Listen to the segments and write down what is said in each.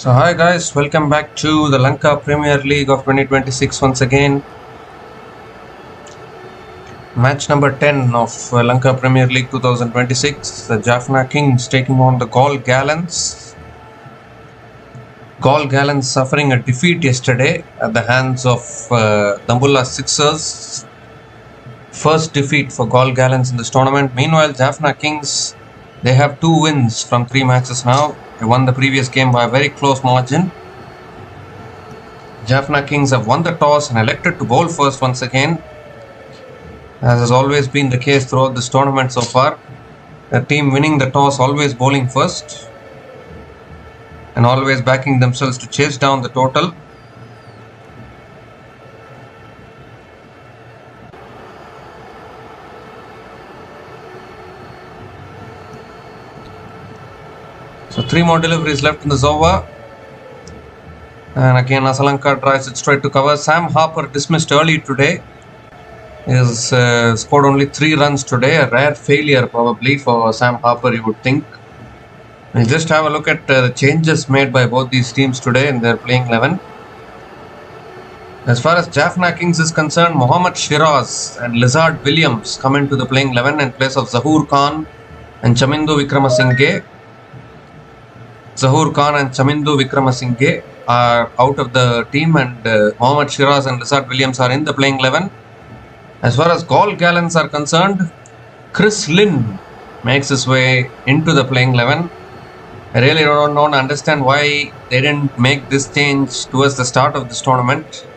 So hi guys, welcome back to the Lanka Premier League of 2026 once again. Match number 10 of Lanka Premier League 2026. The Jaffna Kings taking on the Galle Gallants. Galle Gallants suffering a defeat yesterday at the hands of Dambulla Sixers. First defeat for Galle Gallants in this tournament. Meanwhile, Jaffna Kings, they have 2 wins from 3 matches now. They won the previous game by a very close margin. Jaffna Kings have won the toss and elected to bowl first once again, as has always been the case throughout this tournament so far. The team winning the toss always bowling first and always backing themselves to chase down the total. So 3 more deliveries left in the over. And again Asalanka drives it straight to cover. Sam Harper dismissed early today. He has scored only 3 runs today, a rare failure probably for Sam Harper, you would think. And just have a look at the changes made by both these teams today in their playing 11. As far as Jaffna Kings is concerned, Mohammad Shiraz and Lizard Williams come into the playing 11 in place of Zahoor Khan and Chamindu Wickramasinghe. Zahoor Khan and Chamindu Wickramasinghe are out of the team, and Mohammad Shiraz and Lizard Williams are in the playing 11. As far as Galle Gallants are concerned, Chris Lynn makes his way into the playing 11. I really don't understand why they didn't make this change towards the start of this tournament.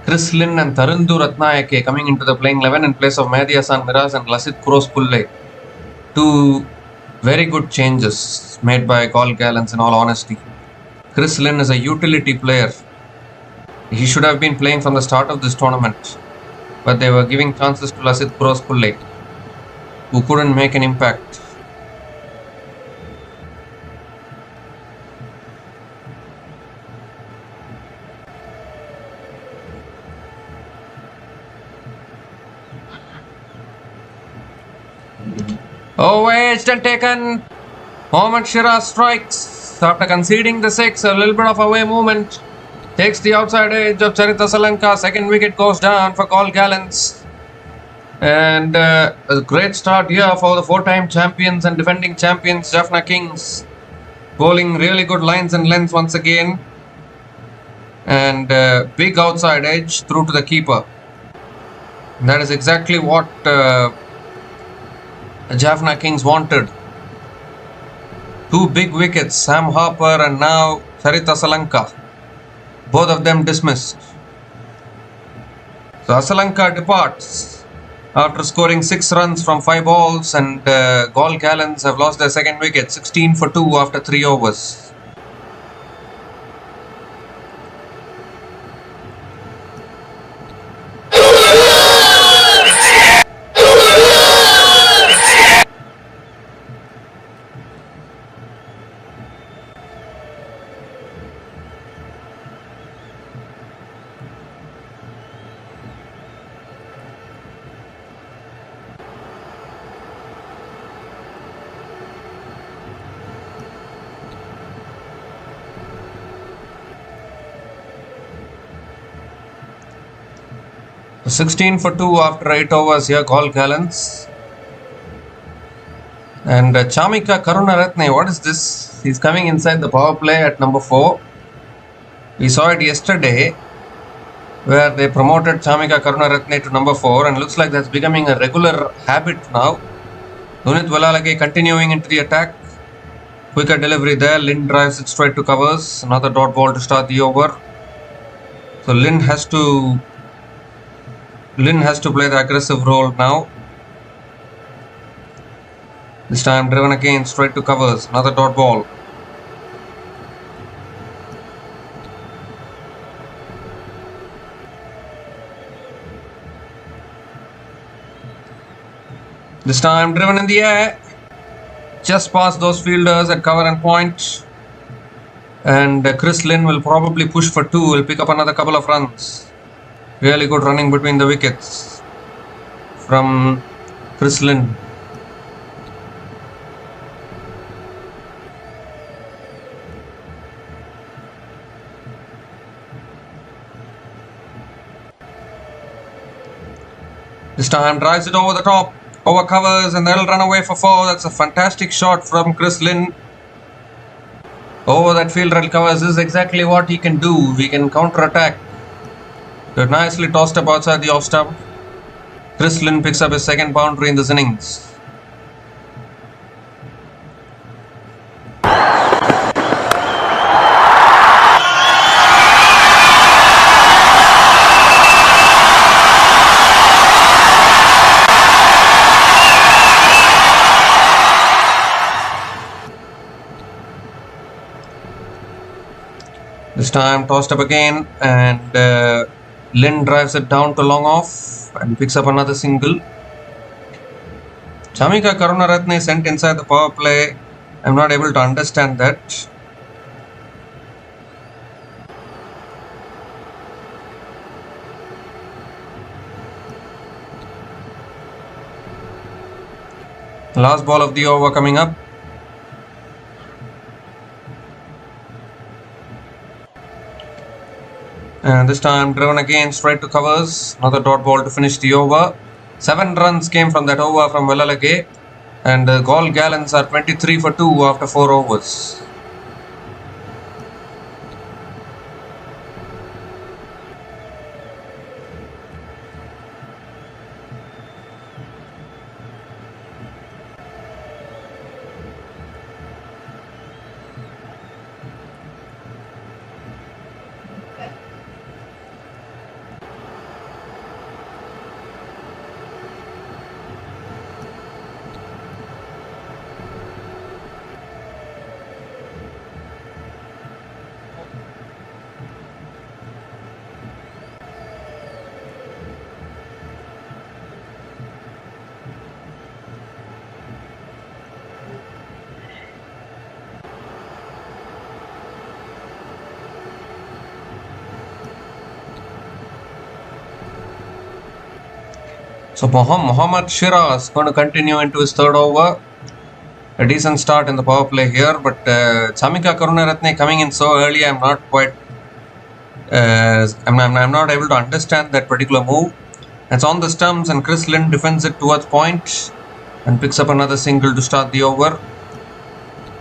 Chris Lynn and Tharundu Ratnayake coming into the playing 11 in place of Mehdi Hasan Miraz and Lasit Kurospulle. 2 very good changes made by Galle Gallants in all honesty. Chris Lynn is a utility player. He should have been playing from the start of this tournament, but they were giving chances to Lasit Kurospulle, who couldn't make an impact. Oh, edged and taken. Mohammad Shiraz strikes after conceding the 6. A little bit of away movement. Takes the outside edge of Charith Asalanka. Second wicket goes down for Galle Gallants. And a great start here for the 4-time champions and defending champions Jaffna Kings. Bowling really good lines and lengths once again. And big outside edge through to the keeper. That is exactly what Jaffna Kings wanted. 2 big wickets, Sam Harper and now Charith Asalanka. Both of them dismissed. So Asalanka departs after scoring 6 runs from 5 balls, and Galle Gallants have lost their second wicket, 16 for 2 after 3 overs. So 16 for 2 after 8 overs here, Galle Gallants. And Chamika Karunaratne, what is this? He's coming inside the power play at number 4. We saw it yesterday where they promoted Chamika Karunaratne to number 4, and looks like that's becoming a regular habit now. Dunith Walalage continuing into the attack. Quicker delivery there. Lynn drives it straight to covers. Another dot ball to start the over. So Lynn has to play the aggressive role now. This time driven again straight to covers. Another dot ball. This time driven in the air. Just past those fielders at cover and point. And Chris Lynn will probably push for 2. Will pick up another couple of runs. Really good running between the wickets from Chris Lynn. This time drives it over the top, over covers, and they'll run away for 4. That's a fantastic shot from Chris Lynn. Over that fielder covers is exactly what he can do. We can counter-attack. They're nicely tossed up outside the off stump. Chris Lynn picks up his second boundary in this innings. This time tossed up again, and Lynn drives it down to long off and picks up another single. Chamika Karunaratne sent inside the power play. I'm not able to understand that. Last ball of the over coming up. And this time driven again straight to covers. Another dot ball to finish the over. 7 runs came from that over from Galle, and the Galle Gallants are 23 for 2 after 4 overs. So Mohammad Shiraz going to continue into his third over. A decent start in the power play here, but Chamika Karunaratne coming in so early, I'm not quite, I'm not able to understand that particular move. It's on the stumps, and Chris Lynn defends it towards point and picks up another single to start the over.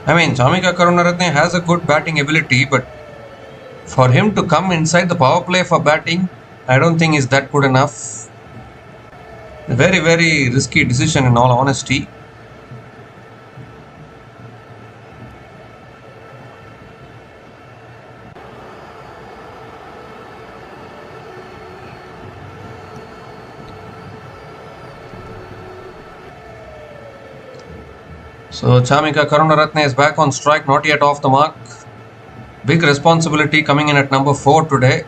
I mean, Chamika Karunaratne has a good batting ability, but for him to come inside the power play for batting, I don't think is that good enough. A very, very risky decision in all honesty. So Chamika Karunaratne is back on strike, not yet off the mark. Big responsibility coming in at number 4 today.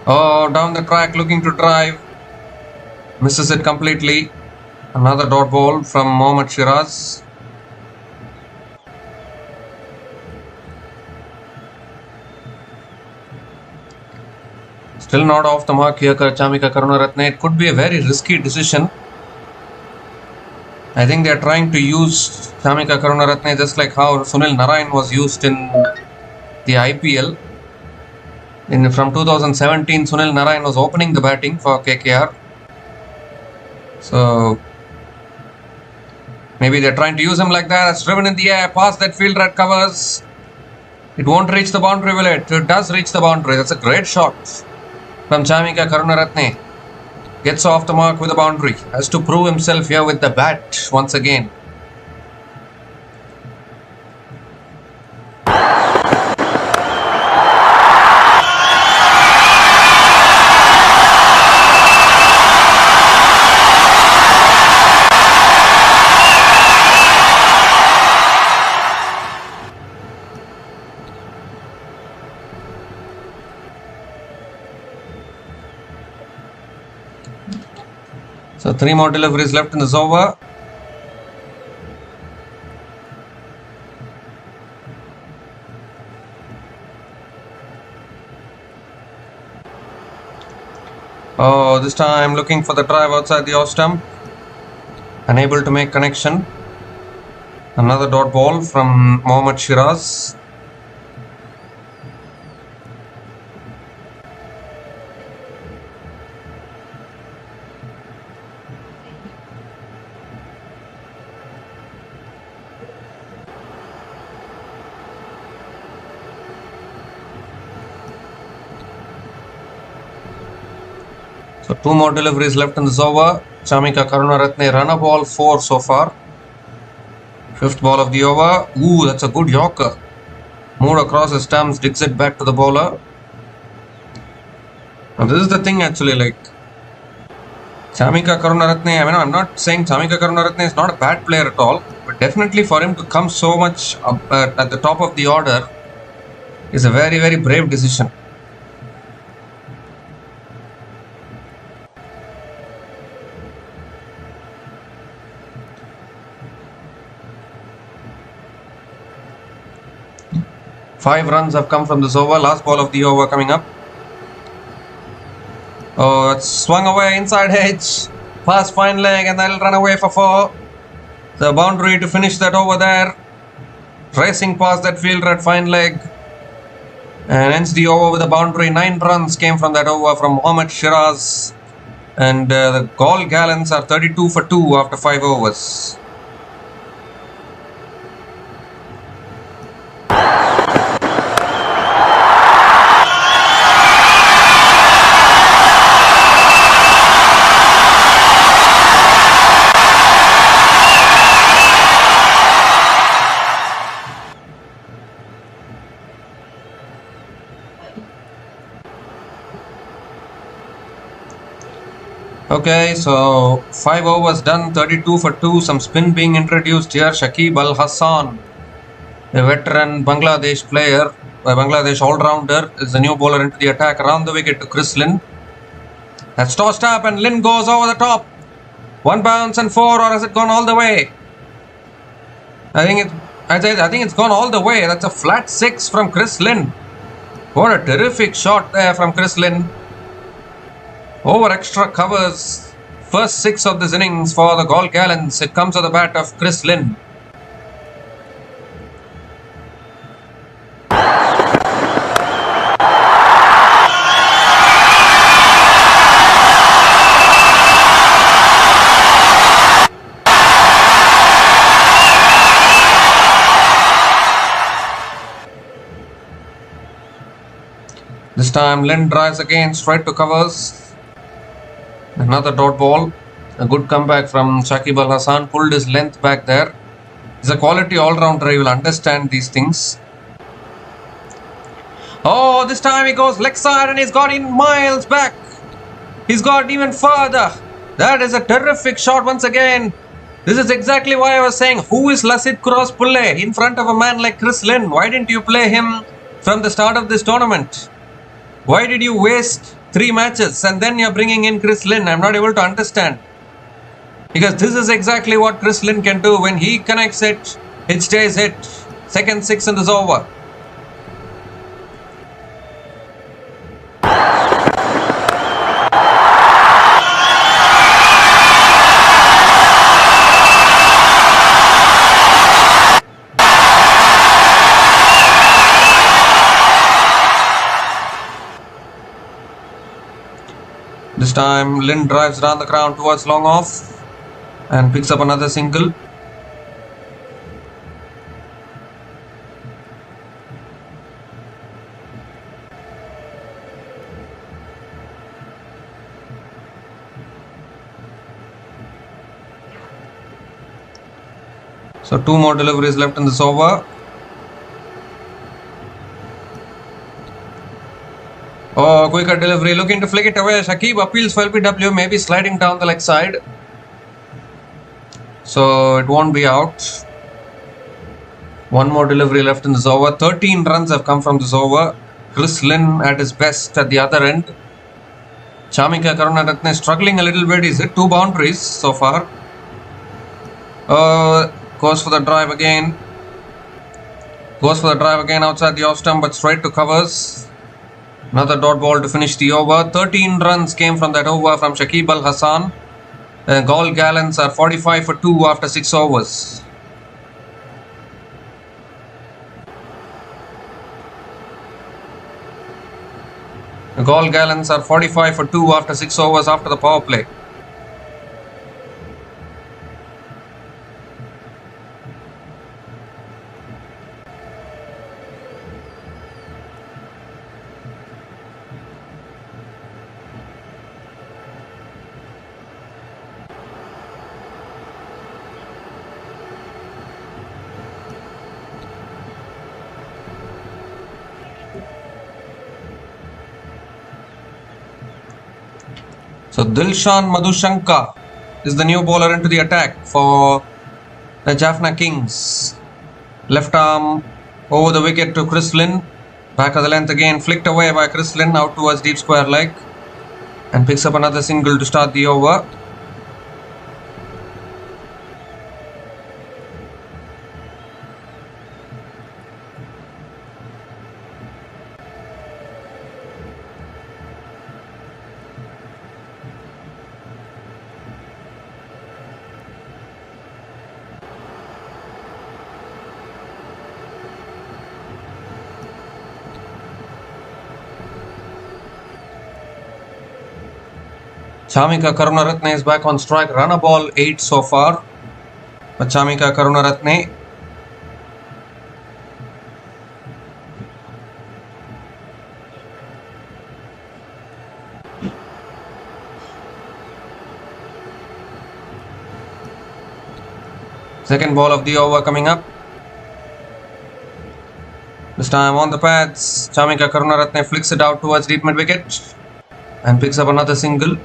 Oh, down the track looking to drive. Misses it completely. Another dot ball from Mohammad Shiraz. Still not off the mark here, Chamika Karunaratne. It could be a very risky decision. I think they are trying to use Chamika Karunaratne just like how Sunil Narayan was used in the IPL. From 2017, Sunil Narayan was opening the batting for KKR. So maybe they're trying to use him like that. It's driven in the air, past that fielder at covers. It won't reach the boundary, will it? It does reach the boundary. That's a great shot from Chamika Karunaratne. Gets off the mark with the boundary. Has to prove himself here with the bat once again. So 3 more deliveries left in this over. Oh, this time looking for the drive outside the off stump. Unable to make connection. Another dot ball from Mohammad Shiraz. So 2 more deliveries left in this over. Chamika Karunaratne run a ball 4 so far. 5th ball of the over. Ooh, that's a good Yorker. Moved across the stumps, digs it back to the bowler. Now this is the thing actually, like Chamika Karunaratne, I mean, I'm not saying Chamika Karunaratne is not a bad player at all, but definitely for him to come so much up at the top of the order is a very, very brave decision. Five runs have come from this over. Last ball of the over coming up. Oh, it's swung away inside edge. Past fine leg, and that'll run away for 4. The boundary to finish that over there. Racing past that fielder at fine leg. And ends the over with a boundary. 9 runs came from that over from Mohammad Shiraz. And the Galle Gallants are 32 for 2 after 5 overs. Okay, so 5 overs done, 32 for 2. Some spin being introduced here. Shakib Al Hassan, a veteran Bangladesh player, a Bangladesh all-rounder, is the new bowler into the attack. Around the wicket to Chris Lynn. That's tossed up and Lynn goes over the top. 1 bounce and 4, or has it gone all the way? I think it's gone all the way. That's a flat 6 from Chris Lynn. What a terrific shot there from Chris Lynn. Over extra covers. First 6 of this innings for the Galle Gallants. It comes to the bat of Chris Lynn. This time Lynn drives again straight to covers. Another dot ball. A good comeback from Shakib Al Hassan. Pulled his length back there. He's a quality all-rounder. He will understand these things. Oh, this time he goes leg side and he's got in miles back. He's got even further. That is a terrific shot once again. This is exactly why I was saying, who is Lasith Cross Pulle in front of a man like Chris Lynn? Why didn't you play him from the start of this tournament? Why did you waste 3 matches and then you're bringing in Chris Lynn? I'm not able to understand. Because this is exactly what Chris Lynn can do. When he connects it, it stays hit. Second 6 in this over. This time Lynn drives down the ground towards long off and picks up another single. So 2 more deliveries left in this over. Oh, quicker delivery, looking to flick it away. Shakib appeals for LBW, maybe sliding down the leg side. So it won't be out. 1 more delivery left in this over. 13 runs have come from this over. Chris Lynn at his best at the other end. Chamika Karunaratne struggling a little bit. He's hit 2 boundaries so far. Goes for the drive again. Goes for the drive again outside the off stump, but straight to covers. Another dot ball to finish the over. 13 runs came from that over from Shakib Al Hassan. Galle Gallants are 45 for 2 after 6 overs. Galle Gallants are 45 for 2 after 6 overs after the power play. So Dilshan Madhushanka is the new bowler into the attack for the Jaffna Kings. Left arm over the wicket to Chris Lynn. Back of the length again, flicked away by Chris Lynn out towards deep square leg. And picks up another single to start the over. Chamika Karunaratne is back on strike. Run a ball 8 so far. But Chamika Karunaratne. Second ball of the over coming up. This time on the pads. Chamika Karunaratne flicks it out towards deep mid wicket. And picks up another single.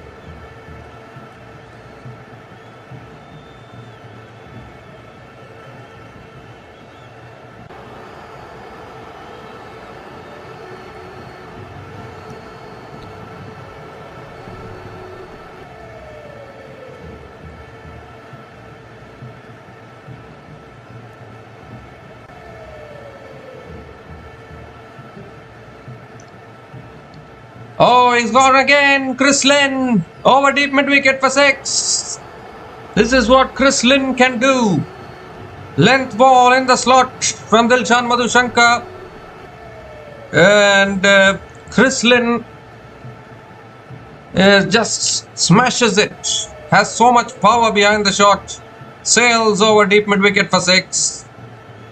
Oh, he's gone again. Chris Lynn over deep mid wicket for 6. This is what Chris Lynn can do. Length ball in the slot from Dilshan Madhushanka. And Chris Lynn just smashes it. Has so much power behind the shot. Sails over deep mid wicket for 6.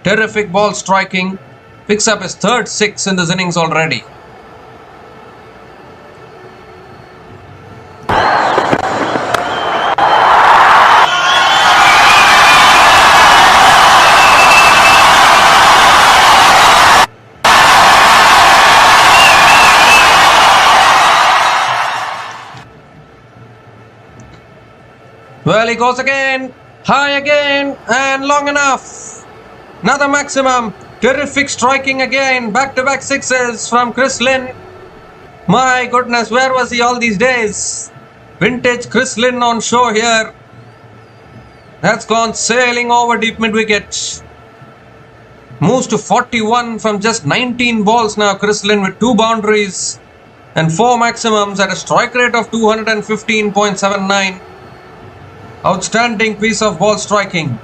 Terrific ball striking. Picks up his third 6 in this innings already. Well, he goes again, high again, and long enough. Another maximum. Terrific striking again. Back-to-back 6s from Chris Lynn. My goodness, where was he all these days? Vintage Chris Lynn on show here. That's gone sailing over deep mid-wicket. Moves to 41 from just 19 balls now. Chris Lynn with 2 boundaries and 4 maximums at a strike rate of 215.79. Outstanding piece of ball striking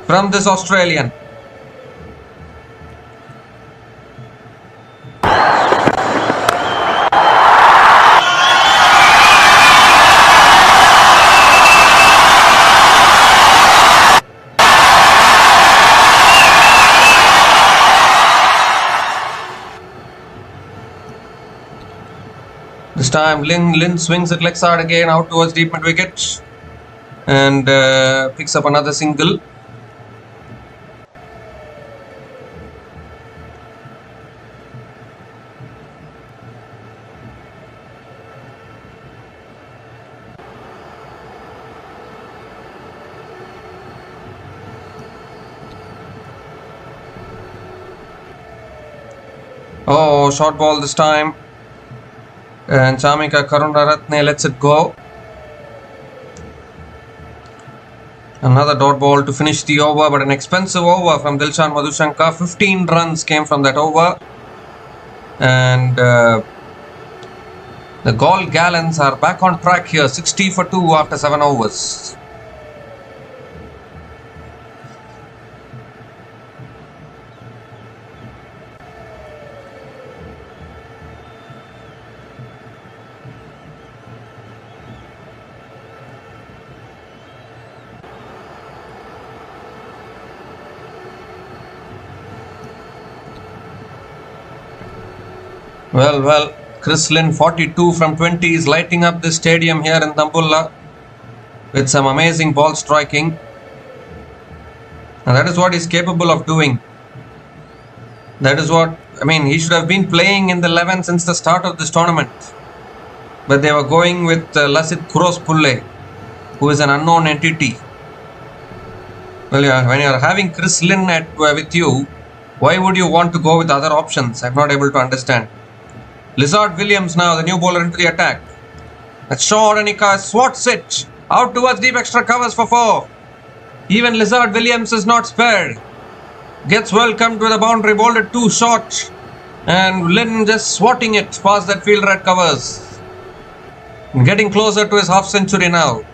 from this Australian. This time Lynn swings it leg side again out towards deep mid wicket. And picks up another single. Oh, short ball this time. And Chamika Karunaratne lets it go. Another dot ball to finish the over, but an expensive over from Dilshan Madhushanka. 15 runs came from that over. And The Galle Gallants are back on track here, 60 for 2 after 7 overs. Well, Chris Lynn, 42 from 20, is lighting up the stadium here in Tambulla with some amazing ball striking. And that is what he's capable of doing. That is what, he should have been playing in the 11 since the start of this tournament. But they were going with Lasit Kurospulle, who is an unknown entity. Well, yeah, when you are having Chris Lynn with you, why would you want to go with other options? I'm not able to understand. Lizard Williams now, the new bowler, into the attack. That's short and he swats it out towards deep extra covers for 4. Even Lizard Williams is not spared. Gets welcomed with a boundary, bowled it too short. And Lynn just swatting it past that fielder at covers. Getting closer to his half century now.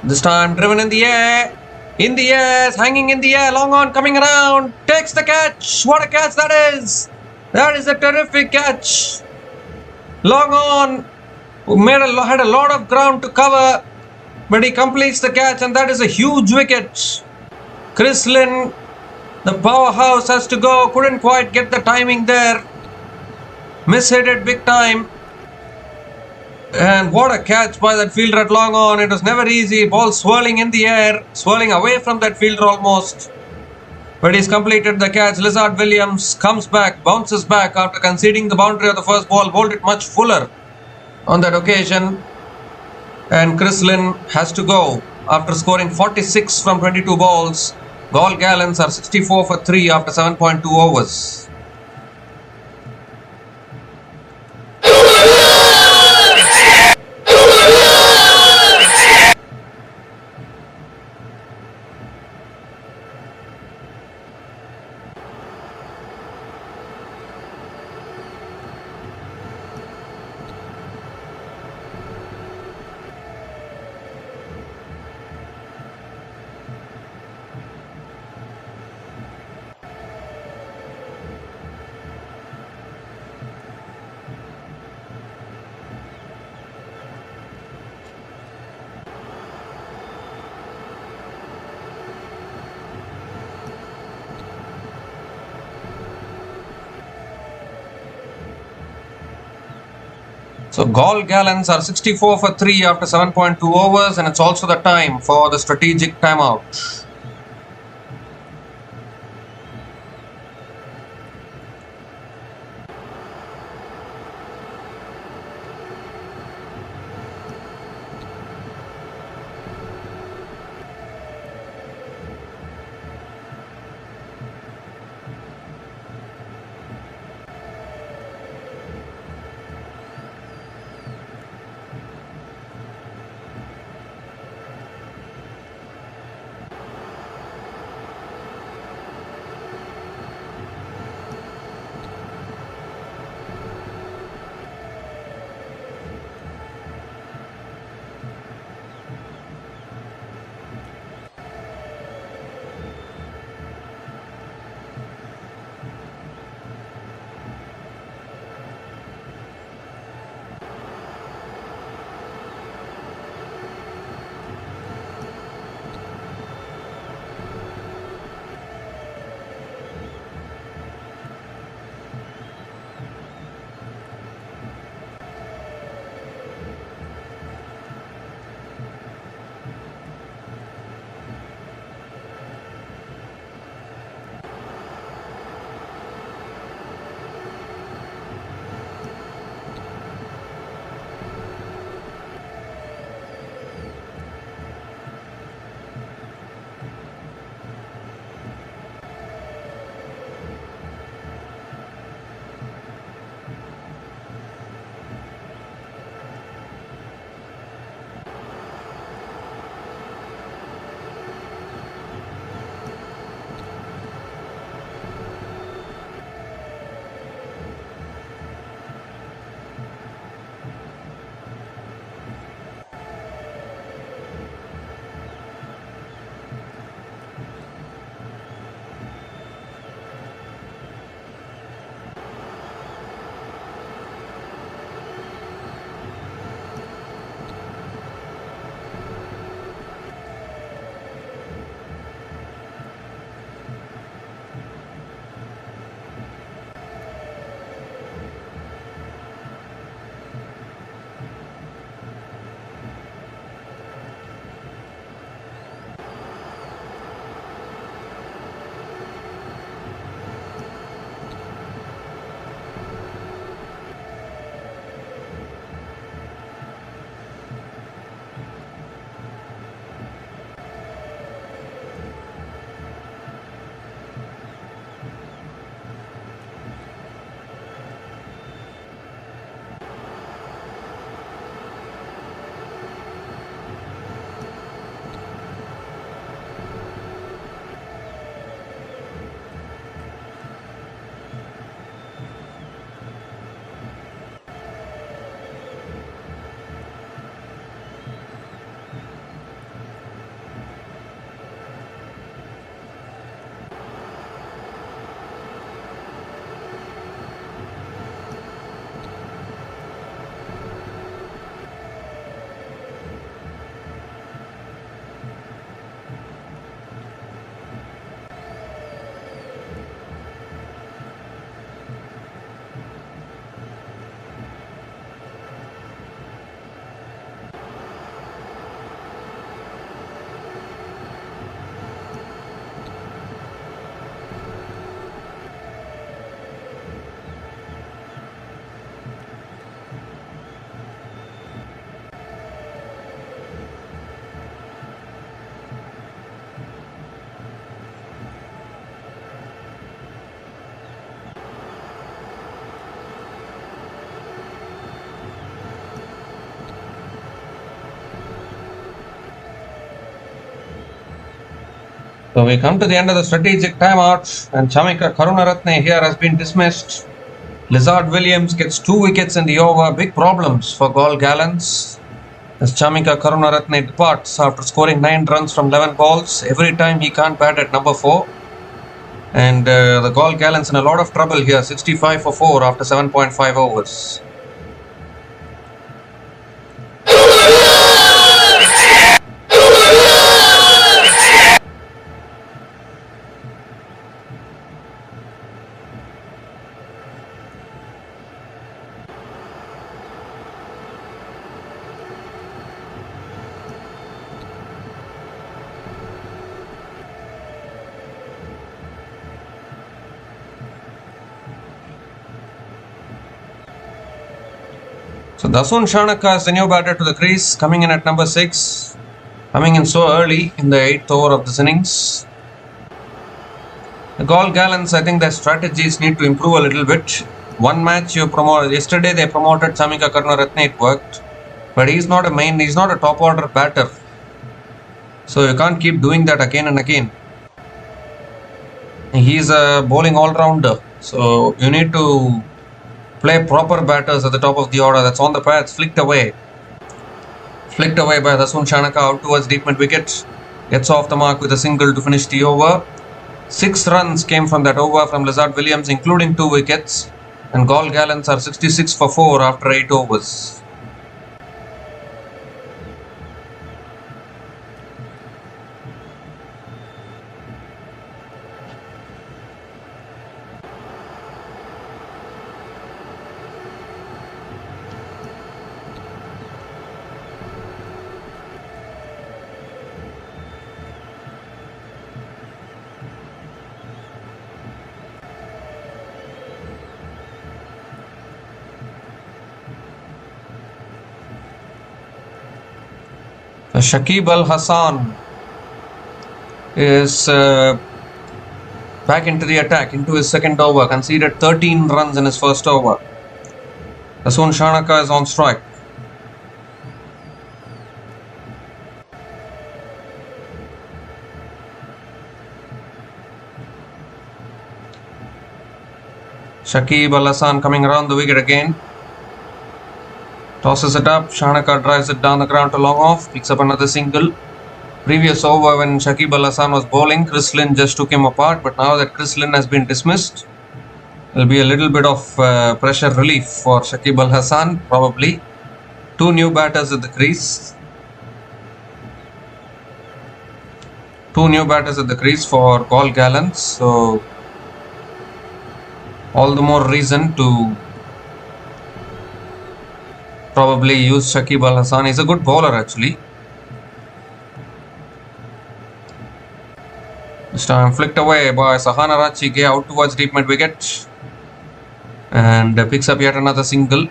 This time driven in the air, hanging in the air, long on, coming around, takes the catch. What a catch that is! That is a terrific catch. Long on, had a lot of ground to cover, but he completes the catch, and that is a huge wicket. Chris Lynn, the powerhouse, has to go. Couldn't quite get the timing there. Mishit it big time. And what a catch by that fielder at long on. It was never easy. Ball swirling in the air, swirling away from that fielder almost. But he's completed the catch. Lizard Williams comes back, bounces back after conceding the boundary of the first ball. Bowled it much fuller on that occasion. And Chris Lynn has to go after scoring 46 from 22 balls. Galle Gallants are 64 for 3 after 7.2 overs. So Galle Gallants are 64 for 3 after 7.2 overs, and it's also the time for the strategic timeout. So we come to the end of the strategic timeout, and Chamika Karunaratne here has been dismissed. Lizard Williams gets 2 wickets in the over. Big problems for Galle Gallants as Chamika Karunaratne departs after scoring 9 runs from 11 balls. Every time he can't bat at number 4. And the Galle Gallants in a lot of trouble here. 65 for 4 after 7.5 overs. So Dasun Shanaka is the new batter to the crease, coming in at number 6, coming in so early in the 8th over of this innings. The Galle Gallants, I think their strategies need to improve a little bit. One match yesterday they promoted Chamika Karunaratne, it worked, but he's not a top order batter. So you can't keep doing that again and again. He's a bowling all-rounder, so you need to play proper batters at the top of the order. That's on the pads, flicked away by Dasun Shanaka out towards deep mid wicket. Gets off the mark with a single to finish the over. 6 runs came from that over from Lizard Williams, including 2 wickets. And Galle Gallants are 66 for 4 after 8 overs. Shakib Al Hassan is back into the attack, into his second over, conceded 13 runs in his first over. Dasun Shanaka is on strike. Shakib Al Hassan coming around the wicket again. Tosses it up, Shanaka drives it down the ground to long off, picks up another single. Previous over when Shakib Al Hassan was bowling, Chris Lynn just took him apart, but now that Chris Lynn has been dismissed, there will be a little bit of pressure relief for Shakib Al Hassan, probably. 2 new batters at the crease. 2 new batters at the crease for Galle Gallants, so all the more reason to probably use Shakib Al Hassan. He's a good bowler actually. This time flicked away by Sahana Rachige out towards deep mid wicket and picks up yet another single.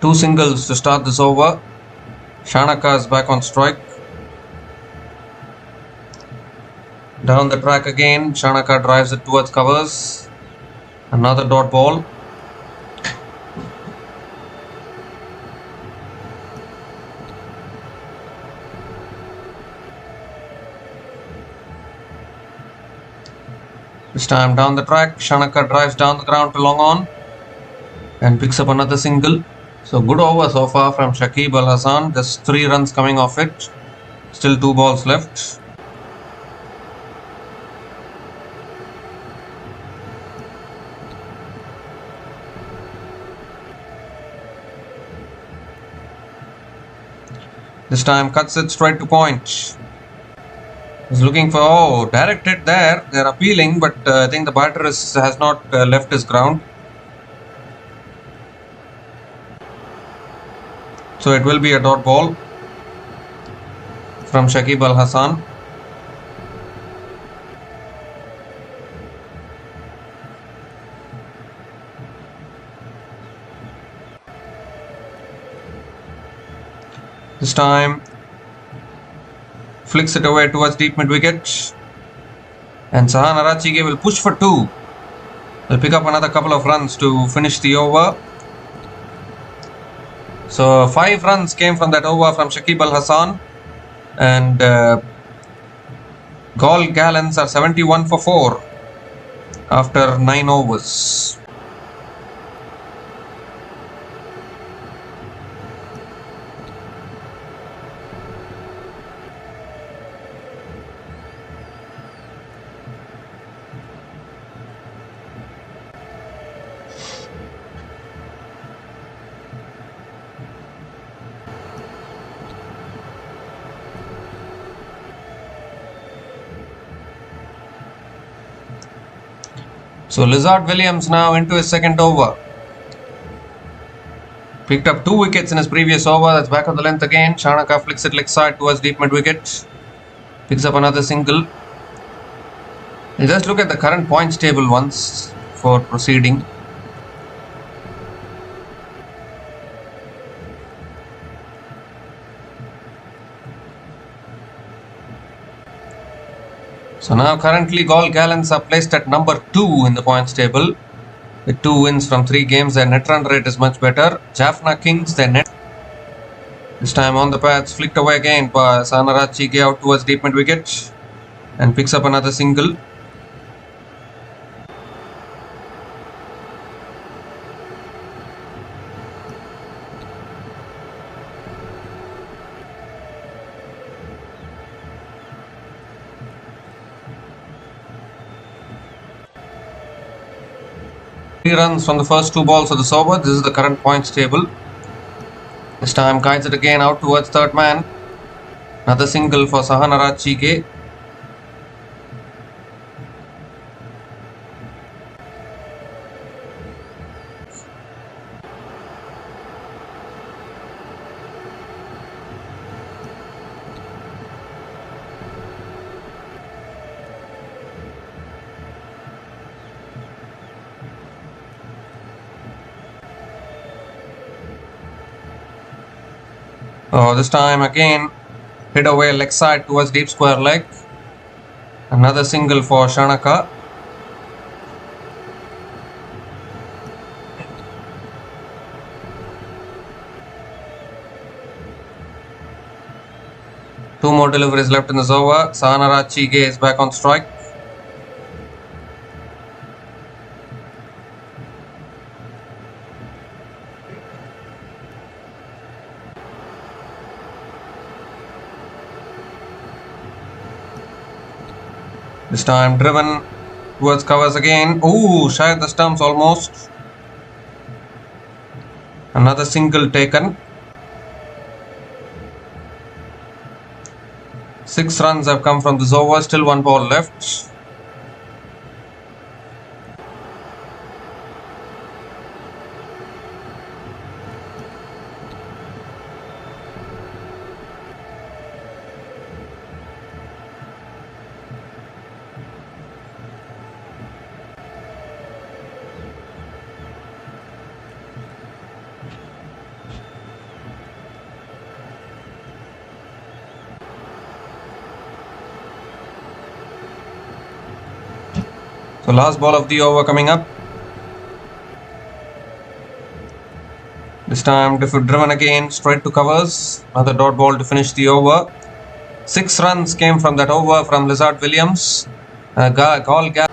Two singles to start this over. Shanaka is back on strike. Down the track again, Shanaka drives it towards covers. Another dot ball. This time down the track, Shanaka drives down the ground to long on and picks up another single. So good over so far from Shakib Al Hassan. Just 3 runs coming off it. Still 2 balls left. This time cuts it straight to point. He's looking for, direct hit there. They're appealing, but I think the batter has not left his ground. So it will be a dot ball from Shakib Al Hassan. This time flicks it away towards deep mid wicket And Sahan Arachige will push for 2. Will pick up another couple of runs to finish the over. So 5 runs came from that over from Shakib Al Hasan. And Galle Gallants are 71 for 4 after 9 overs. So Lizard Williams now into his second over. Picked up 2 wickets in his previous over. That's back on the length again. Shanaka flicks it leg side towards deep mid wicket. Picks up another single. We'll just look at the current points table once for proceeding. So now currently Galle Gallants are placed at number 2 in the points table with 2 wins from 3 games. Their net run rate is much better. Jaffna Kings, their net this time on the pads, flicked away again by Sanarachige out towards deep mid wicket and picks up another single. Three runs from the first 2 balls of this over. This is the current points table. This time guides it again out towards third man. Another single for Sahan Arachige. This time again hit away leg side towards deep square leg. Another single for Shanaka. Two more deliveries left in this over. Sahan Arachige is back on strike. This time driven towards covers again. Ooh, shy of the stumps almost. Another single taken. 6 runs have come from this over. Still 1 ball left. So last ball of the over coming up. This time driven again straight to covers. Another dot ball to finish the over. 6 runs came from that over from Lizard Williams. Galle Gallants.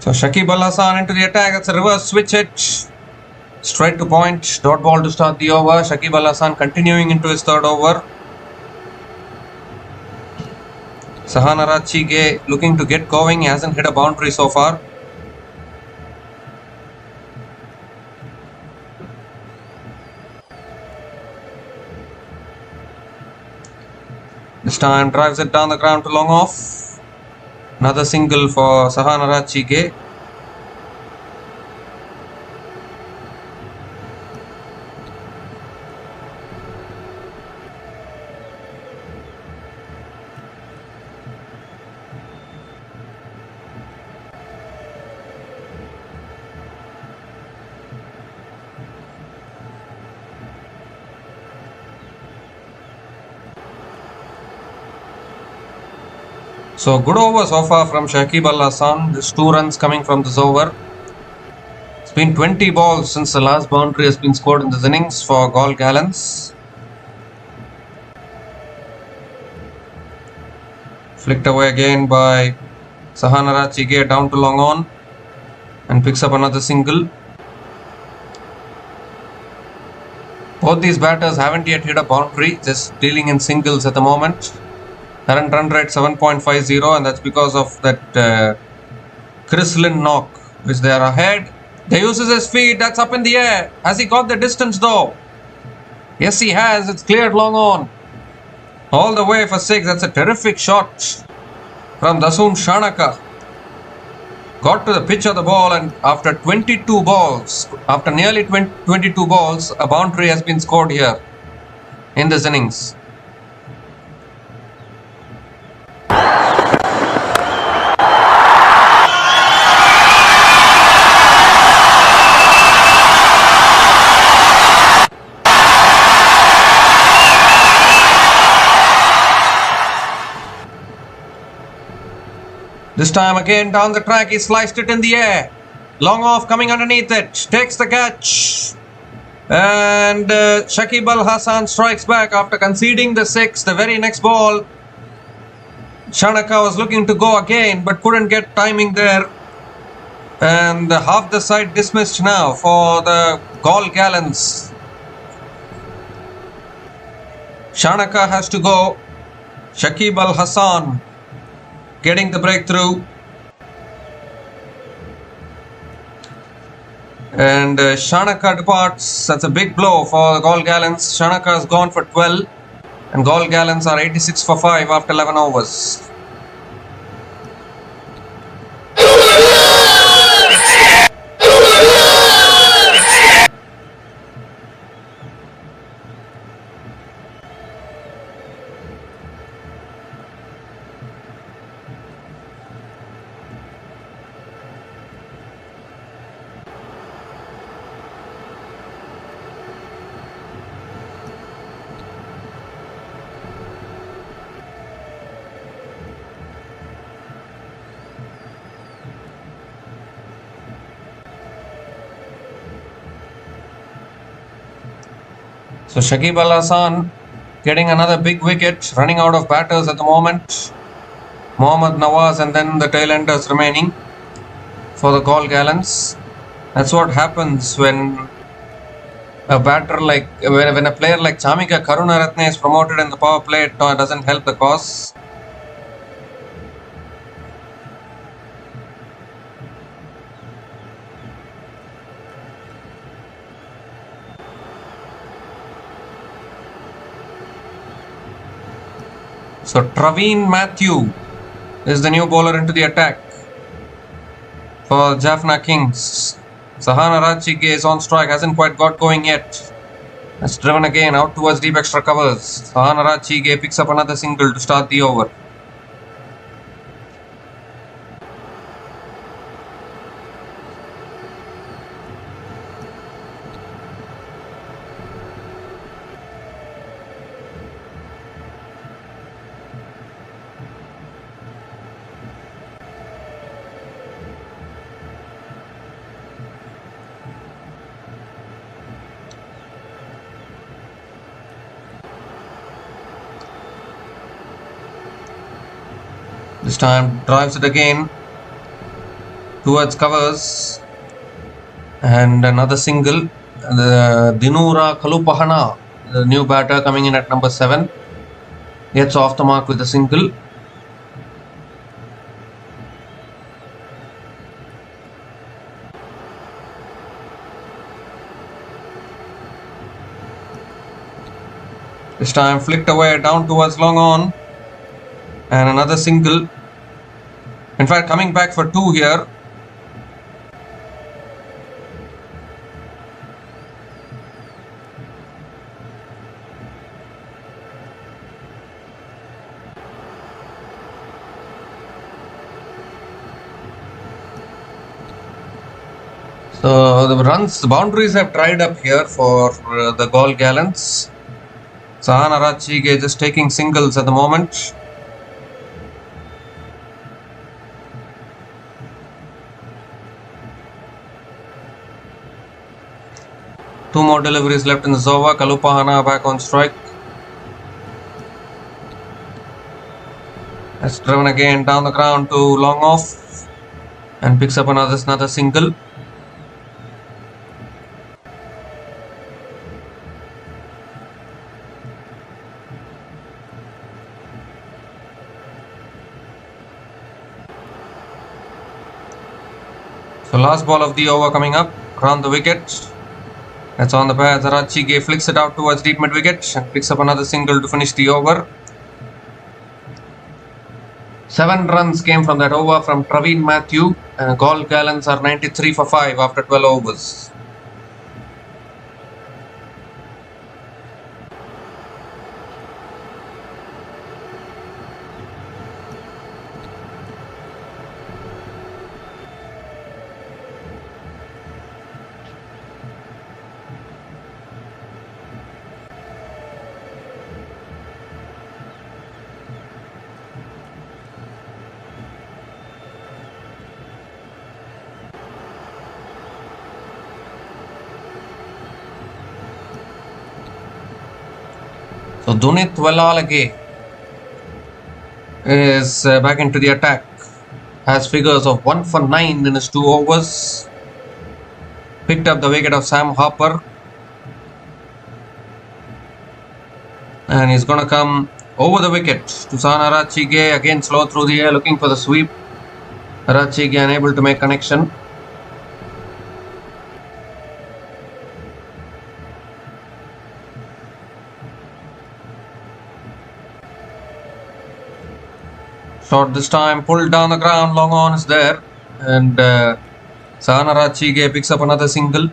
So Shakib Al Hasan into the attack. That's a reverse switch hit. Straight to point. Dot ball to start the over. Shakib Al Hasan continuing into his third over. Sahan Arachige looking to get going. He hasn't hit a boundary so far. This time drives it down the ground to long off. Another single for Sahanarachige. So good over so far from Shakib Al Hasan. There's 2 runs coming from this over. It's been 20 balls since the last boundary has been scored in this innings for Galle Gallants. Flicked away again by Sahanarachige down to long on and picks up another single. Both these batters haven't yet hit a boundary, just dealing in singles at the moment. Current run rate 7.50, and that's because of that Chris Lynn knock, which they are ahead. They uses his feet, that's up in the air. Has he got the distance though? Yes, he has. It's cleared long on. All the way for 6. That's a terrific shot from Dasun Shanaka. Got to the pitch of the ball, and after 22 balls, after nearly 22 balls, a boundary has been scored here in this innings. This time again down the track, he sliced it in the air. Long off, coming underneath it, takes the catch. And Shakib Al Hasan strikes back after conceding the 6. The very next ball, Shanaka was looking to go again but couldn't get timing there. And half the side dismissed now for the Galle Gallants. Shanaka has to go. Shakib Al Hasan getting the breakthrough. And Shanaka departs. That's a big blow for the Galle Gallants. Shanaka has gone for 12. And Galle Gallants are 86 for 5 after 11 overs. So Shakib Al Hasan getting another big wicket, running out of batters at the moment. Mohammad Nawaz and then the tailenders remaining for the Galle Gallants. That's what happens when a batter like when a player like Chamika Karunaratne is promoted in the power play. It doesn't help the cause. So Traveen Matthew is the new bowler into the attack for Jaffna Kings. Sahanarachige is on strike, hasn't quite got going yet. That's driven again out towards deep extra covers. Sahanarachige picks up another single to start the over. This time drives it again towards covers, and another single. The Dinura Kalupahana, the new batter coming in at number 7, gets off the mark with a single. This time flicked away down towards long on, and another single. In fact, coming back for 2 here. So the boundaries have dried up here for the Galle Gallants. Sahanarachige just taking singles at the moment. Two more deliveries left in the Zova. Kalupahana back on strike. Has driven again down the ground to long off and picks up another single. So last ball of the over coming up around the wicket. That's on the pads. Arachige flicks it out towards deep mid wicket and picks up another single to finish the over. 7 runs came from that over from Praveen Matthew, and Galle Gallants are 93 for 5 after 12 overs. So Genidyanamroyals is back into the attack. Has figures of 1 for 9 in his 2 overs. Picked up the wicket of Sam Harper. And he's going to come over the wicket to Sahanarachige. Again slow through the air looking for the sweep. Arachige unable to make connection. Shot this time, pulled down the ground, long on is there, and Sahanarachige picks up another single.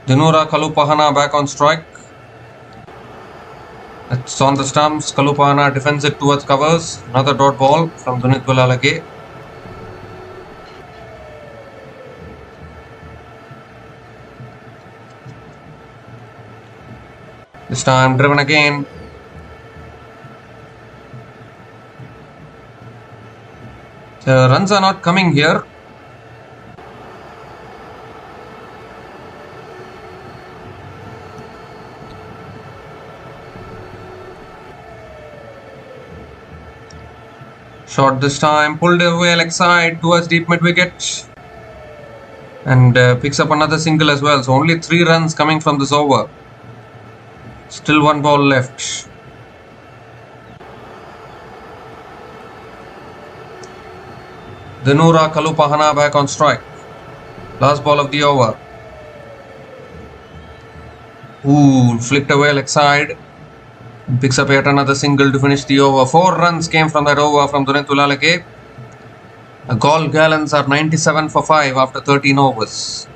Dinura Kalupahana back on strike. It's on the stumps. Kalupahana defends it towards covers. Another dot ball from Genidyanamroyals. This time driven again. The runs are not coming here. Shot this time, pulled away leg side towards deep mid wicket and picks up another single as well. So only 3 runs coming from this over. Still 1 ball left. Dinura Kalupahana back on strike. Last ball of the over. Ooh, flicked away leg side. Picks up yet another single to finish the over. 4 runs came from that over from Genidyanamroyals. The Galle Gallants are 97 for 5 after 13 overs.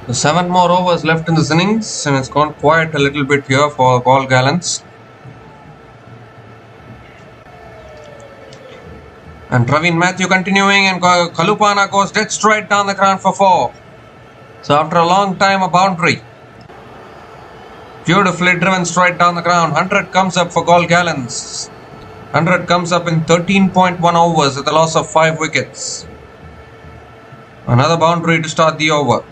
So 7 more overs left in this innings, and it's gone quiet a little bit here for Galle Gallants. And Praveen Matthew continuing, and Kalupahana goes dead straight down the ground for 4. So after a long time, a boundary. Beautifully driven straight down the ground. 100 comes up for Galle Gallants. 100 comes up in 13.1 overs with a loss of 5 wickets. Another boundary to start the over.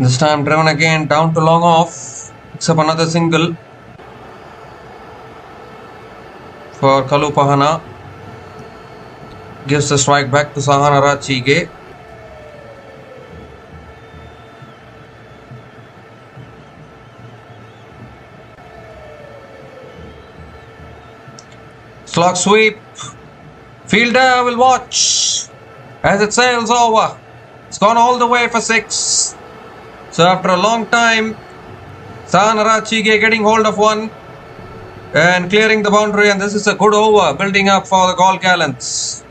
This time driven again down to long off. Picks up another single for Kalupahana. Gives the strike back to Sahanarachige. Slog sweep. Fielder will watch as it sails over. It's gone all the way for 6. So after a long time, Sahanarachige getting hold of one and clearing the boundary, and this is a good over building up for the Galle Gallants.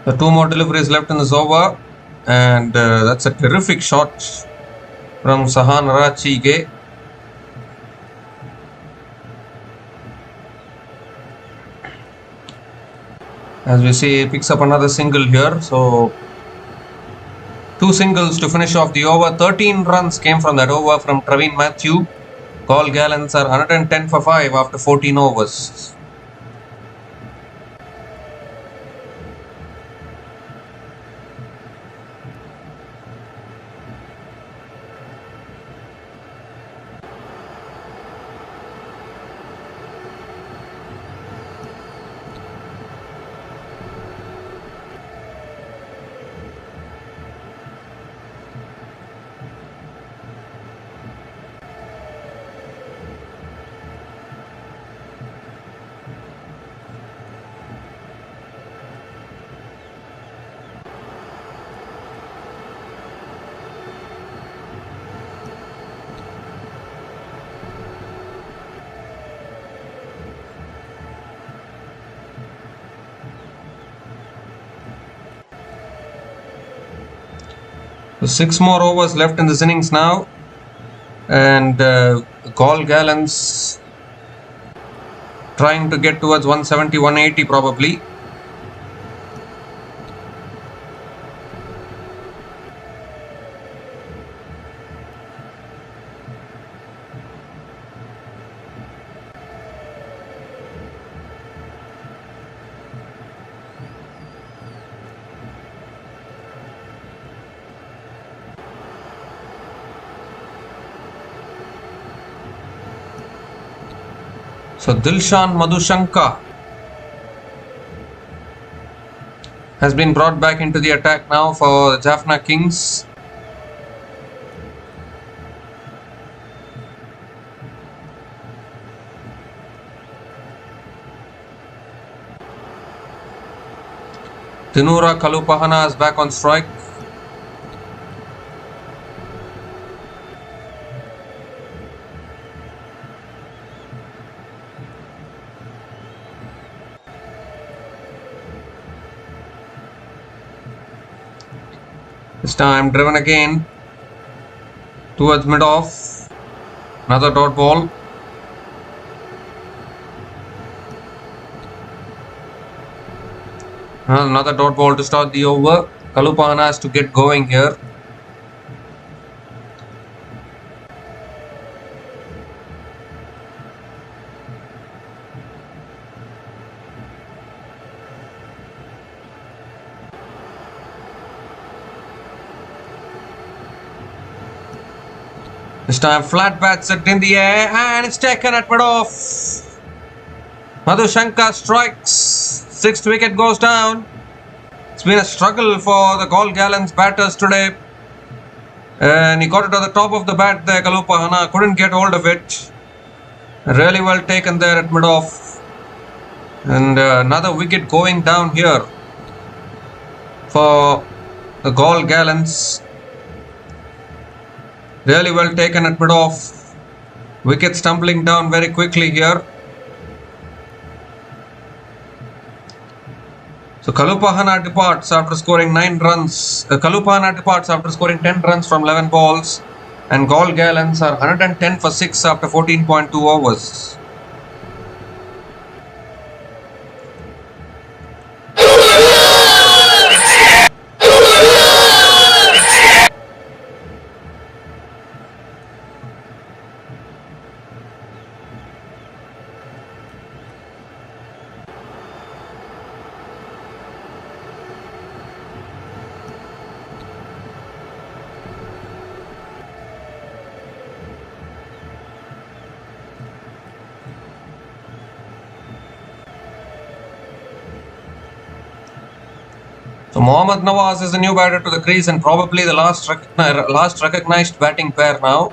The 2 more deliveries left in this over, and that's a terrific shot from Sahanarachige. As we see, he picks up another single here. So 2 singles to finish off the over. 13 runs came from that over from Praveen Matthew. Galle Gallants are 110 for 5 after 14 overs. So 6 more overs left in this innings now, and Galle Gallants trying to get towards 170, 180 probably. So Dilshan Madhushanka has been brought back into the attack now for the Jaffna Kings. Tinura Kalupahana is back on strike. This time driven again towards mid-off. Another dot ball. Another dot ball to start the over. Kalupahana has to get going here. This time flat bat set in the air and it's taken at mid-off. Madhushanka strikes. 6th wicket goes down. It's been a struggle for the Galle Gallants batters today. And he got it to the top of the bat there, Kalupahana. Couldn't get hold of it. Really well taken there at mid-off. And another wicket going down here for the Galle Gallants. Really well taken at mid-off. Wickets tumbling down very quickly here. So Kalupahana departs after scoring 9 runs. Kalupahana departs after scoring 10 runs from 11 balls. And Galle Gallants are 110 for 6 after 14.2 overs. So Mohammad Nawaz is the new batter to the crease and probably the last recognized batting pair now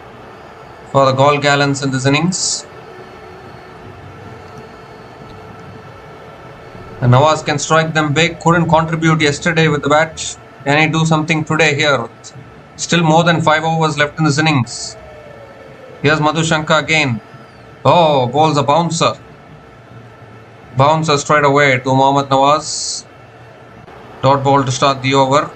for the Galle Gallants in this innings. And Nawaz can strike them big, couldn't contribute yesterday with the bat. Can he do something today here? Still more than 5 overs left in this innings. Here's Madhushanka again. Oh, bowls a bouncer. Bouncer straight away to Mohammad Nawaz. Dot ball to start the over.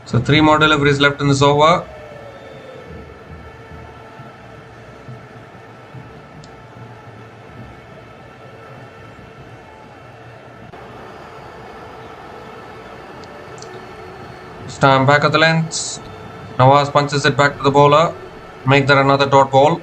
So 3 more deliveries left in this over. This time back at the length. Nawaz punches it back to the bowler. Make that another dot ball.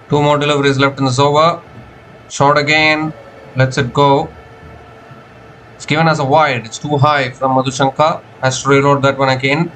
Two more deliveries left in this over. Short again. Lets it go. It's given as a wide. It's too high from Madhushanka. Has to reload that one again.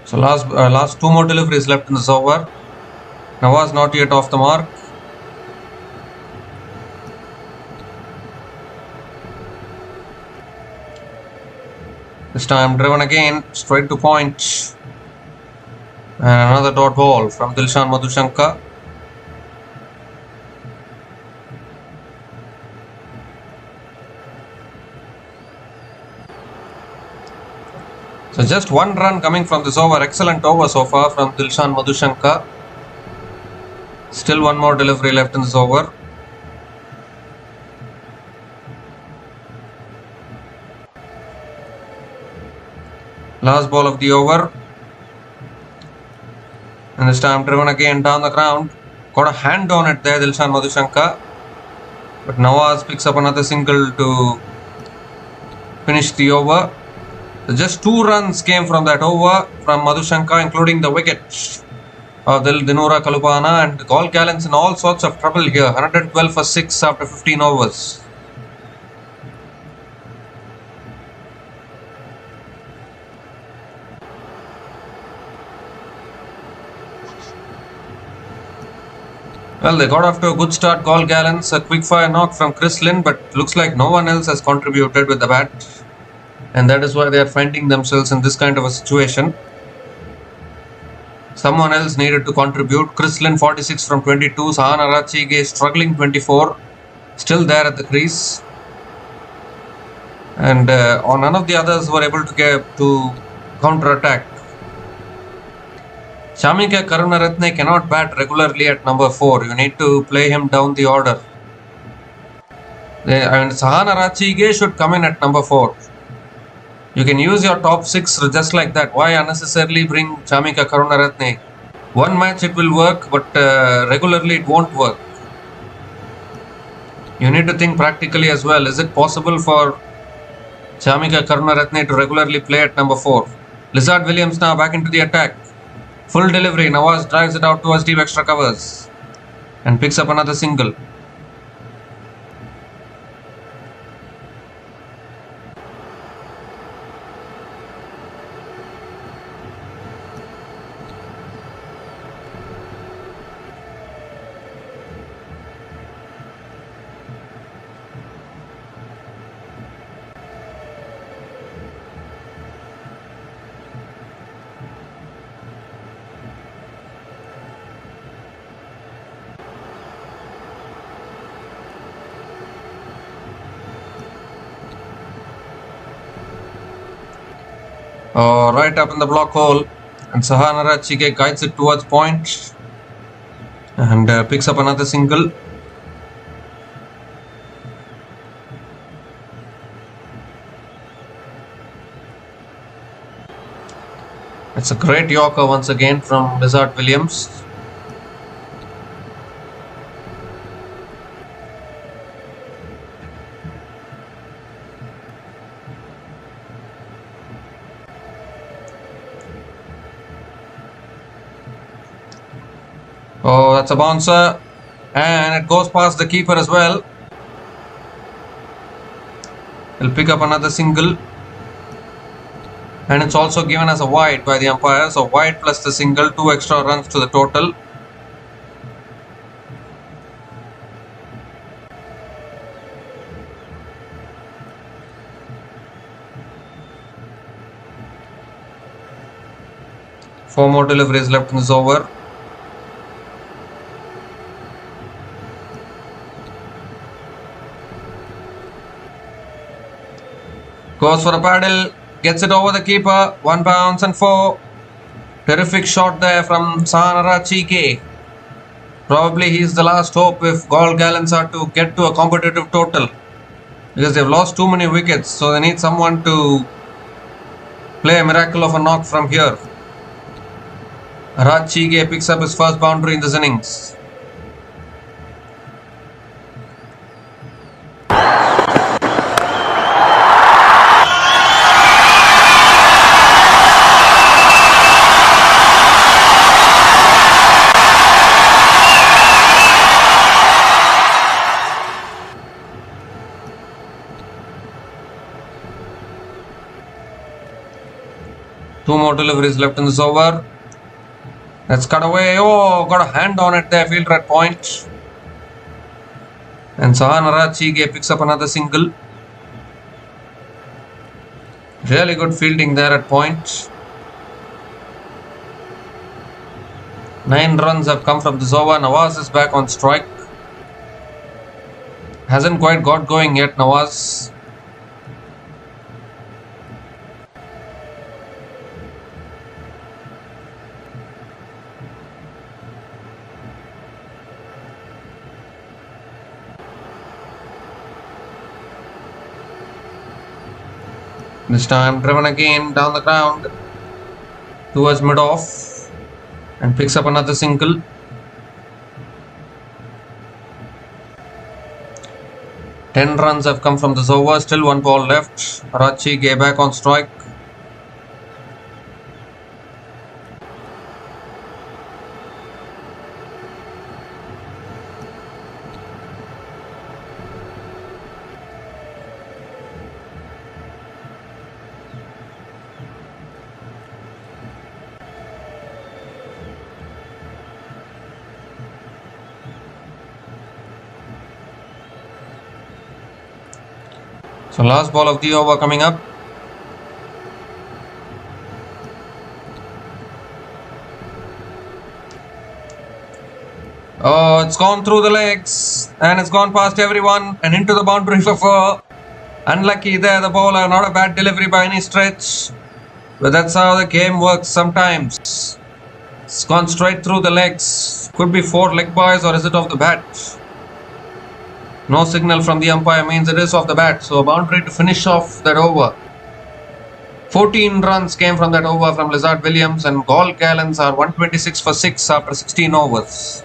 So last 2 more deliveries left in this over. Nawaz not yet off the mark. This time driven again, straight to point. And another dot ball from Dilshan Madhushanka. So just 1 run coming from this over. Excellent over so far from Dilshan Madhushanka. Still 1 more delivery left in this over. Last ball of the over. And this time driven again down the ground. Got a hand on it there, Dilshan Madhushanka. But Nawaz picks up another single to finish the over. So just 2 runs came from that over from Madhushanka, including the wicket of Dinura Kalupahana, and Galle Gallants in all sorts of trouble here. 112 for 6 after 15 overs. Well, they got off to a good start, Galle Gallants. A quick fire knock from Chris Lynn, but looks like no one else has contributed with the bat. And that is why they are finding themselves in this kind of a situation. Someone else needed to contribute. Chris Lynn 46 from 22. Sahan Arachige struggling 24. Still there at the crease. and or none of the others were able to get to counter-attack. Shamika Karunaratne cannot bat regularly at number 4. You need to play him down the order. And Sahana Rachige should come in at number 4. You can use your top 6 just like that. Why unnecessarily bring Shamika Karunaratne? One match it will work, but regularly it won't work. You need to think practically as well. Is it possible for Shamika Karunaratne to regularly play at number 4? Lizard Williams now back into the attack. Full delivery. Nawaz drives it out towards deep extra covers and picks up another single. Right up in the block hole, and Sahanara Chike guides it towards point and picks up another single. It's a great Yorker once again from Lizard Williams. Oh, that's a bouncer, and it goes past the keeper as well. He'll pick up another single, and it's also given as a wide by the umpire. So wide plus the single, 2 extra runs to the total. Four more deliveries left in this over. Goes for a paddle, gets it over the keeper, 1 bounce and 4. Terrific shot there from Sahanara Chike. Probably he's the last hope if Galle Gallants are to get to a competitive total, because they've lost too many wickets, so they need someone to play a miracle of a knock from here. Raj Chige picks up his first boundary in this innings. Two more deliveries left in this over. Let's cut away. Oh, got a hand on it there, fielder at point. And Sahanara Chige picks up another single. Really good fielding there at point. 9 runs have come from this over. Nawaz is back on strike. Hasn't quite got going yet, Nawaz. This time driven again down the ground towards mid-off and picks up another single. Ten runs have come from this over. Still 1 ball left. Raj Chige back on strike. So last ball of the over coming up. Oh, it's gone through the legs and it's gone past everyone and into the boundary for 4. Unlucky there, the bowler. Not a bad delivery by any stretch. But that's how the game works sometimes. It's gone straight through the legs. Could be 4 leg boys, or is it off the bat? No signal from the umpire means it is off the bat. So a boundary to finish off that over. 14 runs came from that over from Lizard Williams, and Galle Gallants are 126 for 6 after 16 overs.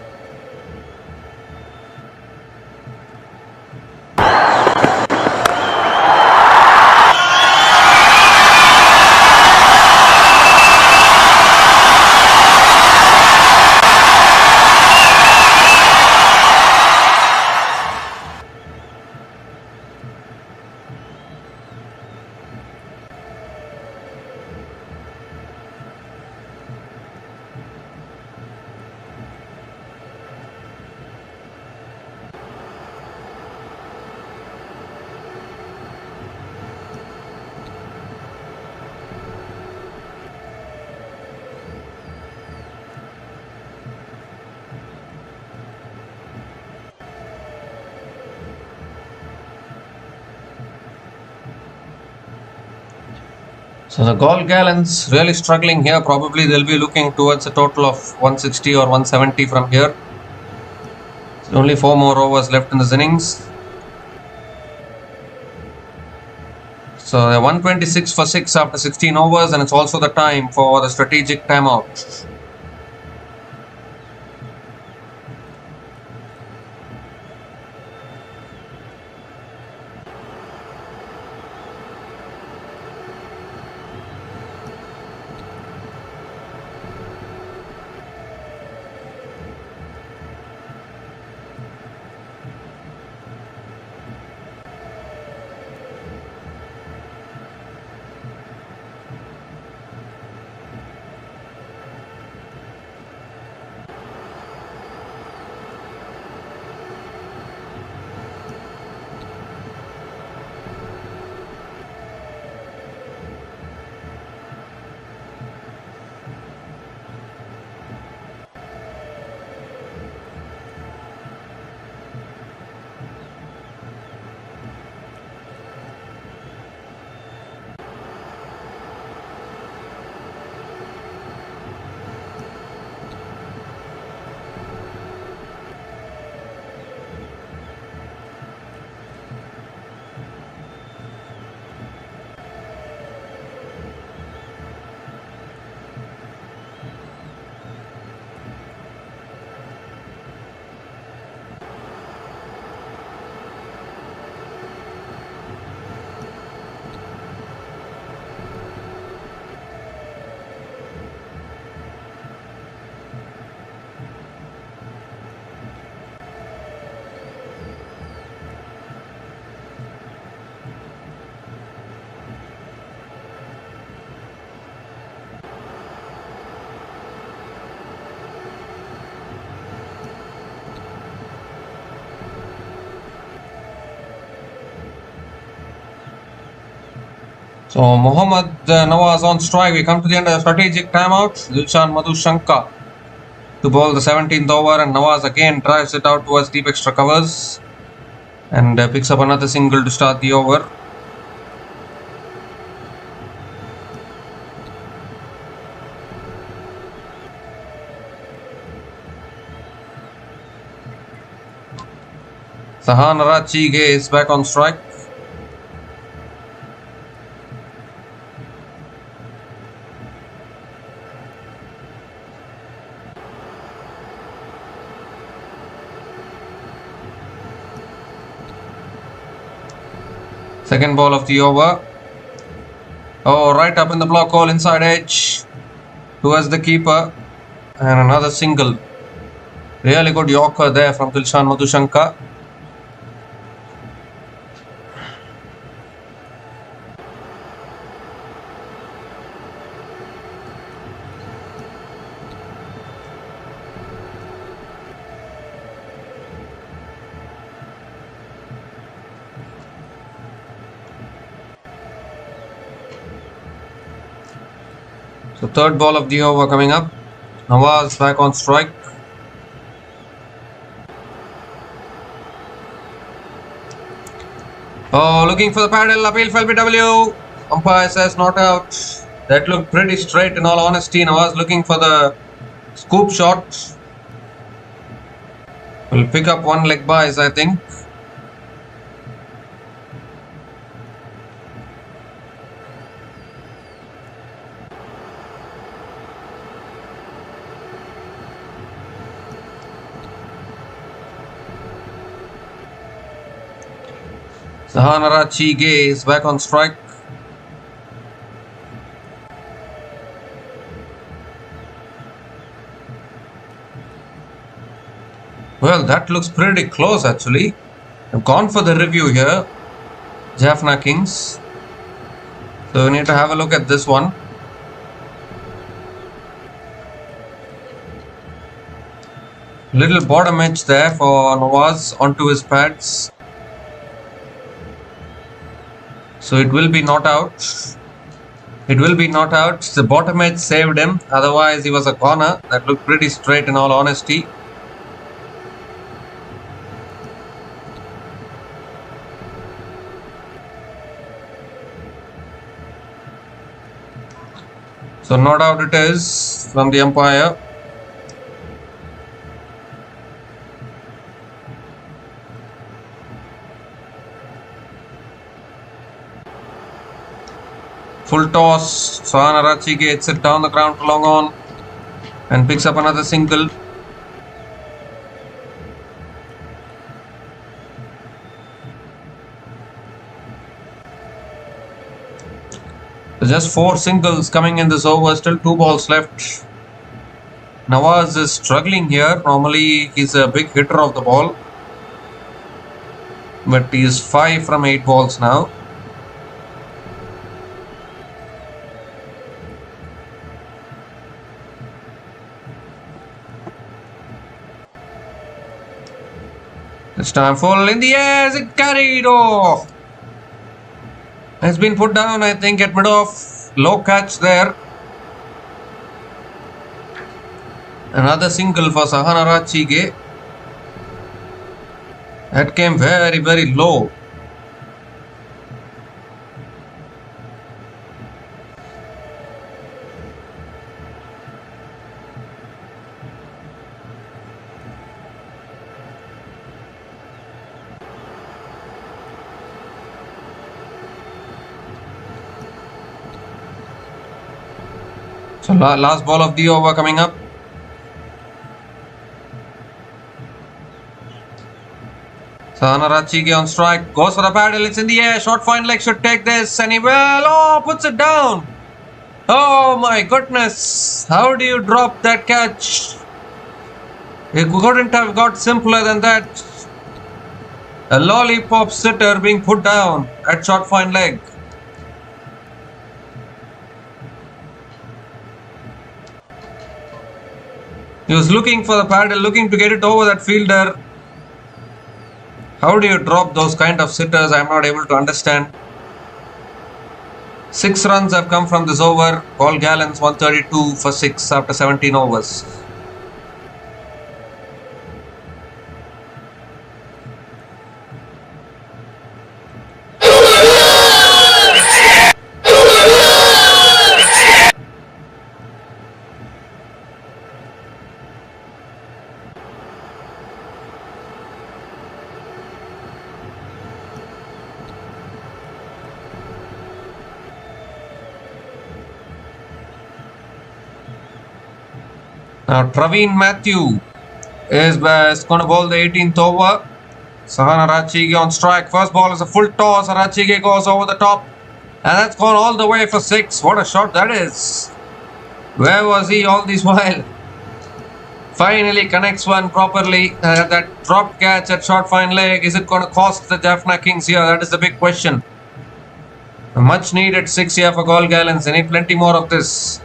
So the Galle Gallants really struggling here. Probably they'll be looking towards a total of 160 or 170 from here. So only 4 more overs left in this innings. So they're 126 for 6 after 16 overs, and it's also the time for the strategic timeout. So Mohammad Nawaz on strike. We come to the end of the strategic timeout. Dilshan Madhushanka to bowl the 17th over, and Nawaz again drives it out towards deep extra covers and picks up another single to start the over. Sahan Arachige is back on strike. Second ball of the over. Oh, right up in the block hole, inside edge towards the keeper, and another single. Really good Yorker there from Dilshan Madhushanka. So third ball of the over coming up. Nawaz back on strike. Oh, looking for the paddle. Appeal for LBW. Umpire says not out. That looked pretty straight in all honesty. And I was looking for the scoop shot. Will pick up one leg buys, I think. Sahanarachi is back on strike. Well, that looks pretty close actually. I've gone for the review here. Jaffna Kings. So we need to have a look at this one. Little bottom edge there for Nawaz onto his pads. So it will be not out. It will be not out. The bottom edge saved him. Otherwise he was a corner. That looked pretty straight in all honesty. So no doubt it is from the umpire. Full toss. Sahanarachi gets it down the ground to long on and picks up another single. So just 4 singles coming in this over, still 2 balls left. Nawaz is struggling here. Normally he's a big hitter of the ball, but he is 5 from 8 balls now. This time full in the air, it carried off. Has been put down, I think, at mid-off. Low catch there. Another single for Sahanarachi. That came very, very low. So last ball of the over coming up. Sahanarachi on strike, goes for the paddle, it's in the air, short fine leg should take this, and he puts it down. Oh my goodness, how do you drop that catch? It couldn't have got simpler than that. A lollipop sitter being put down at short fine leg. He was looking for the paddle, looking to get it over that fielder. How do you drop those kind of sitters? I am not able to understand. 6 runs have come from this over. Galle Gallants 132 for 6 after 17 overs. Now Praveen Matthew is going to bowl the 18th over. Sahanarachi on strike. First ball is a full toss. Arachige goes over the top. And that's gone all the way for 6. What a shot that is. Where was he all this while? Finally connects one properly. That drop catch at short fine leg. Is it going to cost the Jaffna Kings here? That is the big question. A much needed 6 here for Galle Gallants. They need plenty more of this.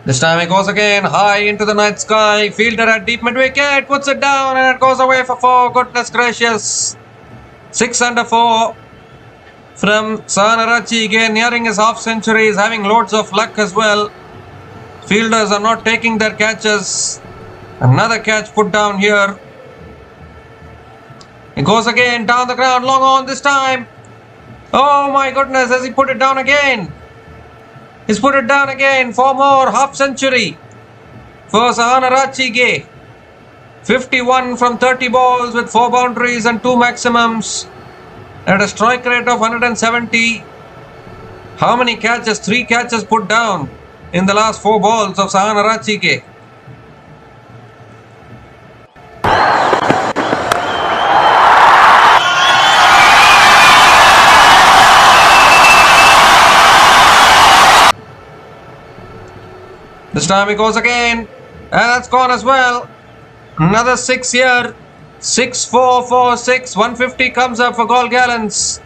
This time it goes again, high into the night sky. Fielder at deep mid-wicket, puts it down and it goes away for 4. Goodness gracious. 6 under 4 from Sahanarachi again, nearing his half century. He's having loads of luck as well. Fielders are not taking their catches. Another catch put down here. It goes again, down the ground, long on this time. Oh my goodness, has he put it down again? He's put it down again. 4 more, half century for Sahanarachi. 51 from 30 balls with 4 boundaries and 2 maximums at a strike rate of 170. How many catches? 3 catches put down in the last 4 balls of Sahanarachi. This time he goes again, and that's gone as well. Another 6 here. 6-4 for 6. 150 comes up for Galle Gallants.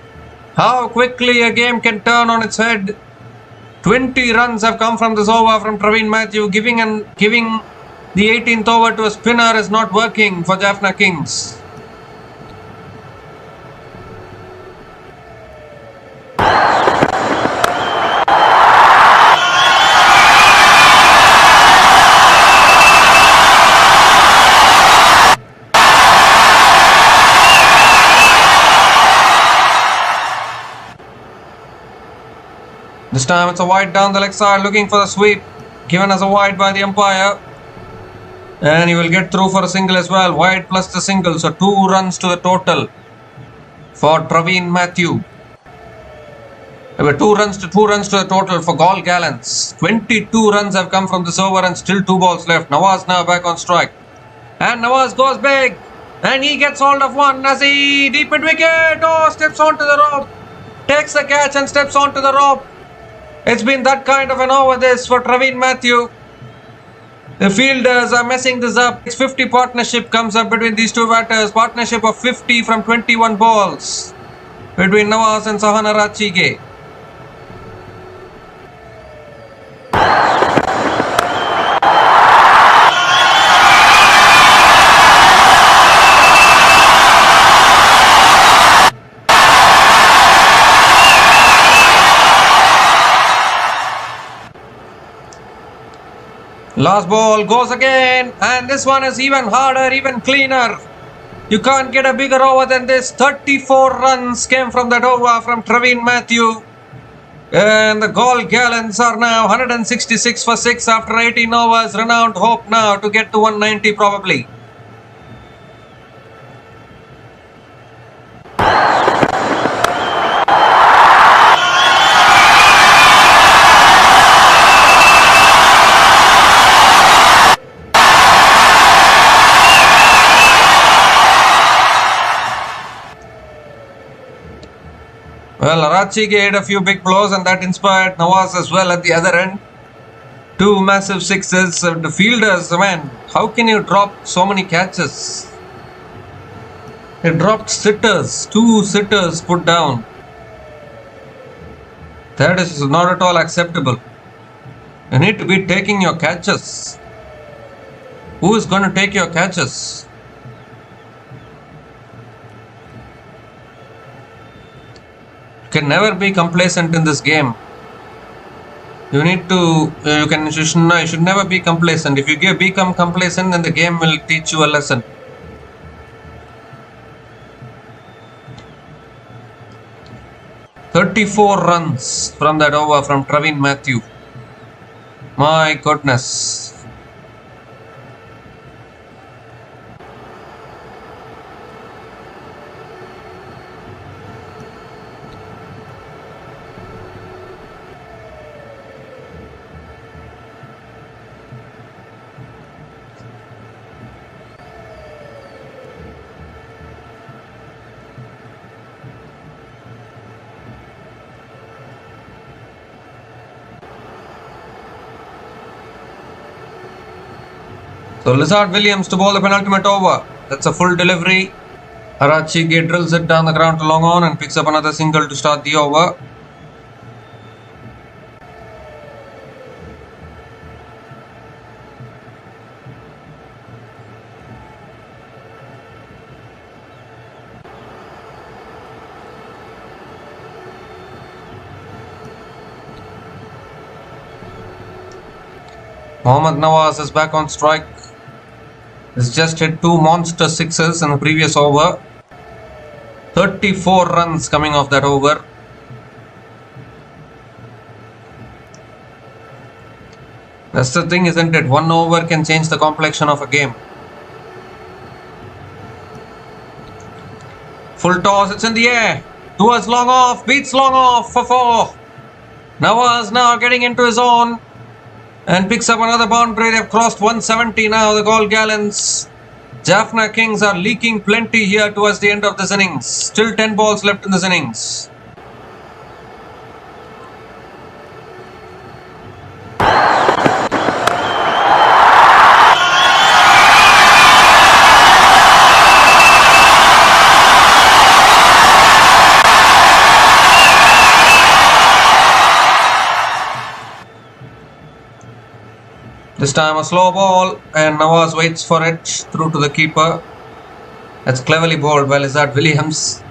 How quickly a game can turn on its head. 20 runs have come from this over from Praveen Matthew. Giving the 18th over to a spinner is not working for Jaffna Kings. This time it's a wide down the leg side, looking for the sweep, given as a wide by the umpire. And he will get through for a single as well, wide plus the single, so 2 runs to the total for Praveen Matthew. There were 2 runs to the total for Galle Gallants. 22 runs have come from this over and still 2 balls left. Nawaz now back on strike. And Nawaz goes big, and he gets hold of one as he deep mid wicket. Oh, steps onto the rope, takes the catch and steps onto the rope. It's been that kind of an over this for Praveen Matthew. The fielders are messing this up. It's 50 partnership comes up between these 2 batters. Partnership of 50 from 21 balls between Nawaz and Sahanarachi. Last ball goes again, and this one is even harder, even cleaner. You can't get a bigger over than this. 34 runs came from that over from Praveen Matthew. And the Galle Gallants are now 166 for 6 after 18 overs. Renowned hope now to get to 190 probably. Well, Arachi hit a few big blows and that inspired Nawaz as well at the other end. 2 massive sixes. The fielders, man, how can you drop so many catches? They dropped sitters. 2 sitters put down. That is not at all acceptable. You need to be taking your catches. Who is going to take your catches? You can never be complacent in this game. You need to, you should never be complacent. If you become complacent, then the game will teach you a lesson. "34 runs from that over from Praveen Matthew. My goodness. So Lizard Williams to bowl the penultimate over. That's a full delivery. Arachi drills it down the ground to long on and picks up another single to start the over. Mohammad Nawaz is back on strike. He's just hit 2 monster sixes in the previous over. 34 runs coming off that over. That's the thing, isn't it? 1 over can change the complexion of a game. Full toss, it's in the air. Towards long off, beats long off for 4. Nawaz now getting into his own and picks up another boundary. They've crossed 170 now, the Galle Gallants. Jaffna Kings are leaking plenty here towards the end of this innings. Still 10 balls left in this innings. This time a slow ball and Nawaz waits for it through to the keeper. That's cleverly bowled by Lizard Williams,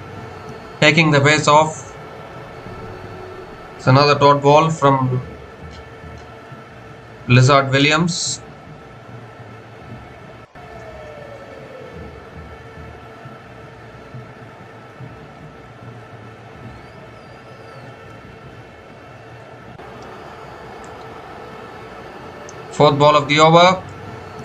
taking the base off. It's another dot ball from Lizard Williams. Fourth ball of the over.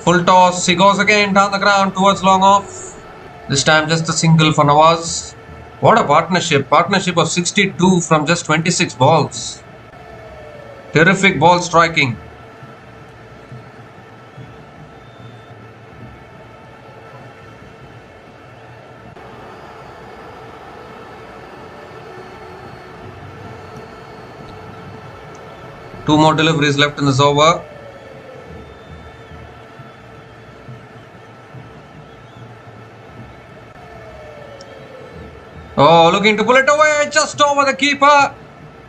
Full toss. He goes again down the ground towards long off. This time just a single for Nawaz. What a partnership. Partnership of 62 from just 26 balls. Terrific ball striking. Two more deliveries left in this over. Oh, looking to pull it away, just over the keeper.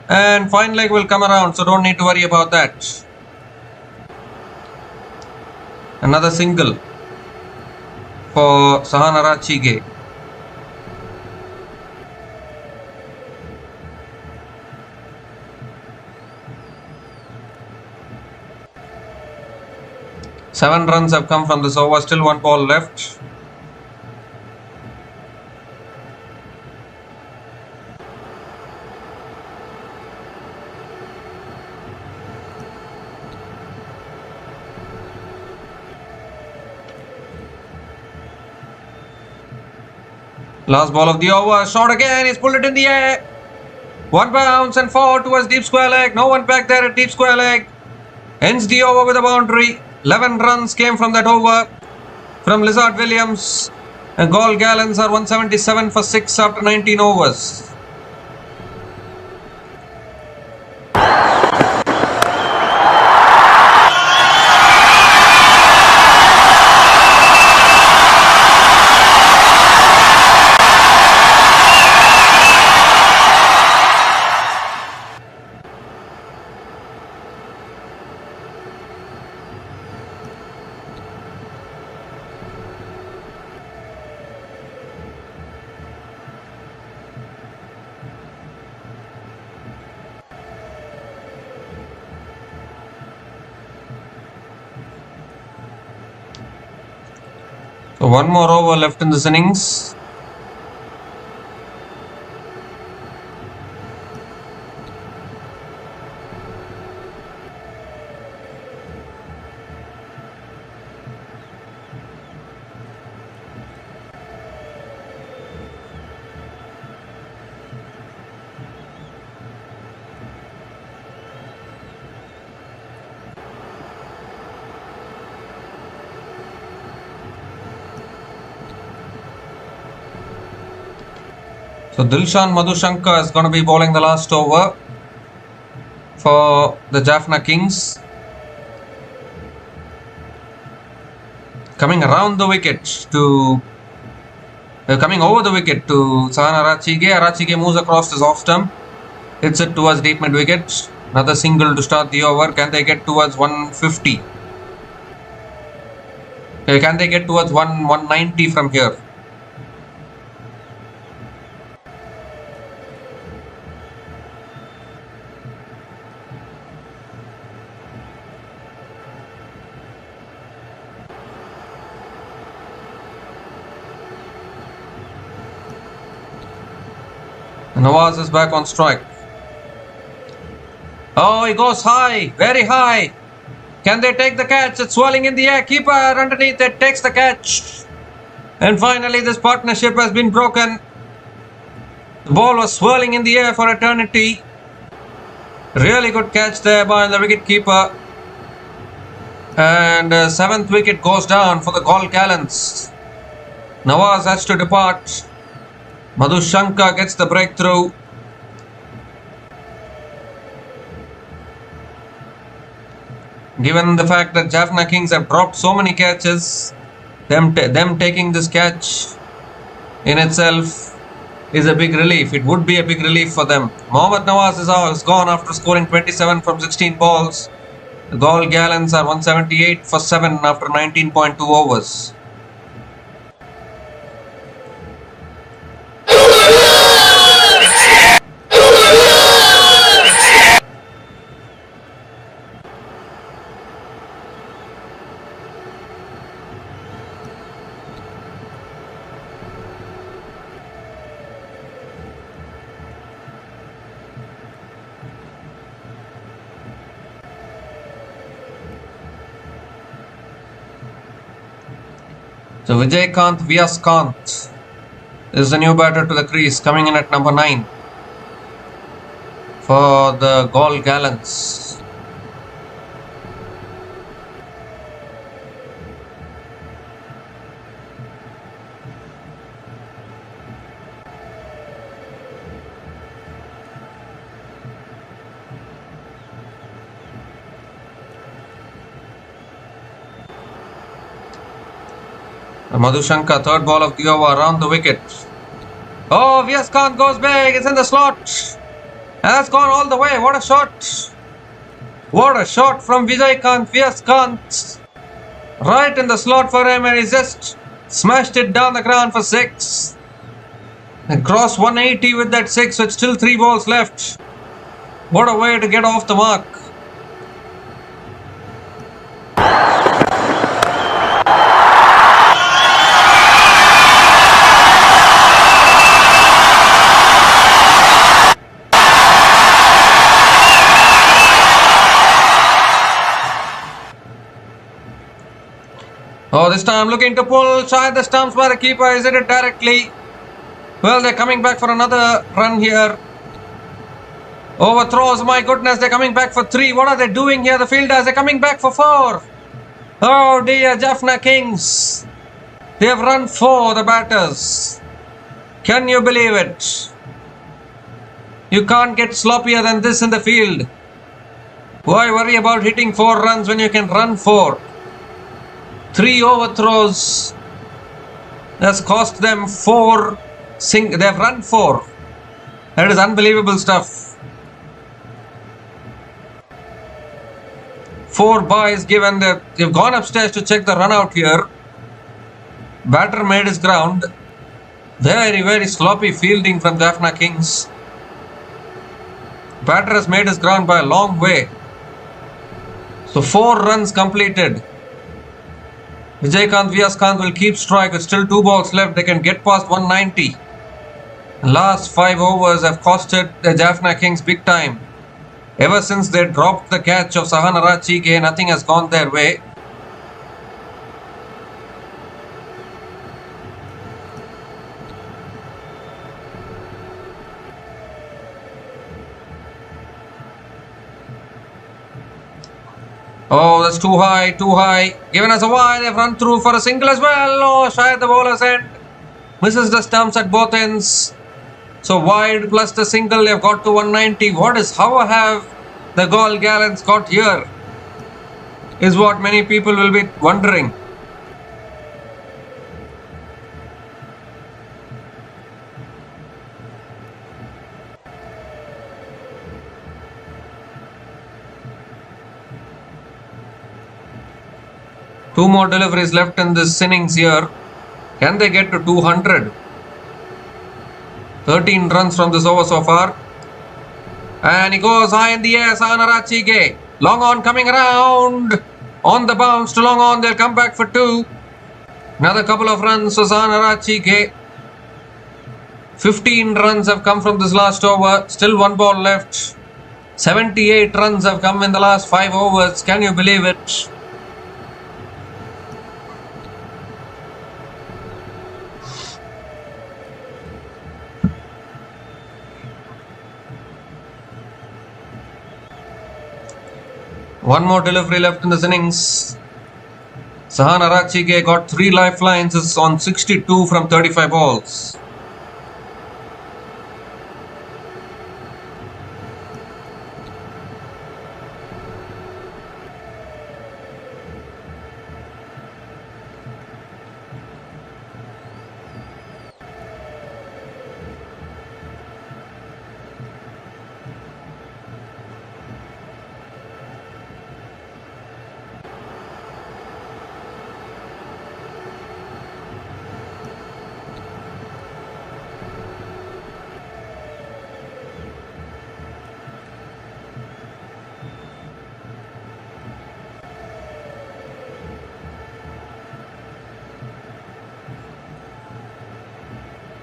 And fine leg will come around, so don't need to worry about that. Another single for Sahan Arachige. Seven runs have come from this over, still 1 ball left. Last ball of the over, shot again, he's pulled it in the air. 1 bounce and 4 towards deep square leg. No one back there at deep square leg. Ends the over with a boundary. 11 runs came from that over from Lizard Williams. And Galle Gallants are 177 for 6 after 19 overs. So 1 more over left in this innings. So Dilshan Madhushankar is going to be bowling the last over for the Jaffna Kings. Coming around the wicket to coming over the wicket to Sahan Arachige. Arachige moves across his off stump, hits it towards deep mid wicket. Another single to start the over. Can they get towards 150? Can they get towards 190 from here? Nawaz is back on strike. Oh, he goes high, very high. Can they take the catch? It's swirling in the air. Keeper underneath it takes the catch. And finally, this partnership has been broken. The ball was swirling in the air for eternity. Really good catch there by the wicket keeper. And 7th wicket goes down for the Galle Gallants. Nawaz has to depart. Madhushanka gets the breakthrough. Given the fact that Jaffna Kings have dropped so many catches, them taking this catch in itself is a big relief. It would be a big relief for them. Mohammad Nawaz is gone after scoring 27 from 16 balls. The Galle Gallants are 178 for 7 after 19.2 overs. So Vijaykanth Vyaskanth is the new batter to the crease, coming in at number 9 for the Galle Gallants. Madhushanka, third ball of the over, around the wicket. Oh, Vyaskanth goes big, it's in the slot. And that's gone all the way. What a shot. What a shot from Vijaykanth Vyaskanth. Right in the slot for him, and he just smashed it down the ground for 6. And crossed 180 with that 6 with still 3 balls left. What a way to get off the mark. Oh, this time looking to pull. Tried the stumps by the keeper. Is it directly? Well, they're coming back for another run here. Overthrows. My goodness, they're coming back for 3. What are they doing here? The fielders, they're coming back for 4. Oh dear, Jaffna Kings. They have run 4, the batters. Can you believe it? You can't get sloppier than this in the field. Why worry about hitting 4 runs when you can run 4? 3 overthrows. That's cost them 4. They've run 4. That is unbelievable stuff. 4 byes given. They've gone upstairs to check the run out here. Batter made his ground. Very, very sloppy fielding from Jaffna Kings. Batter has made his ground by a long way. So 4 runs completed. Vijaykanth Vyaskanth will keep strike with still 2 balls left. They can get past 190. Last 5 overs have costed the Jaffna Kings big time. Ever since they dropped the catch of Sahanarachige, nothing has gone their way. Oh, that's too high, too high. Given us a wide, they've run through for a single as well. Oh, shy the bowler's end. Misses the stumps at both ends. So wide plus the single, they've got to 190. How have the Galle Gallants got here? Is what many people will be wondering. Two more deliveries left in this innings here. Can they get to 200? 13 runs from this over so far. And he goes high in the air, Sahanarachige. Long on coming around. On the bounce to long on, they'll come back for 2. Another couple of runs for Sahanarachige. 15 runs have come from this last over. Still one ball left. 78 runs have come in the last 5 overs. Can you believe it? One more delivery left in this innings. Sahan Arachige got 3 lifelines, is on 62 from 35 balls.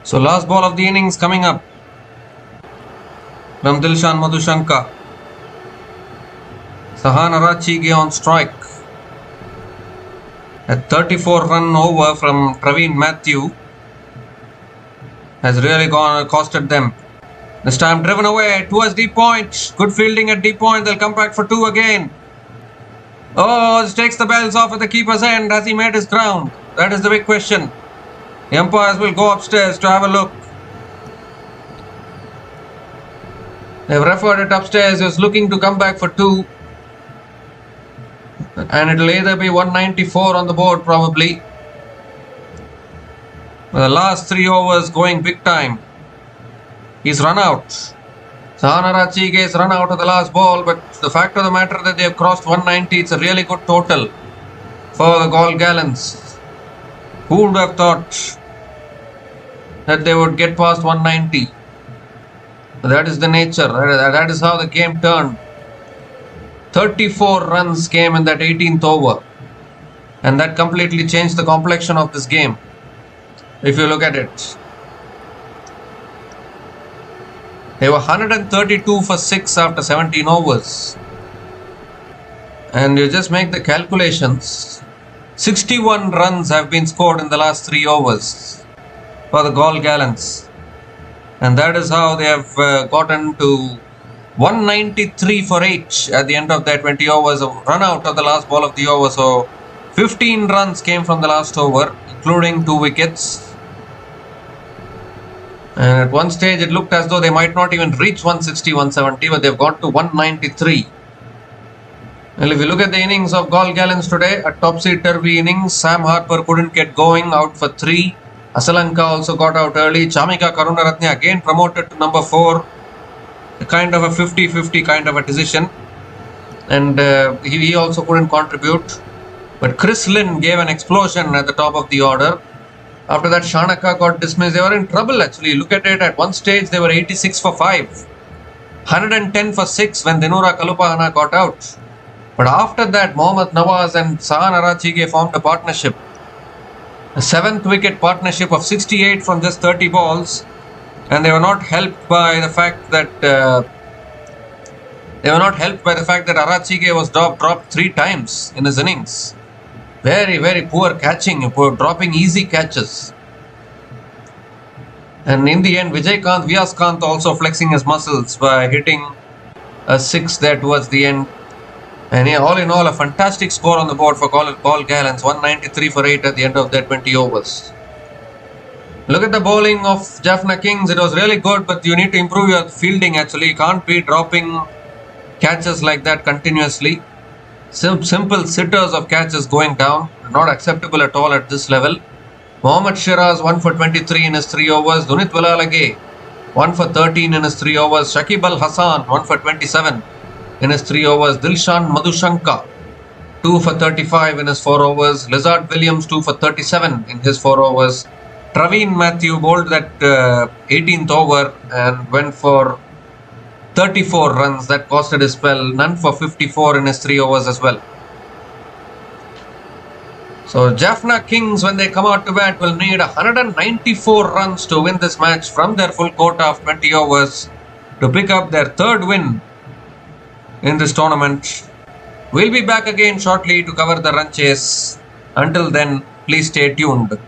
So last ball of the innings coming up from Dilshan Madhushanka. Sahan Arachige on strike. A 34 run over from Praveen Matthew has really costed them. This time driven away towards deep point. Good fielding at deep point. They'll come back for 2 again. Oh, this takes the bells off at the keeper's end. Has he made his ground? That is the big question. The umpires will go upstairs to have a look. They've referred it upstairs. He was looking to come back for 2. And it'll either be 194 on the board probably. The last 3 overs going big time. He's run out. Sahan Arachige is run out of the last ball, but the fact of the matter that they have crossed 190, it's a really good total for the Galle Gallants. Who would have thought that they would get past 190? That is the nature. That is how the game turned. 34 runs came in that 18th over, and that completely changed the complexion of this game. If you look at it, they were 132 for 6 after 17 overs, and you just make the calculations. 61 runs have been scored in the last 3 overs for the Galle Gallants, and that is how they have gotten to 193 for 8 at the end of their 20 overs, of run out of the last ball of the over. So 15 runs came from the last over, including 2 wickets. And at one stage it looked as though they might not even reach 160, 170, but they've got to 193. Well, if you look at the innings of Galle Gallants today, a topsy-turvy innings. Sam Harper couldn't get going, out for 3. Asalanka also got out early. Chamika Karunaratne again promoted to number 4. A kind of a 50-50 kind of a decision. And he also couldn't contribute. But Chris Lynn gave an explosion at the top of the order. After that, Shanaka got dismissed. They were in trouble actually. Look at it. At one stage, they were 86 for 5. 110 for 6 when Dinura Kalupahana got out. But after that, Mohammad Nawaz and Sahan Arachige formed a partnership. A 7th wicket partnership of 68 from just 30 balls. And they were not helped by the fact that Arachige was dropped 3 times in his innings. Very, very poor catching, dropping easy catches. And in the end, Vyaskant also flexing his muscles by hitting a 6 there towards the end. And all in all, a fantastic score on the board for Galle Gallants, 193 for 8 at the end of their 20 overs. Look at the bowling of Jaffna Kings. It was really good, but you need to improve your fielding actually. You can't be dropping catches like that continuously. Simple sitters of catches going down, not acceptable at all at this level. Mohammad Shiraz 1 for 23 in his 3 overs. Dunit Walalage 1 for 13 in his 3 overs. Shakib Al Hassan 1 for 27 in his 3 overs. Dilshan Madhushanka 2 for 35 in his 4 overs. Lizard Williams 2 for 37 in his 4 overs. Praveen Matthew bowled that 18th over and went for 34 runs. That costed his spell. None for 54 in his 3 overs as well. So Jaffna Kings, when they come out to bat, will need 194 runs to win this match from their full quota of 20 overs to pick up their third win in this tournament. We'll be back again shortly to cover the run chase. Until then, please stay tuned.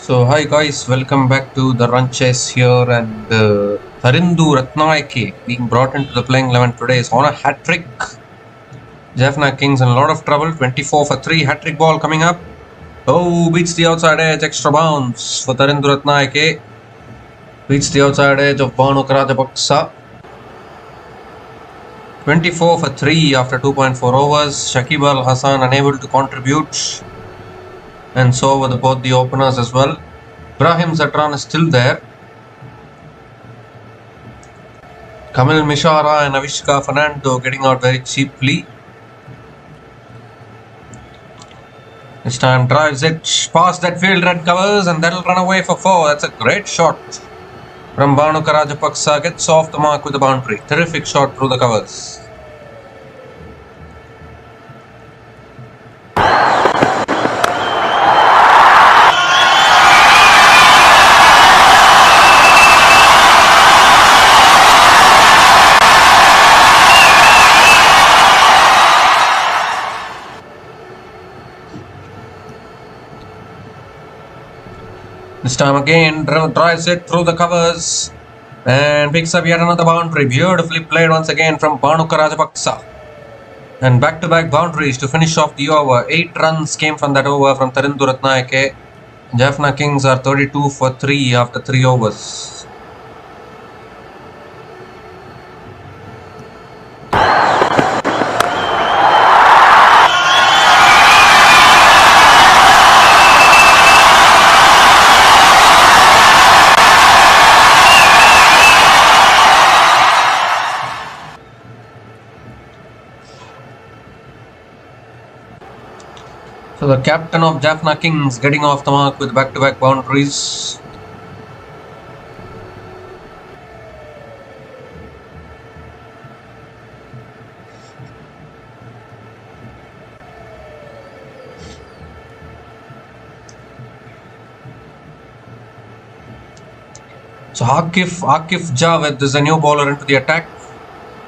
So hi guys, welcome back to the run chase here, and Ratnaike being brought into the playing 11 today is on a hat trick. Jaffna Kings in a lot of trouble. 24 for 3 hat trick ball coming up. Oh, beats the outside edge, extra bounce for Ratnaike. Beats the outside edge of Banu Rajapaksa. 24 for 3 after 2.4 overs. Shakib Al Hassan unable to contribute, and so were both the openers as well. Ibrahim Zatran is still there. Kamil Mishara and Avishka Fernando getting out very cheaply. This time drives it past that field, red covers, and that'll run away for 4. That's a great shot from Banu Rajapaksa. Gets off the mark with the boundary. Terrific shot through the covers. This time again, drives it through the covers and picks up yet another boundary. Beautifully played once again from Banu Rajapaksa. And back-to-back boundaries to finish off the over. 8 runs came from that over from Ratnaike. Jaffna Kings are 32 for 3 after 3 overs. So the captain of Jaffna Kings getting off the mark with back-to-back boundaries. So Akif Javed is a new bowler into the attack.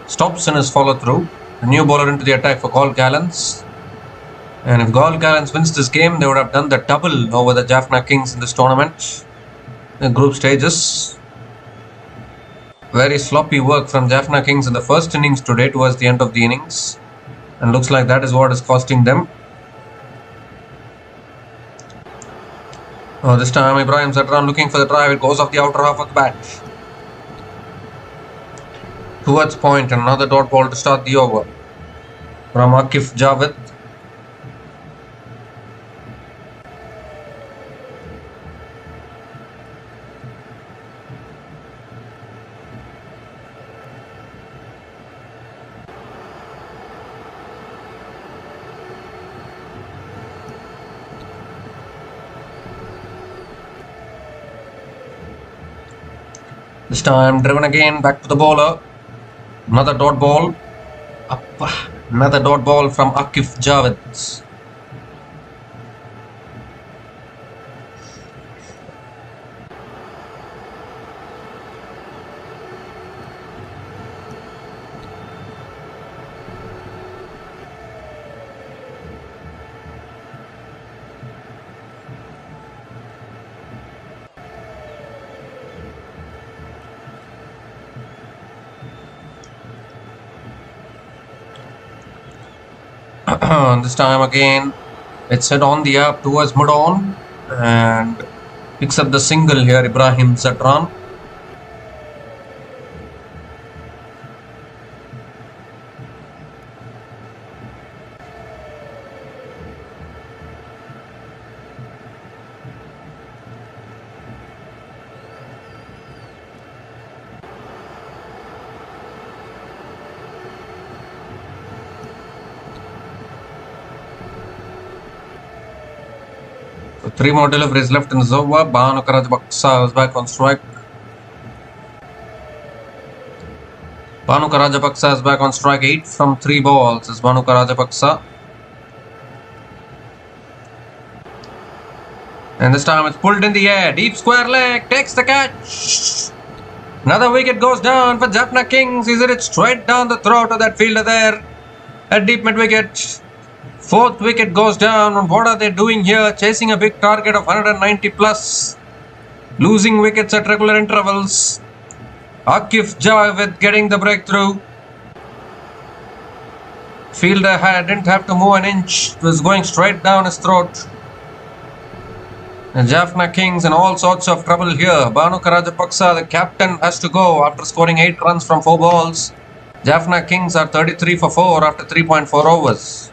Stops in his follow-through. A new bowler into the attack for Galle Gallants. And if Galle Gallants wins this game, they would have done the double over the Jaffna Kings in this tournament. In group stages. Very sloppy work from Jaffna Kings in the first innings today towards the end of the innings. And looks like that is what is costing them. Oh, this time Ibrahim Zatran looking for the drive. It goes off the outer half of the bat. Towards point, and another dot ball to start the over from Akif Javed. This time driven again, back to the bowler. Another dot ball. Another dot ball from Akif Javed. This time again, it's hit on the up towards mid-on and picks up the single here, Ibrahim Zatran. So 3 more deliveries left in the over. Banu Rajapaksa is back on strike. Banu Rajapaksa is back on strike. 8 from 3 balls is Banu Rajapaksa. And this time it's pulled in the air. Deep square leg. Takes the catch. Another wicket goes down for Jaffna Kings. He's hit it straight down the throat of that fielder there at deep mid wicket. Fourth wicket goes down, and what are they doing here? Chasing a big target of 190 plus. Losing wickets at regular intervals. Akif Javed getting the breakthrough. Fielder didn't have to move an inch. It was going straight down his throat. And Jaffna Kings in all sorts of trouble here. Banu Rajapaksa, the captain, has to go after scoring 8 runs from 4 balls. Jaffna Kings are 33 for 4 after 3.4 overs.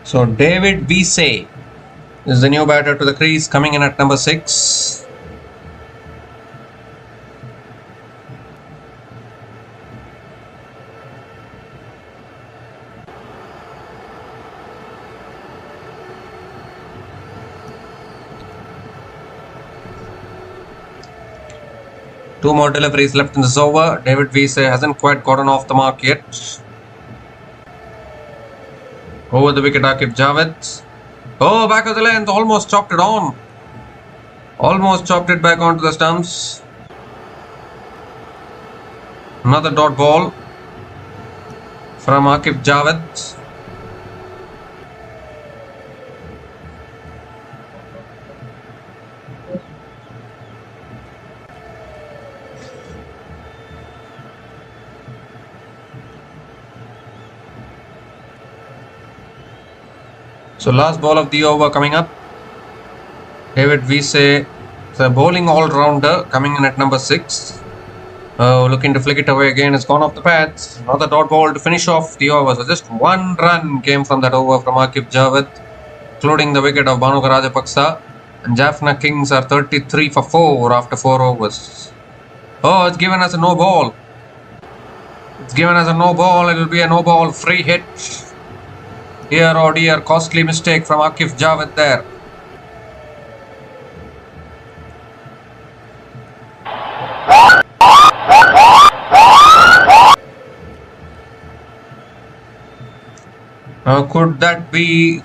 So David Vise is the new batter to the crease, coming in at number 6. Two more deliveries left in this over. David Vise hasn't quite gotten off the mark yet. Over the wicket, Akif Javed. Oh, back of the length, almost chopped it on. Almost chopped it back onto the stumps. Another dot ball from Akif Javed. So last ball of the over coming up. David Vise, the bowling all-rounder, coming in at number 6. Looking to flick it away again. It's gone off the pads. Another dot ball to finish off the over. So just 1 run came from that over from Akif Javed, including the wicket of Banu Rajapaksa. And Jaffna Kings are 33 for 4 after 4 overs. Oh, it's given us a no ball. It's given us a no ball. It will be a no ball free hit. Dear oh dear, costly mistake from Akif Javed there.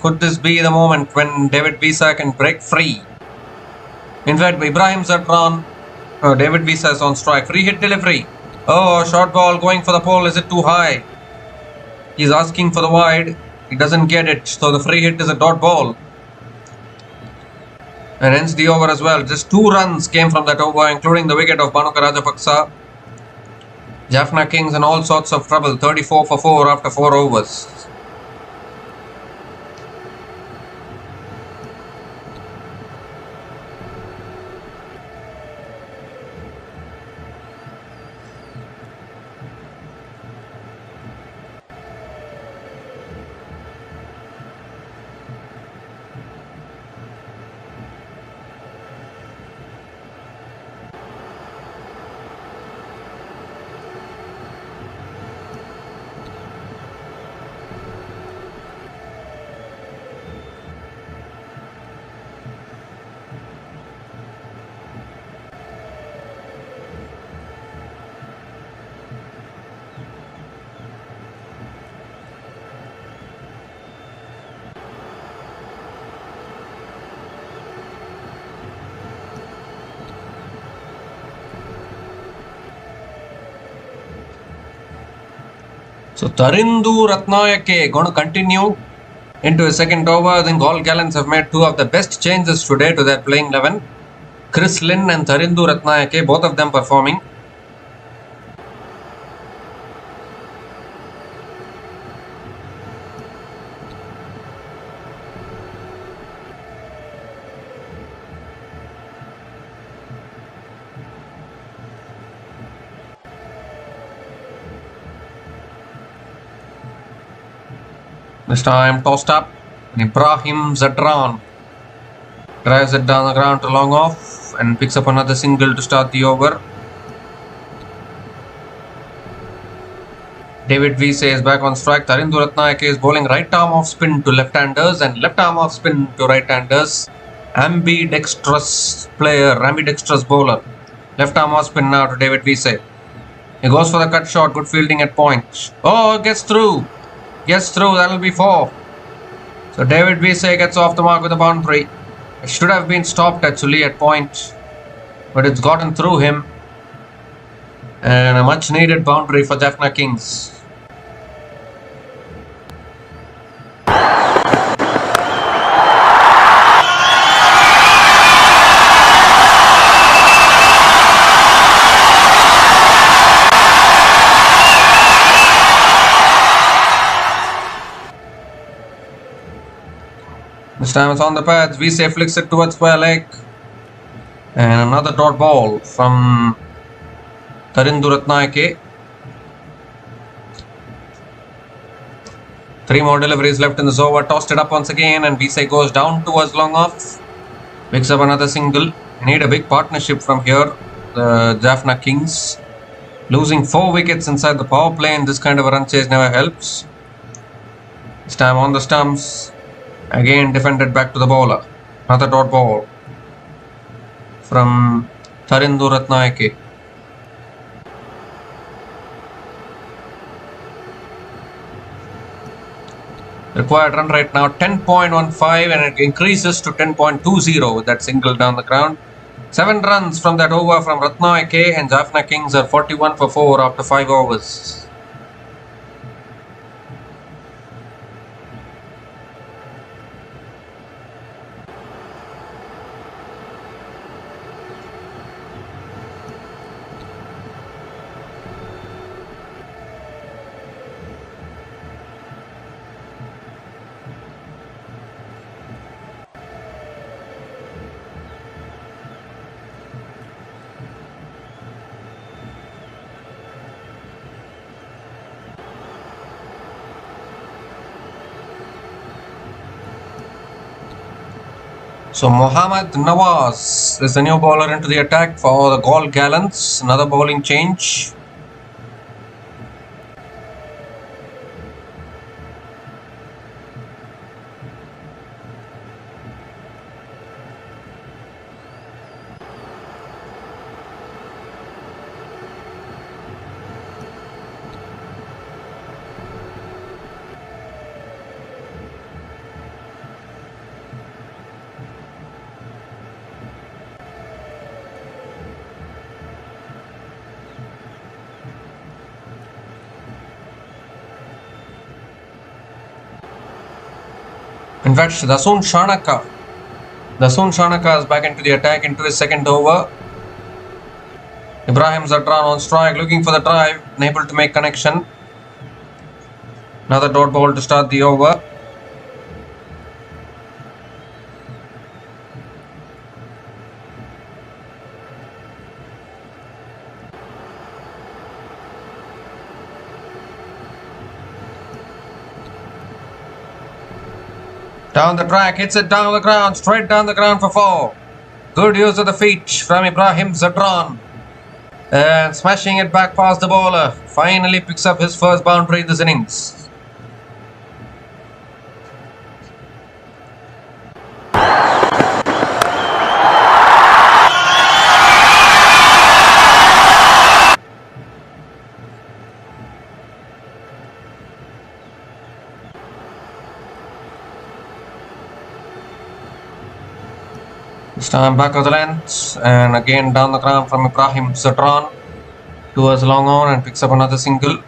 Could this be the moment when David Visa can break free? In fact, Ibrahim Zadran, David Visa is on strike. Free hit delivery. Oh, short ball going for the pole. Is it too high? He's asking for the wide. He doesn't get it, so the free hit is a dot ball. And hence the over as well. Just 2 runs came from that over, including the wicket of Banu Rajapaksa. Jaffna Kings in all sorts of trouble, 34 for 4 after 4 overs. So Tarindu Ratnayake going to continue into his second over. Then Galle Gallants have made 2 of the best changes today to their playing 11. Chris Lynn and Tarindu Ratnayake, both of them performing. This time tossed up, Ibrahim Zadran. Drives it down the ground to long off and picks up another single to start the over. David Wiese is back on strike. Tarinduratnayake is bowling right arm off spin to left-handers and left arm off spin to right-handers. Ambidextrous player, ambidextrous bowler. Left arm off spin now to David Wiese. He goes for the cut shot. Good fielding at point. Oh, gets through. Gets through. That'll be 4. So David Wiese gets off the mark with a boundary. It should have been stopped actually at point, but it's gotten through him. And a much needed boundary for Jaffna Kings. This time it's on the pads. Wiese flicks it towards square leg. And another dot ball from Tarinduratnayake. 3 more deliveries left in this over. Tossed it up once again and Wiese goes down towards long off. Picks up another single. You need a big partnership from here. The Jaffna Kings. Losing 4 wickets inside the power play in this kind of a run chase never helps. This time on the stumps. Again defended back to the bowler. Another dot ball from Tarinduratnayake. Required run right now 10.15 and it increases to 10.20 with that single down the ground. 7 runs from that over from Ratnayake and Jaffna Kings are 41 for 4 after 5 overs. So Mohammad Nawaz is the new bowler into the attack for the Galle Gallants. Another bowling change. In fact, Dasun Shanaka is back into the attack into his second over. Ibrahim Zadran on strike, looking for the drive, unable to make connection. Another dot ball to start the over. Down the track, hits it down the ground, straight down the ground for 4. Good use of the feet from Ibrahim Zadran. And smashing it back past the bowler. Finally picks up his first boundary in this innings. This time back of the length and again down the ground from Ibrahim Zadran towards long on and picks up another single.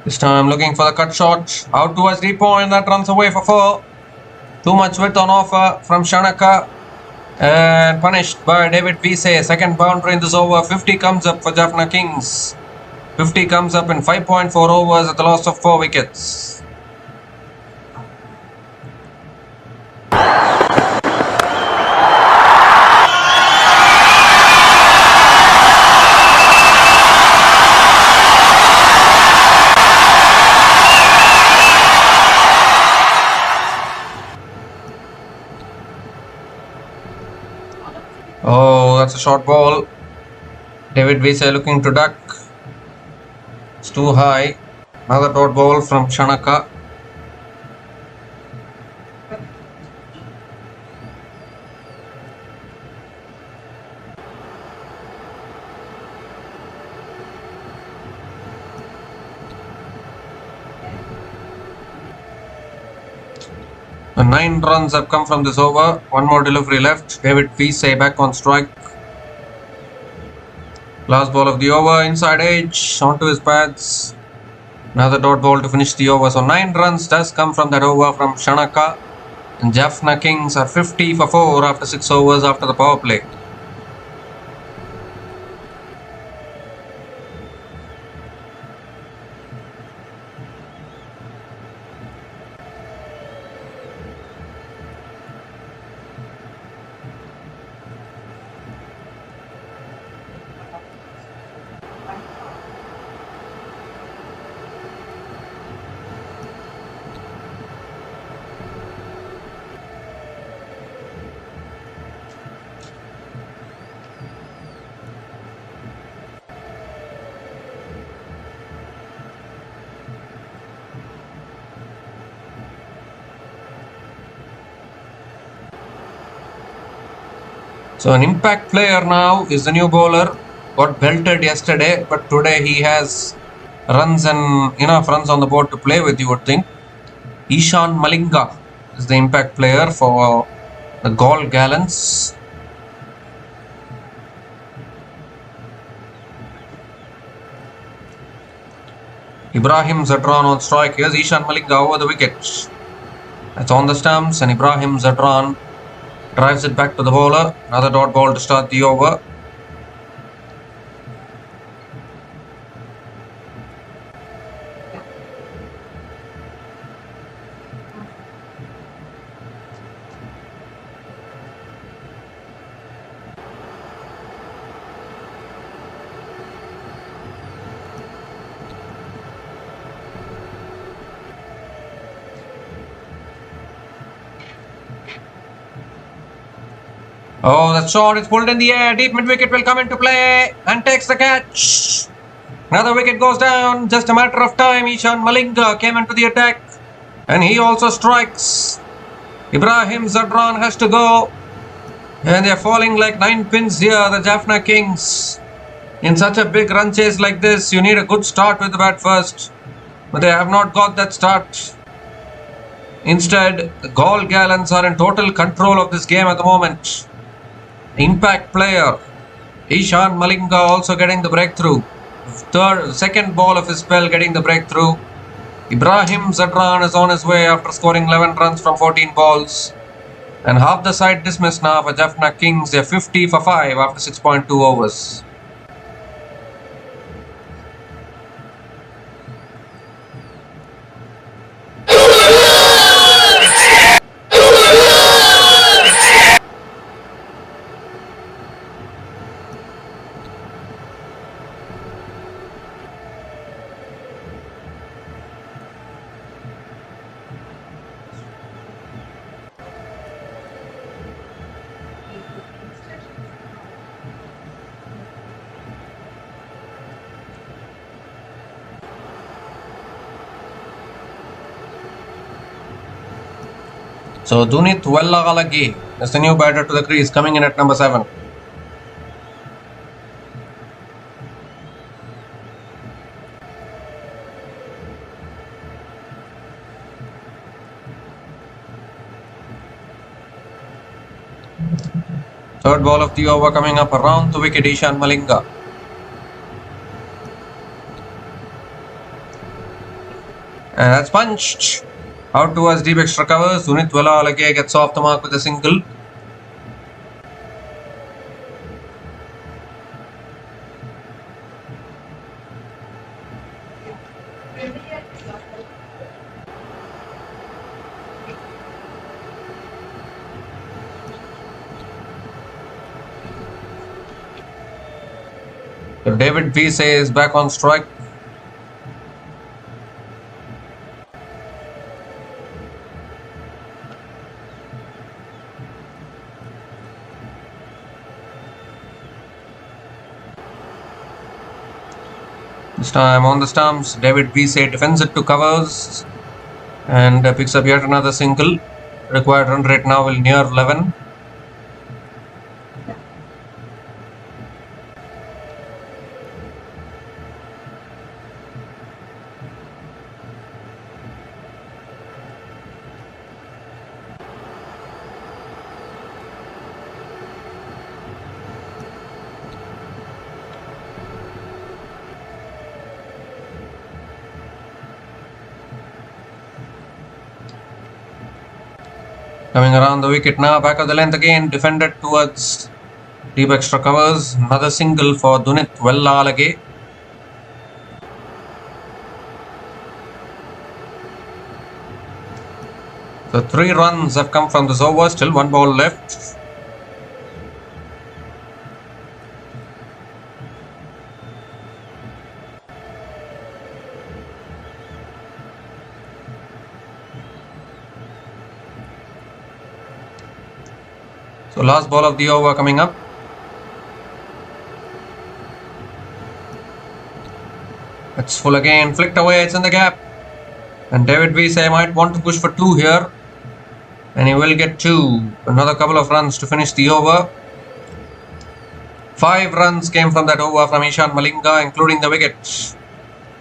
This time looking for the cut shot, out towards deep point, that runs away for 4. Too much width on offer from Shanaka. And punished by David Vesey. Second boundary in this over. 50 comes up for Jaffna Kings. 50 comes up in 5.4 overs at the loss of 4 wickets. Oh, that's a short ball. David Vesey looking to duck. It's too high. Another dot ball from Shanaka. The 9 runs have come from this over. One more delivery left. David Vesey back on strike. Last ball of the over, inside edge, onto his pads. Another dot ball to finish the over. So 9 runs does come from that over from Shanaka. And Jaffna Kings are 50 for 4 after 6 overs after the power play. So an impact player now is the new bowler. Got belted yesterday, but today he has runs and enough runs on the board to play with, you would think. Ishan Malinga is the impact player for the Galle Gallants. Ibrahim Zadran on strike. Here's Ishan Malinga over the wicket. That's on the stumps, and Ibrahim Zadran drives it back to the bowler. Another dot ball to start the over. Oh, that shot is pulled in the air. Deep mid wicket will come into play and takes the catch. Another wicket goes down. Just a matter of time. Ishan Malinga came into the attack and he also strikes. Ibrahim Zadran has to go. And they are falling like 9 pins here, the Jaffna Kings. In such a big run chase like this, you need a good start with the bat first. But they have not got that start. Instead, the Galle Gallants are in total control of this game at the moment. Impact player Ishan Malinga also getting the breakthrough. Second ball of his spell getting the breakthrough. Ibrahim Zadran is on his way after scoring 11 runs from 14 balls. And half the side dismissed now for Jaffna Kings. They are 50 for 5 after 6.2 overs. So Washingtonfreedom is the new batter to the crease, coming in at number 7. Third ball of the over coming up around the wicket, Ishan Malinga. And that's punched. Out towards deep extra covers. Washingtonfreedom gets off the mark with a single. So David Vise is back on strike. This time on the stumps, David Vise defends it to covers and picks up yet another single. Required run rate now will near 11. Coming around the wicket now, back of the length again, defended towards deep extra covers. Another single for Dunit Wellalage. So 3 runs have come from this over, still 1 ball left. So last ball of the over coming up. It's full again, flicked away, it's in the gap. And David Vise might want to push for 2 here. And he will get 2. Another couple of runs to finish the over. 5 runs came from that over from Ishan Malinga, including the wicket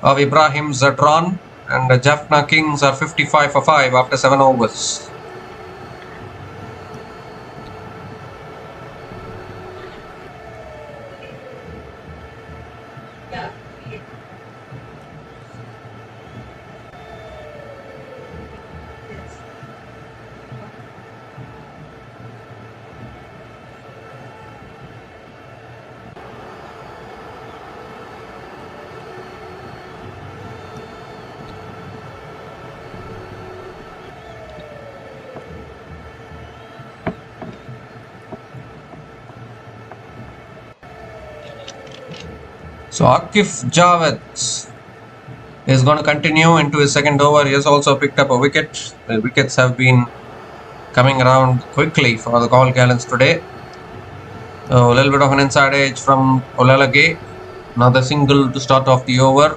of Ibrahim Zadran. And the Jaffna Kings are 55 for 5 after 7 overs. So Akif Javed is going to continue into his second over. He has also picked up a wicket. The wickets have been coming around quickly for the Galle Gallants today. So a little bit of an inside edge from Olalage. Another single to start off the over.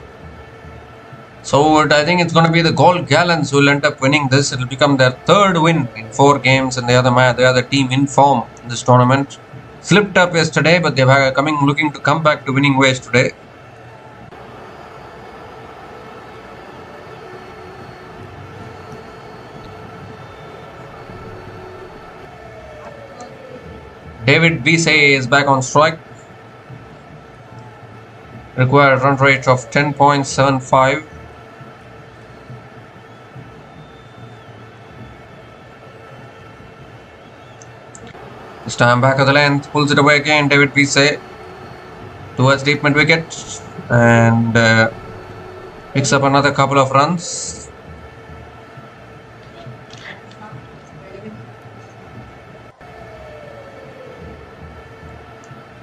So I think it's going to be the Galle Gallants who will end up winning this. It will become their 3rd win in 4 games, and they are the team in form in this tournament. Slipped up yesterday, but they are looking to come back to winning ways today. David Vise is back on strike. Required run rate of 10.75. This time back of the length, pulls it away again. David Vise towards deep mid wicket and picks up another couple of runs.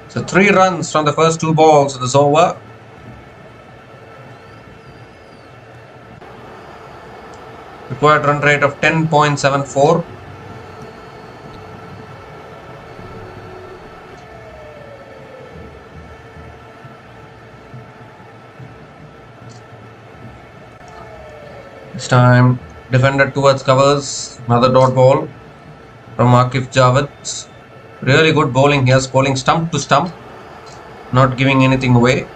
So 3 runs from the first 2 balls of this over. Required run rate of 10.74. This time defended towards covers. Another dot ball from Akif Javed. Really good bowling here, bowling stump to stump, not giving anything away.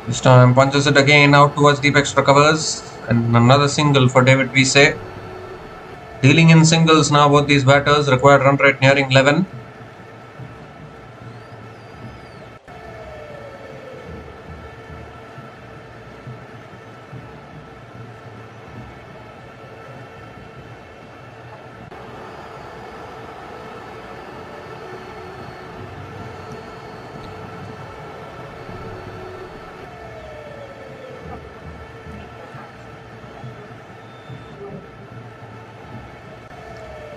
This time punches it again out towards deep extra covers, and another single for David Vise. Dealing in singles now, both these batters. Required run rate nearing 11.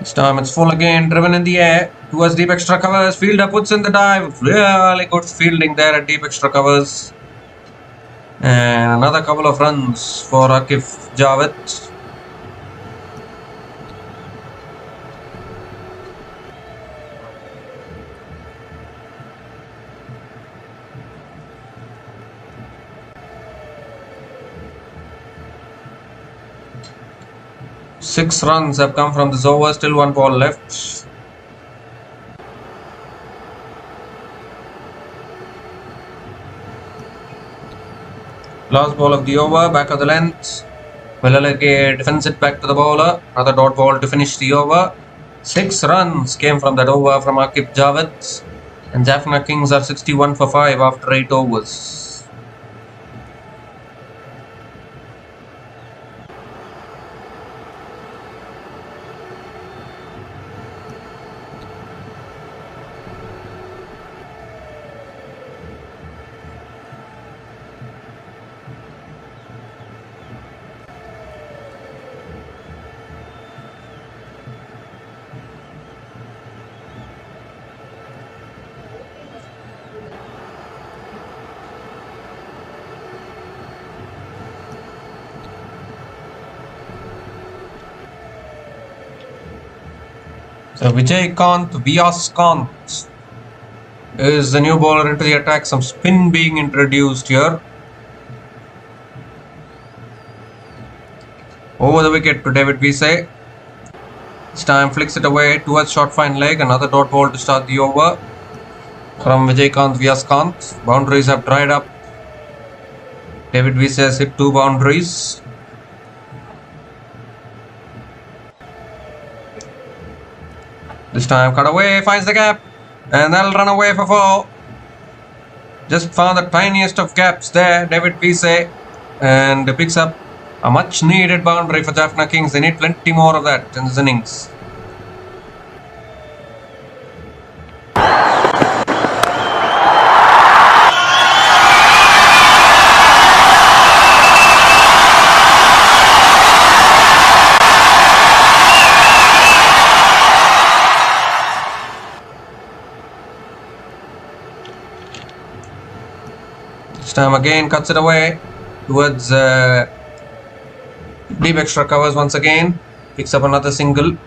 This time it's full again, driven in the air towards deep extra covers. Fielder puts in the dive. Really good fielding there at deep extra covers. And another couple of runs for Akif Javed. Six runs have come from this over, still one ball left. Last ball of the over, back of the length. Villinurmohitkings defends it back to the bowler. Another dot ball to finish the over. 6 runs came from that over from Akif Javed. And Jaffna Kings are 61 for 5 after 8 overs. So Vijaykanth Vyaskanth is the new bowler into the attack. Some spin being introduced here. Over the wicket to David Vise. This time flicks it away towards short fine leg. Another dot ball to start the over from Vijaykanth Vyaskanth. Boundaries have dried up. David Vise has hit 2 boundaries. This time cut away, finds the gap, and that'll run away for 4. Just found the tiniest of gaps there, David Vise, and picks up a much needed boundary for Jaffna Kings. They need plenty more of that in this innings. This time again cuts it away towards deep extra covers once again. Picks up another single.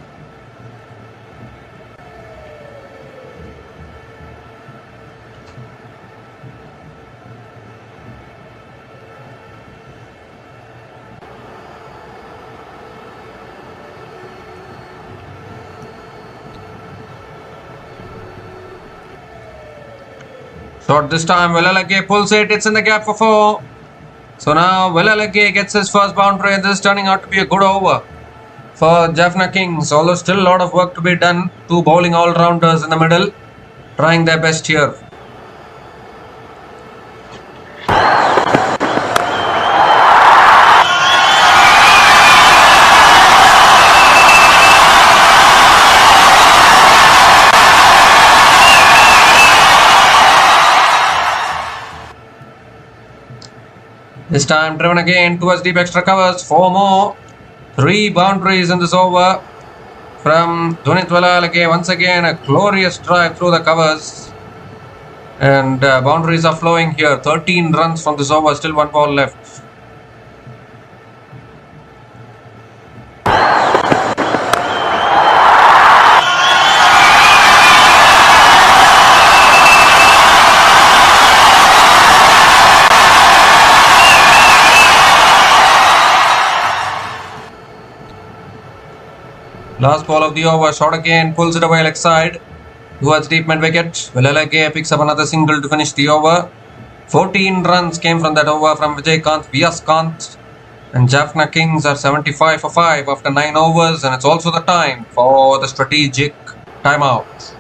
Shot this time, Villinurmohitkings pulls it, it's in the gap for 4. So now Villinurmohitkings gets his first boundary, and this is turning out to be a good over for Jaffna Kings. Although still a lot of work to be done. 2 bowling all-rounders in the middle, trying their best here. This time driven again towards deep extra covers. 4 more. 3 boundaries in this over from Villinurmohitkings. Once again a glorious drive through the covers. And boundaries are flowing here. 13 runs from this over. Still 1 ball left. Last ball of the over, shot again, pulls it away leg side towards deep mid wicket. Villinurmohitkings picks up another single to finish the over. 14 runs came from that over from Vijaykanth Vyaskanth. And Jaffna Kings are 75 for 5 after 9 overs, and it's also the time for the strategic timeout.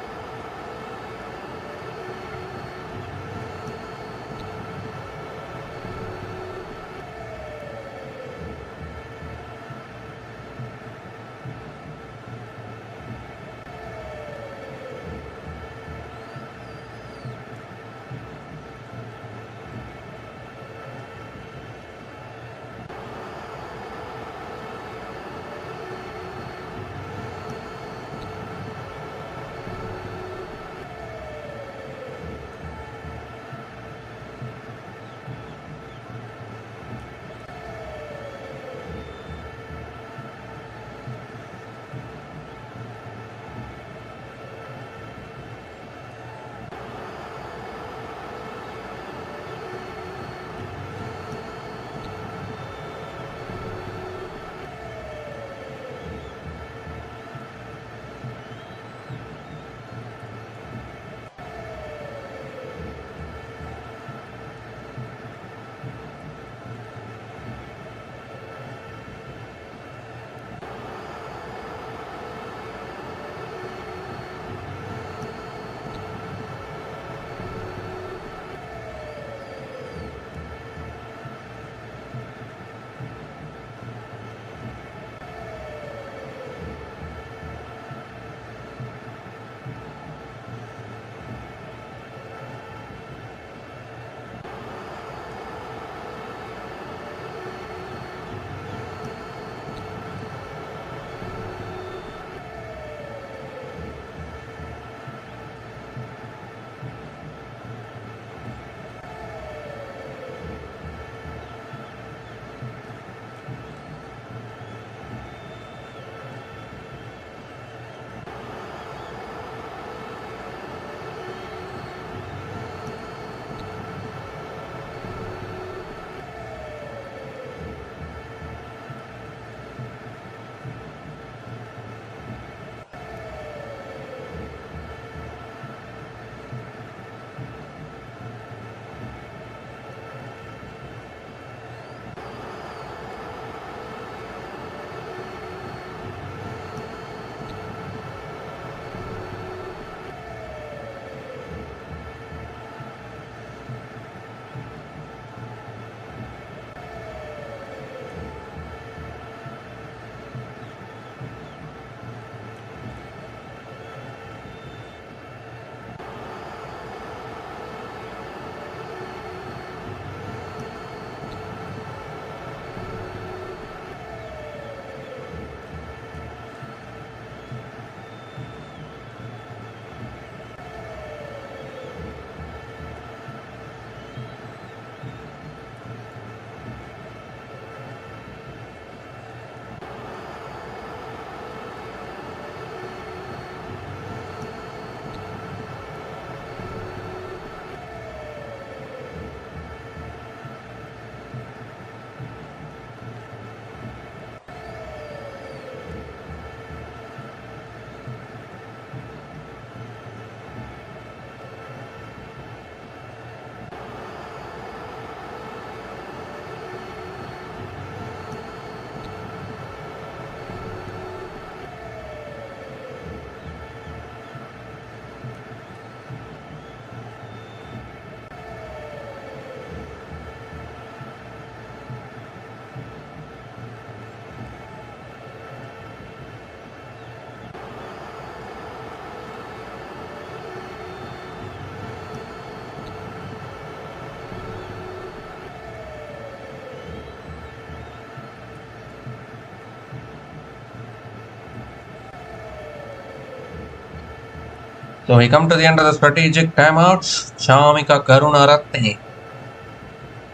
So we come to the end of the strategic timeouts. Shamika Karunaratne.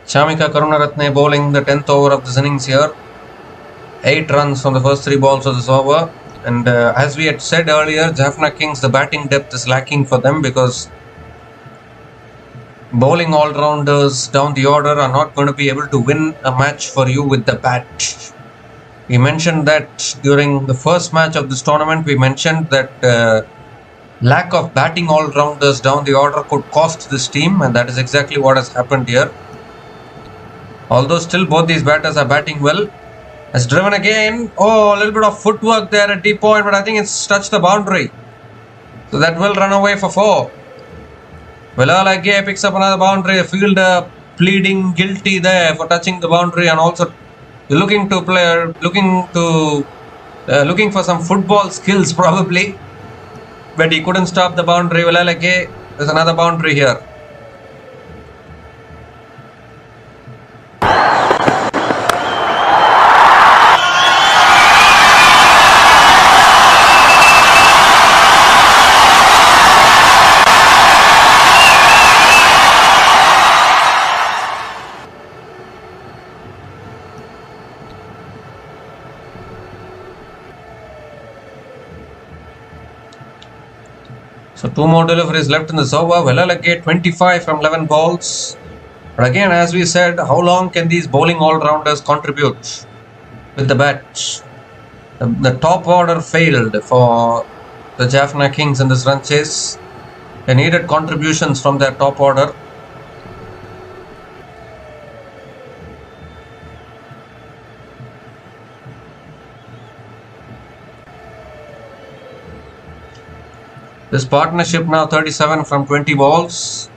Shamika Karunaratne bowling the 10th over of this innings here. 8 runs from the first 3 balls of this over. And as we had said earlier, Jaffna Kings, the batting depth is lacking for them because bowling all-rounders down the order are not going to be able to win a match for you with the bat. We mentioned that during the first match of this tournament, we mentioned that lack of batting all-rounders down the order could cost this team, and that is exactly what has happened here. Although still both these batters are batting well. Has driven again. Oh, a little bit of footwork there at deep point, but I think it's touched the boundary. So that will run away for 4. Villalage picks up another boundary. The fielder pleading guilty there for touching the boundary and also looking for some football skills probably. But he couldn't stop the boundary. Villalage, there's another boundary here. So 2 more deliveries left in this over. Villalage 25 from 11 balls. But again, as we said, how long can these bowling all-rounders contribute with the bat? The top order failed for the Jaffna Kings in this run chase. They needed contributions from their top order. This partnership now 37 from 20 balls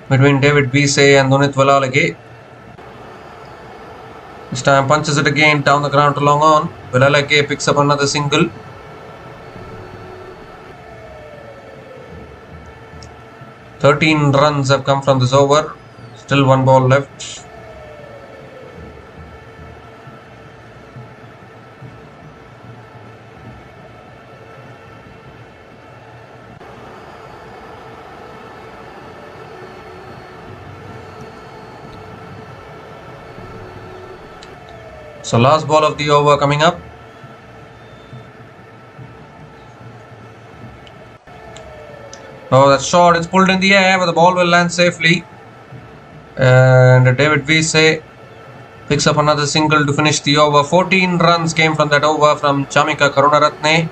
between David Bisay and Dunit Villalage. This time punches it again down the ground to long on. Villalage picks up another single. "13 runs have come from this over. Still 1 ball left. So last ball of the over coming up. Oh, that's short. It's pulled in the air, but the ball will land safely. And David Bisay picks up another single to finish the over. 14 runs came from that over from Shamika Karunaratne.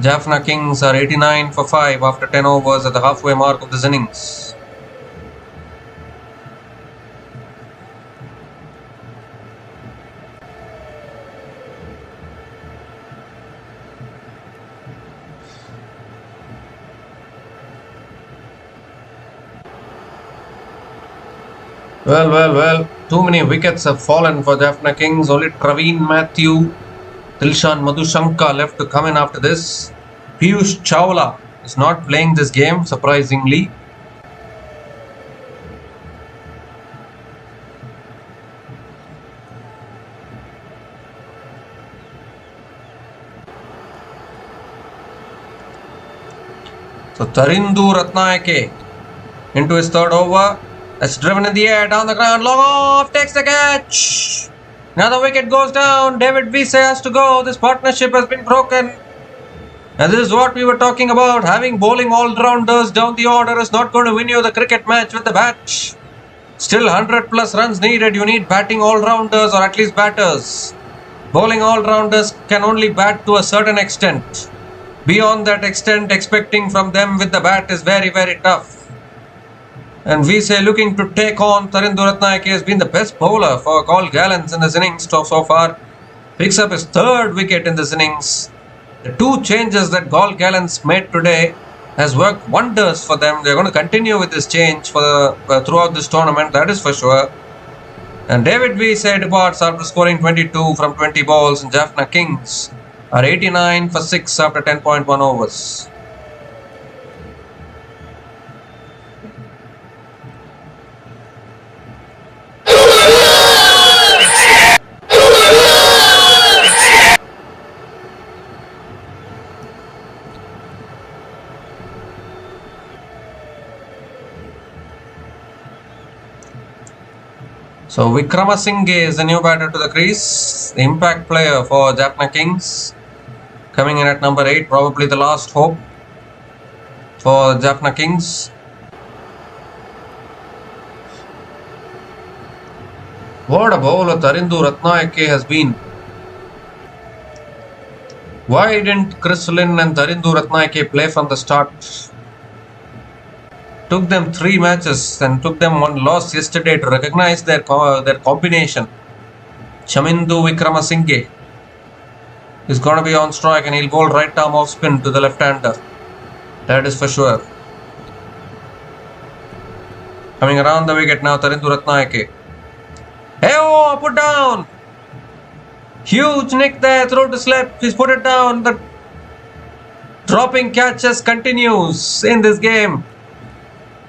Jaffna Kings are 89 for 5 after 10 overs at the halfway mark of this innings. Well, too many wickets have fallen for Jaffna Kings. Only Praveen Matthew, Dilshan Madhushanka left to come in after this. Piyush Chawla is not playing this game, surprisingly. So Tarindu Ratnayake into his 3rd over. That's driven in the air, down the ground, long off, takes the catch. Another wicket goes down. David Bisay has to go. This partnership has been broken. And this is what we were talking about. Having bowling all-rounders down the order is not going to win you the cricket match with the bat. Still 100 plus runs needed. You need batting all-rounders or at least batters. Bowling all-rounders can only bat to a certain extent. Beyond that extent, expecting from them with the bat is very, very tough. And Bisay looking to take on Tarindu Ratnayake has been the best bowler for Galle Gallants in this innings so far. Picks up his 3rd wicket in this innings. The 2 changes that Galle Gallants made today has worked wonders for them. They're going to continue with this change for throughout this tournament, that is for sure. And David Bisay departs after scoring 22 from 20 balls, and Jaffna Kings are 89 for 6 after 10.1 overs. So Vikramasinghe is the new batter to the crease. The impact player for Jaffna Kings. Coming in at number 8, probably the last hope for Jaffna Kings. What a bowler Tarindu Ratnayake has been. Why didn't Chris Lynn and Tarindu Ratnayake play from the start? Took them 3 matches and took them 1 loss yesterday to recognize their combination. Chamindu Vikramasinghe is going to be on strike and he'll bowl right arm off spin to the left-hander. That is for sure. Coming around the wicket now, Tarindu Ratnayake. Hey, oh, put down! Huge nick there, throw to slip. He's put it down. The dropping catches continues in this game.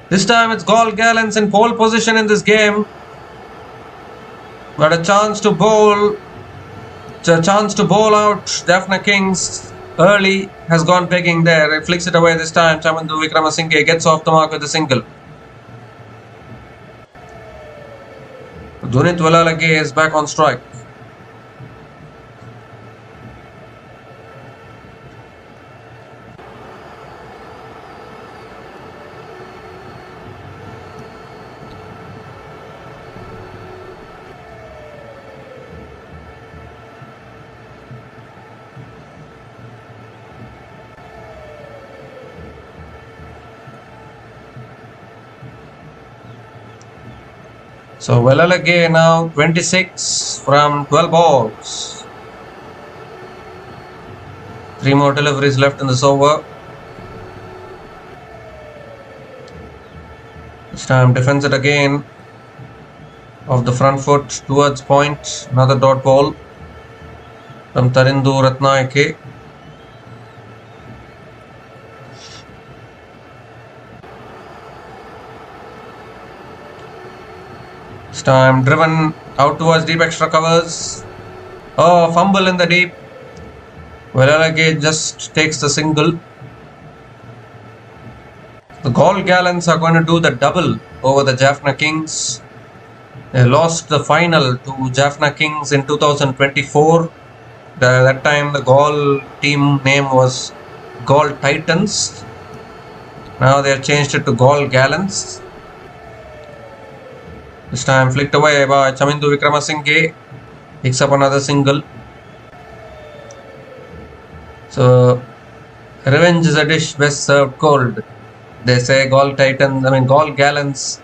This time it's Galle Gallants in pole position in this game. But a chance to bowl out Jaffna Kings early has gone begging there. He flicks it away this time. Chamindu Vikramasinghe gets off the mark with a single. Villinurmohitkings is back on strike. So Villinurmohitkings now 26 from 12 balls. 3 more deliveries left in this over. This time defends it again off the front foot towards point. Another dot ball from Tarindu Ratnayake. This time driven out towards deep extra covers. Oh, fumble in the deep. Villinurmohitkings just takes the single. The Galle Gallants are going to do the double over the Jaffna Kings. They lost the final to Jaffna Kings in 2024. That time the Galle team name was Galle Titans. Now they have changed it to Galle Gallants. This time flicked away by Chamindu Vikramasinghe. Picks up another single. So, revenge is a dish best served cold. They say Galle Gallants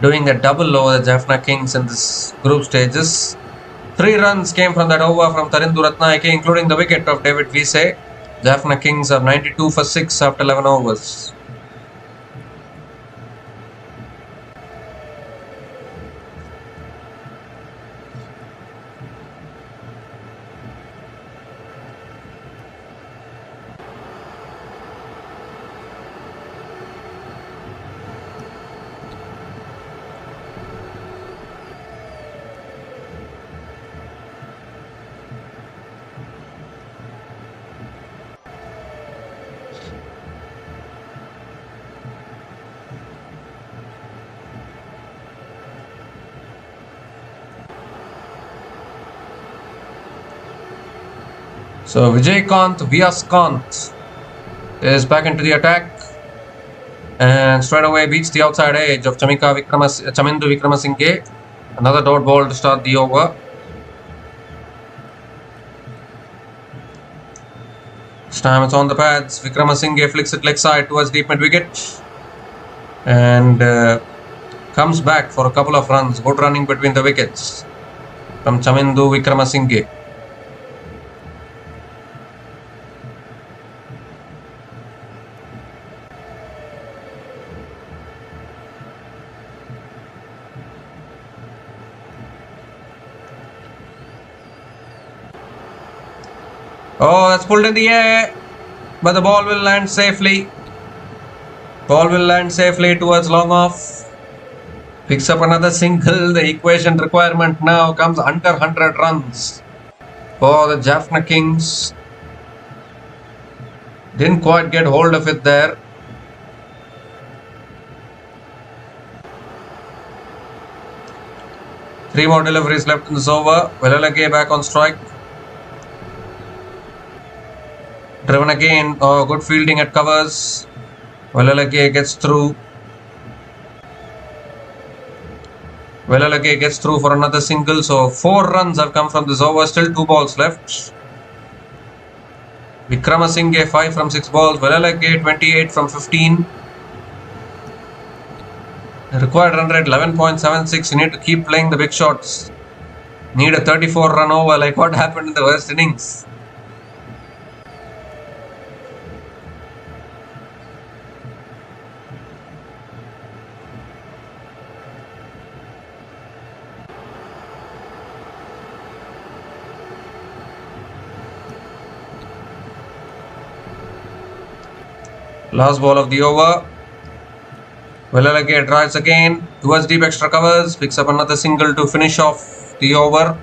doing a double over the Jaffna Kings in this group stages. 3 runs came from that over from Tarindu Ratnayake, including the wicket of David Vise. Jaffna Kings are 92 for 6 after 11 overs. So Vijaykanth Vyaskanth is back into the attack and straight away beats the outside edge of Chamindu Vikramasinghe. Another dot ball to start the over. This time it's on the pads. Vikramasinghe flicks it leg side towards deep mid wicket and comes back for a couple of runs. Good running between the wickets from Chamindu Vikramasinghe. Oh, that's pulled in the air, but the ball will land safely. Ball will land safely towards long off. Picks up another single. The equation requirement now comes under 100 runs for the Jaffna Kings. Didn't quite get hold of it there. 3 more deliveries left in this over. Villalage back on strike. Driven again. Oh, good fielding at covers. Villalage gets through. Villalage gets through for another single. So 4 runs have come from this over. Still 2 balls left. Vikramasinghe 5 from 6 balls. Villalage 28 from 15. The required run rate 11.76. You need to keep playing the big shots. Need a 34 run over like what happened in the first innings. Last ball of the over. Villalage drives again towards deep extra covers, picks up another single to finish off the over.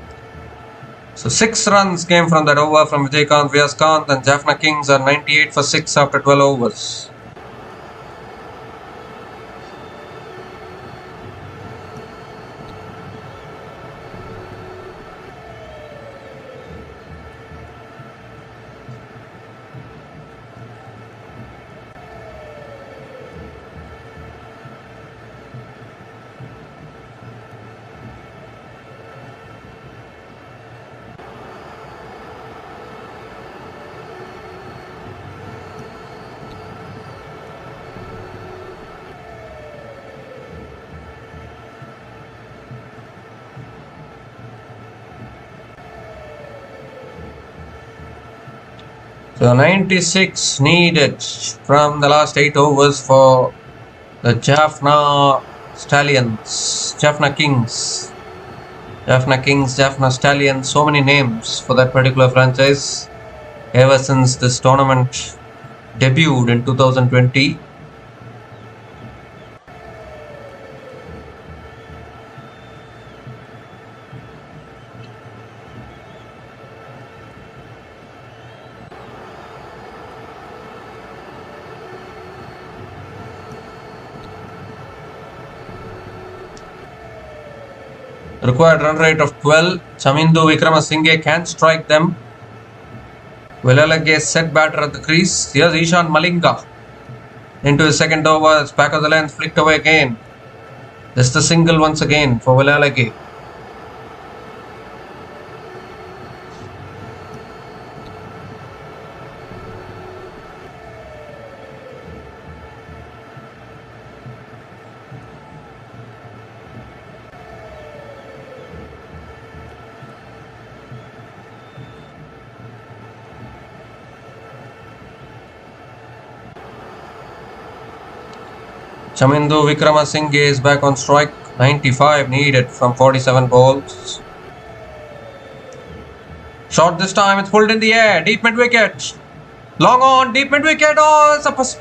So 6 runs came from that over from Vijaykanth, Vyaskanth, and Jaffna Kings are 98 for 6 after 12 overs. So 96 needed from the last 8 overs for the Jaffna Stallions, Jaffna Kings, Jaffna Stallions, so many names for that particular franchise ever since this tournament debuted in 2020. Required run rate of 12. Chamindu Vikramasinghe can strike them. Villalage set batter at the crease. Here's Ishan Malinga into his second over. It's back of the length, flicked away again. Just a single once again for Villalage. Chamindu Vikramasinghe is back on strike. 95 needed from 47 balls. Shot this time, it's pulled in the air. Deep mid wicket. Long on, deep mid wicket. Oh, it's a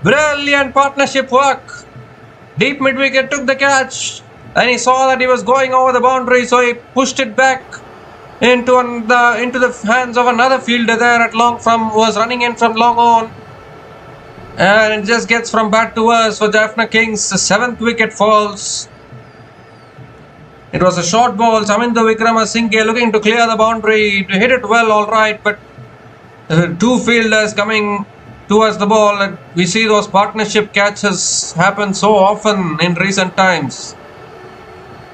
brilliant partnership work. Deep mid wicket took the catch and he saw that he was going over the boundary, so he pushed it back into the hands of another fielder there at long from who was running in from long on. And it just gets from bad to worse for Jaffna Kings. The 7th wicket falls. It was a short ball. Chamindu Vikramasinghe looking to clear the boundary. To hit it well, alright, but 2 fielders coming towards the ball. We see those partnership catches happen so often in recent times.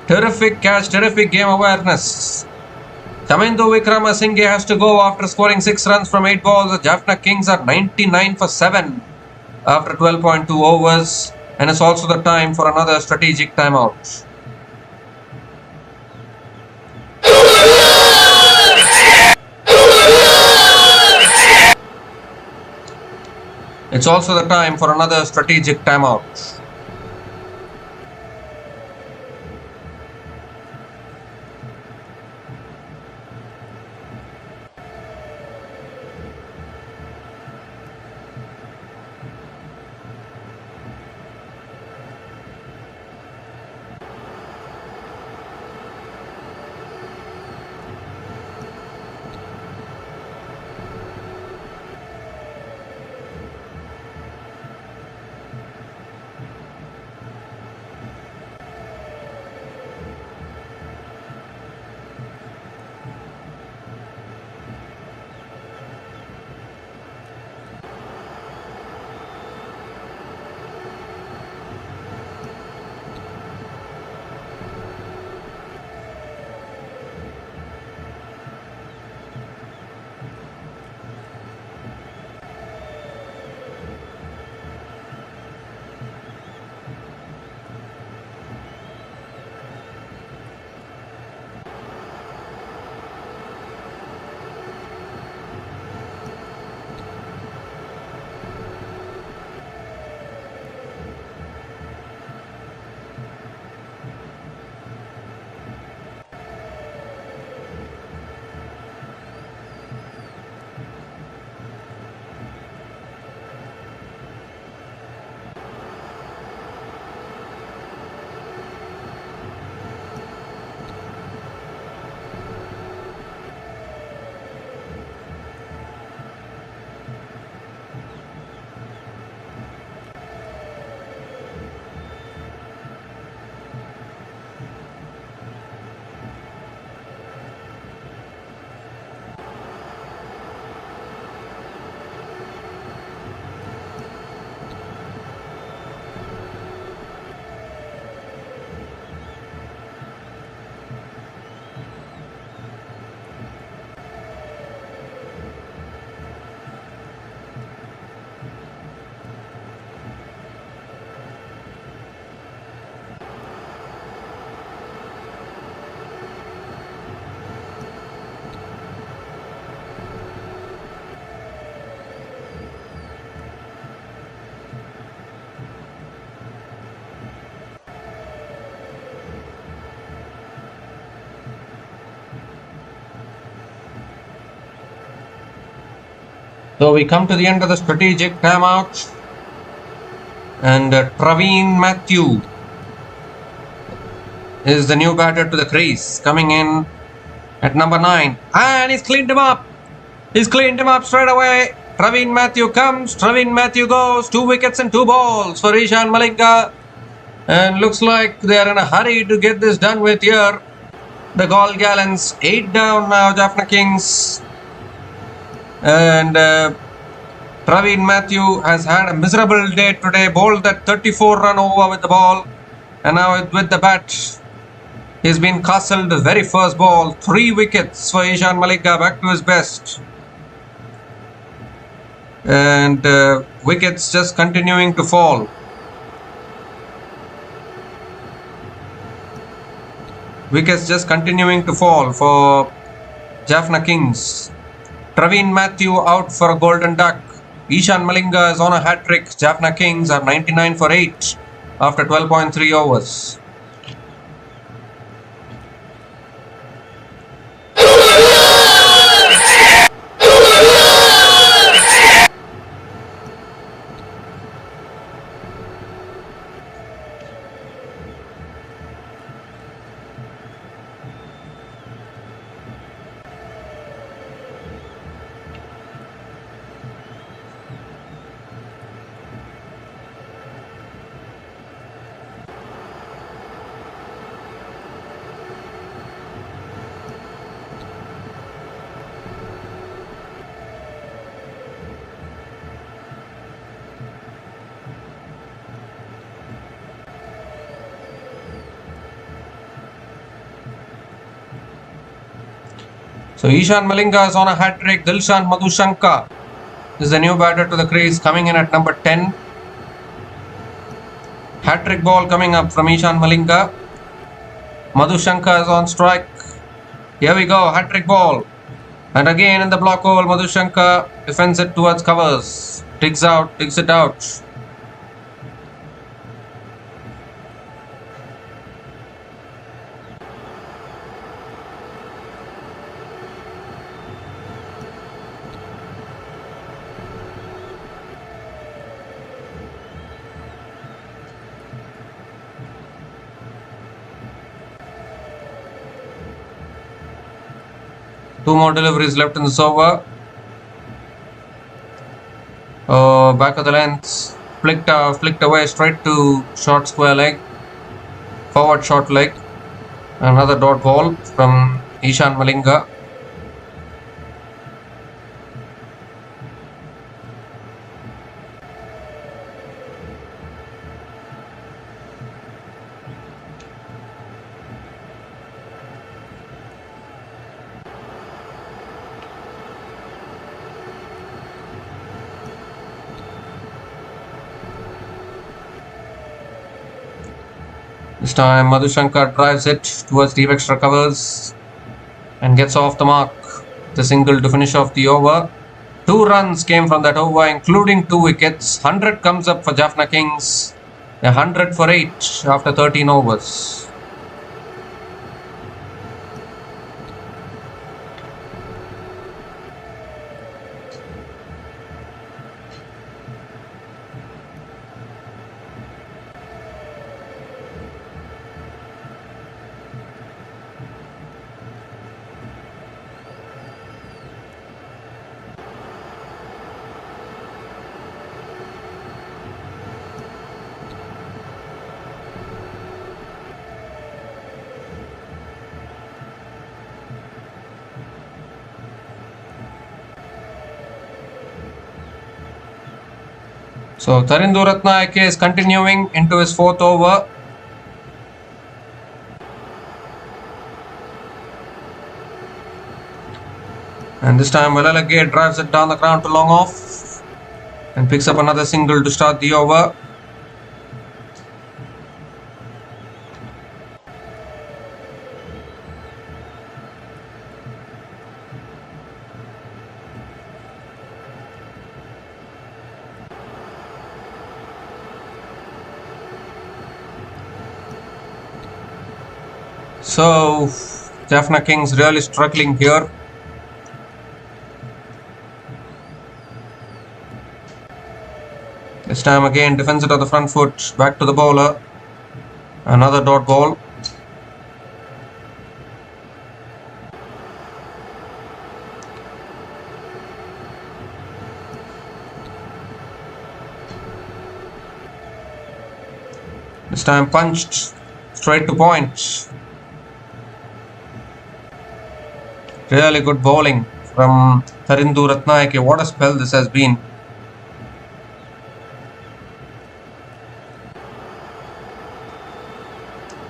Terrific catch, terrific game awareness. Chamindu Vikramasinghe has to go after scoring 6 runs from 8 balls. The Jaffna Kings are 99 for 7. After 12.2 overs, and it's also the time for another strategic timeout. It's also the time for another strategic timeout. So we come to the end of the strategic timeout, and Praveen Matthew is the new batter to the crease, coming in at number 9, and he's cleaned him up. He's cleaned him up straight away. Praveen Matthew comes, Praveen Matthew goes, 2 wickets and 2 balls for Ishan Malinga, and looks like they are in a hurry to get this done with here. The Galle Gallants 8 down now, Jaffna Kings, and Praveen Matthew has had a miserable day today, bowled that 34-run over with the ball, and now with the bat he's been castled the very first ball. 3 wickets for Ishan Malinga, back to his best. And wickets just continuing to fall. Wickets just continuing to fall for Jaffna Kings. Praveen Matthew out for a golden duck. Ishan Malinga is on a hat-trick. Jaffna Kings are 99 for 8 after 12.3 overs. So Ishan Malinga is on a hat-trick. Dilshan Madhushanka is the new batter to the crease, coming in at number 10. Hat-trick ball coming up from Ishan Malinga. Madhushanka is on strike. Here we go, hat-trick ball. And again in the block hole, Madhushanka defends it towards covers. Digs it out. Two more deliveries left in this over. Back of the length, flicked away straight to short square leg, forward short leg. Another dot ball from Ishan Malinga. This time Madhushanka drives it towards deep extra covers and gets off the mark. The single to finish off the over. 2 runs came from that over, including 2 wickets. 100 comes up for Jaffna Kings. 100 for 8 after 13 overs. So Tarindu Ratnaike is continuing into his 4th over. And this time Valalage drives it down the ground to long off and picks up another single to start the over. So Jaffna Kings really struggling here. This time again defends it on the front foot. Back to the bowler. Another dot ball. This time punched straight to point. Really good bowling from Tharindu Ratnayake. What a spell this has been.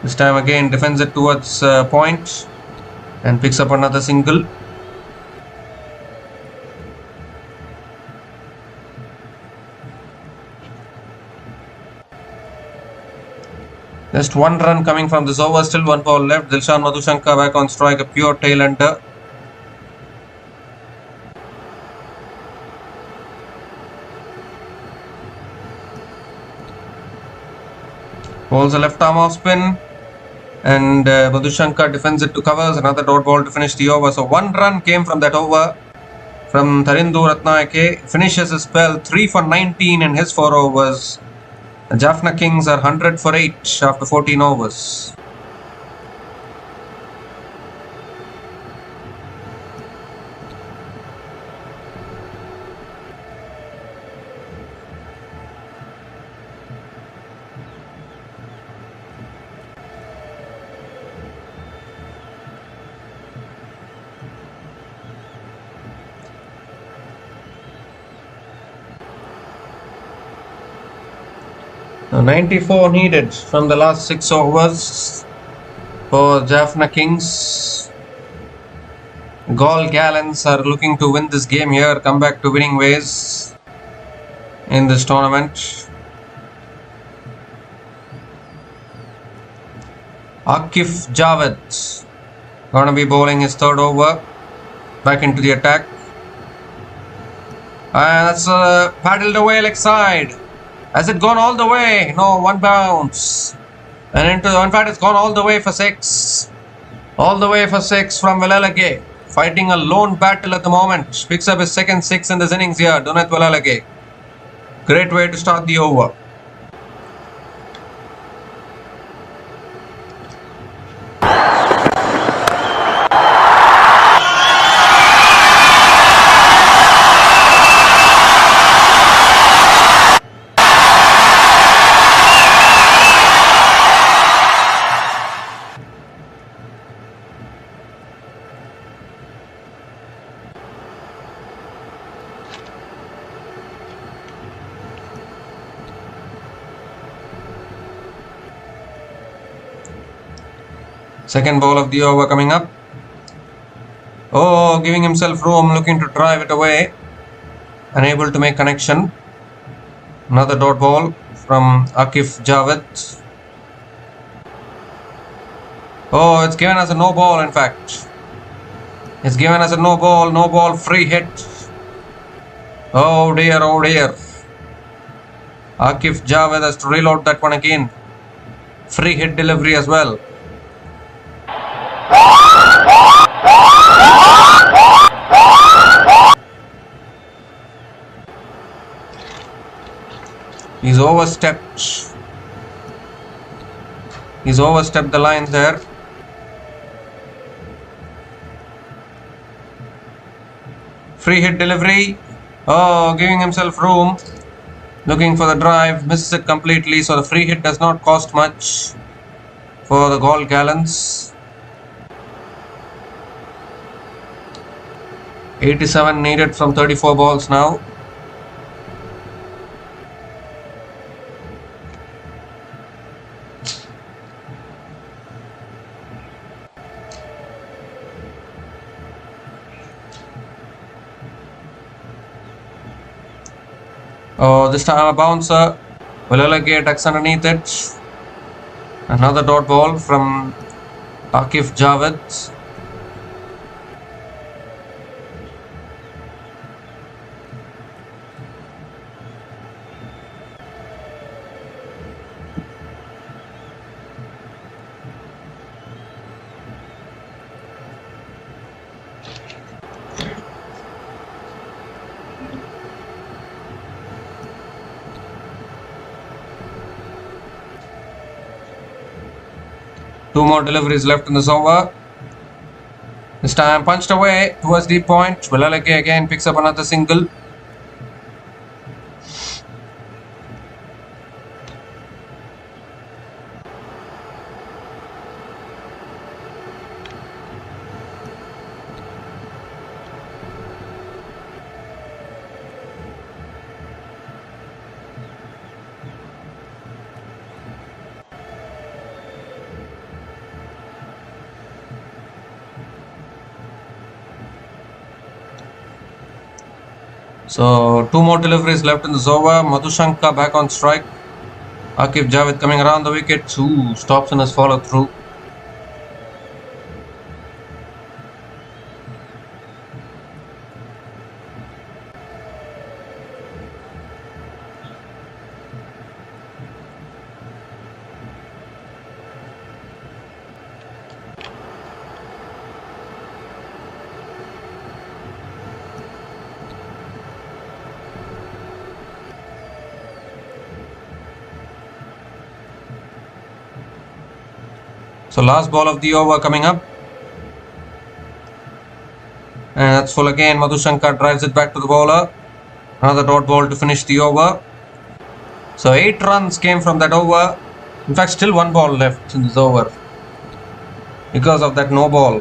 This time again defends it towards point and picks up another single. Just one run coming from this over, still one ball left. Dilshan Madhushanka back on strike, a pure tail ender. Bowls a left arm off spin and Madhushanka defends it to covers. Another dot ball to finish the over. So one run came from that over from Tharindu Ratnayake. Finishes his spell 3 for 19 in his 4 overs. The Jaffna Kings are 100 for 8 after 14 overs. Now 94 needed from the last 6 overs for Jaffna Kings. Galle Gallants are looking to win this game here, come back to winning ways in this tournament. Akif Javed going to be bowling his 3rd over. Back into the attack. And that's paddled away leg side. Has it gone all the way? No, one bounce. And in fact, it's gone all the way for 6. All the way for 6 from Villalage. Fighting a lone battle at the moment. Picks up his second 6 in this innings here, Dunat Villalage. Great way to start the over. Second ball of the over coming up. Oh, giving himself room, looking to drive it away. Unable to make connection. Another dot ball from Akif Javed. Oh, it's given us a no ball in fact. It's given us a no ball, free hit. Oh dear, oh dear. Akif Javed has to reload that one again. Free hit delivery as well. He's overstepped. He's overstepped the lines there. Free hit delivery. Oh, giving himself room. Looking for the drive. Misses it completely. So the free hit does not cost much for the Galle Gallants. 87 needed from 34 balls now. Oh, this time a bouncer. Villalage ducks underneath it. Another dot ball from Akif Javed. Two more deliveries left in this over. This time punched away towards the point. Villaleke again picks up another single. So two more deliveries left in this over. Madhushanka back on strike. Akif Javed coming around the wicket. Stops in his follow through. So last ball of the over coming up. And that's full again. Madhushankar drives it back to the bowler. Another dot ball to finish the over. So 8 runs came from that over. In fact, still 1 ball left in this over because of that no ball.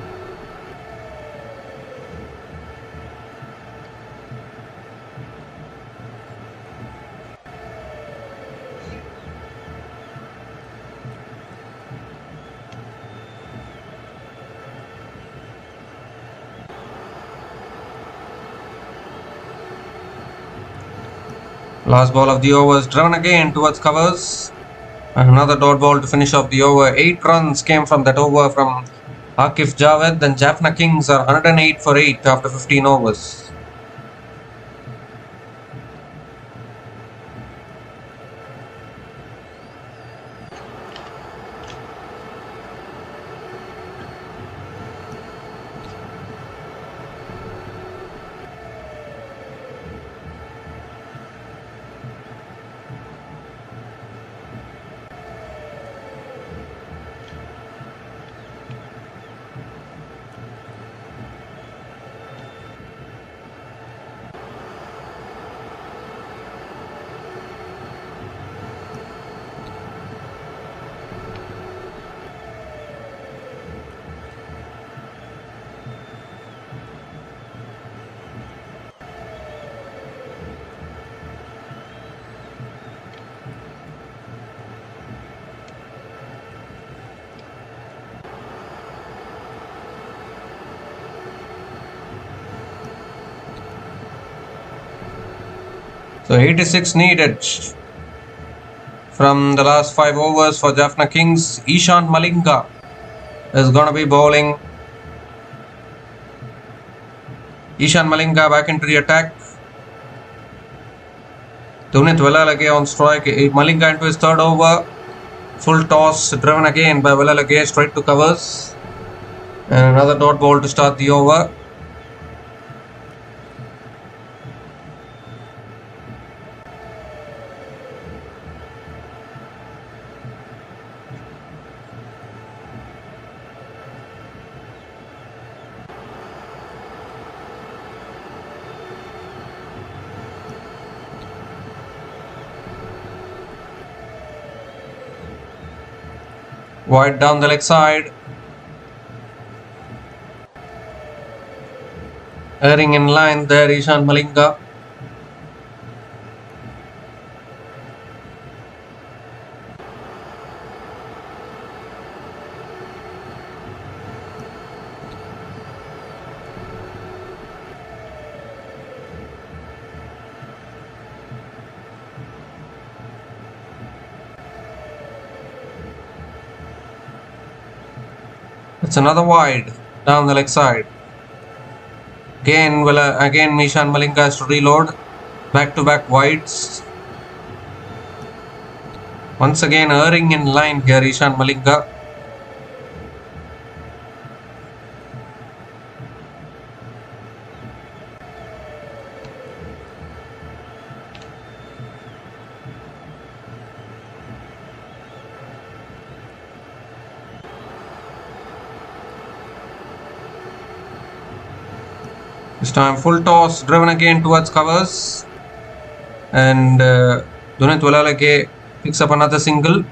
Last ball of the over is driven again towards covers. And another dot ball to finish off the over. 8 runs came from that over from Akif Javed. Then Jaffna Kings are 108 for 8 after 15 overs. So 86 needed from the last 5 overs for Jaffna Kings. Ishan Malinga is going to be bowling. Ishan Malinga back into the attack. Tunit Villaleke on strike. Malinga into his 3rd over. Full toss driven again by Villaleke straight to covers. And another dot ball to start the over. Wide down the leg side. Airing in line there, Ishan Malinga. It's another wide down the leg side. Again, Ishan Malinga has to reload. Back-to-back wides. Once again, erring in line here, Ishan Malinga. This time full toss driven again towards covers, and Dunit Walalage picks up another single.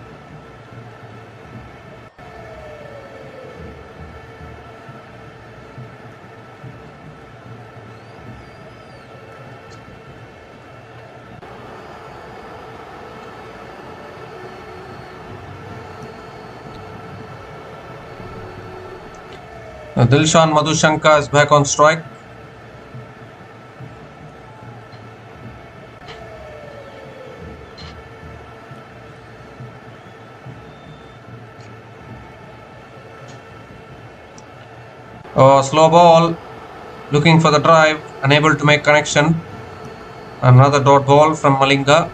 Dilshan Madhushanka is back on strike. Slow ball, looking for the drive, unable to make connection. Another dot ball from Malinga.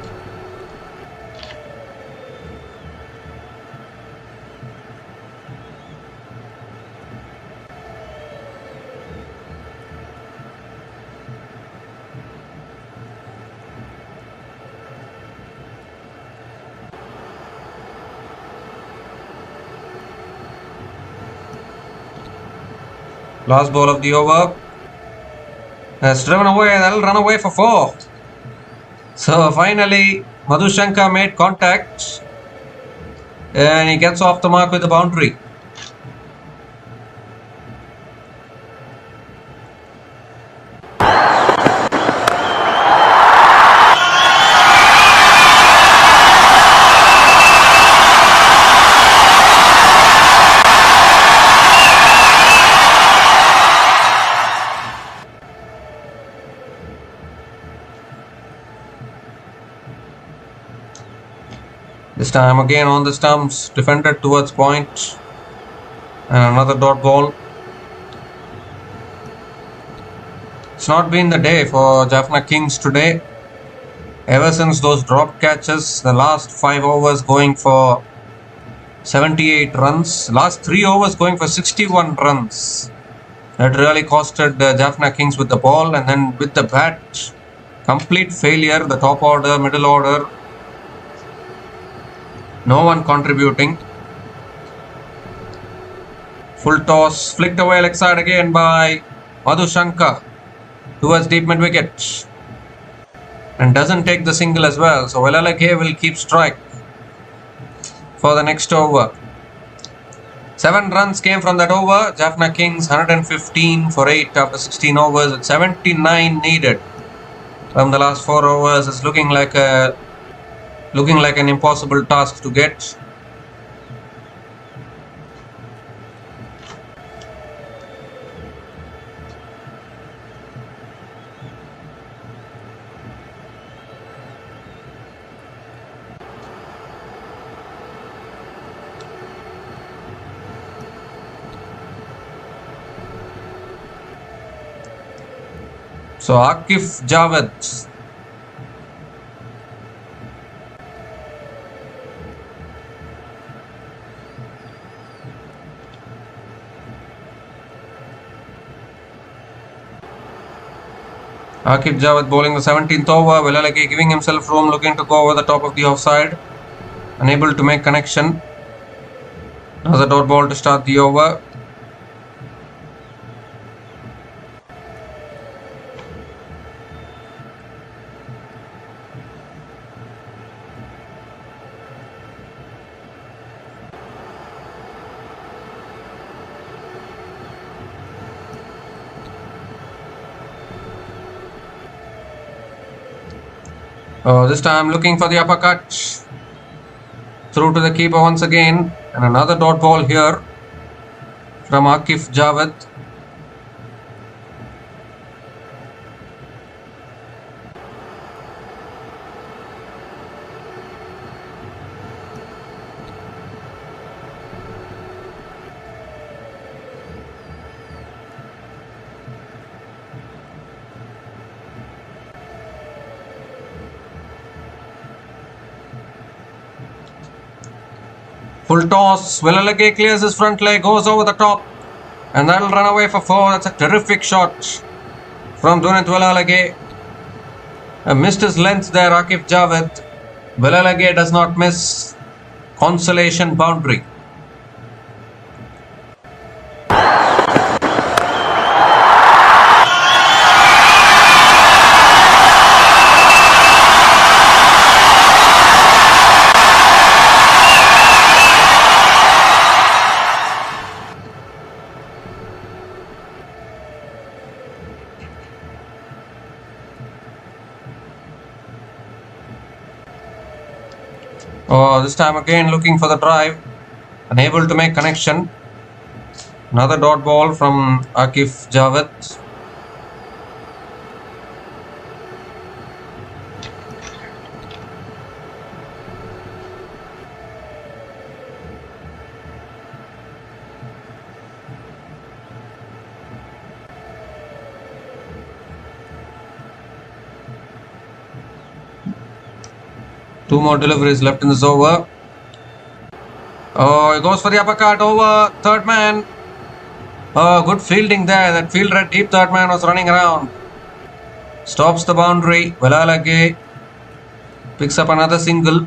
Last ball of the over. Has driven away, and that'll run away for 4. So finally, Madhushanka made contact, and he gets off the mark with the boundary. This time again on the stumps, defended towards point, and another dot ball. It's not been the day for Jaffna Kings today. Ever since those drop catches, the last 5 overs going for 78 runs, last 3 overs going for 61 runs. That really costed the Jaffna Kings with the ball, and then with the bat, complete failure. The top order, middle order, no one contributing. Full toss, flicked away leg side again by Madhushanka towards deep mid wicket, and doesn't take the single as well. So Walalage will keep strike for the next over. 7 runs came from that over. Jaffna Kings 115 for 8 after 16 overs. At 79 needed from the last 4 overs. It's looking like an impossible task to get. So Akif Javed bowling the 17th over. Walalage giving himself room, looking to go over the top of the offside. Unable to make connection. Another dot ball to start the over. This time looking for the uppercut. Through to the keeper once again. And another dot ball here from Akif Javed. Full toss, Walalage clears his front leg, goes over the top, and that'll run away for 4. That's a terrific shot from Dunit Walalage. Missed his length there, Akif Javed. Walalage does not miss. Consolation boundary. This time again looking for the drive. Unable to make connection. Another dot ball from Akif Javed. Two more deliveries left in this over. Oh, he goes for the uppercut over third man. Oh, good fielding there. That fielder at deep third man was running around. Stops the boundary. Villalage picks up another single.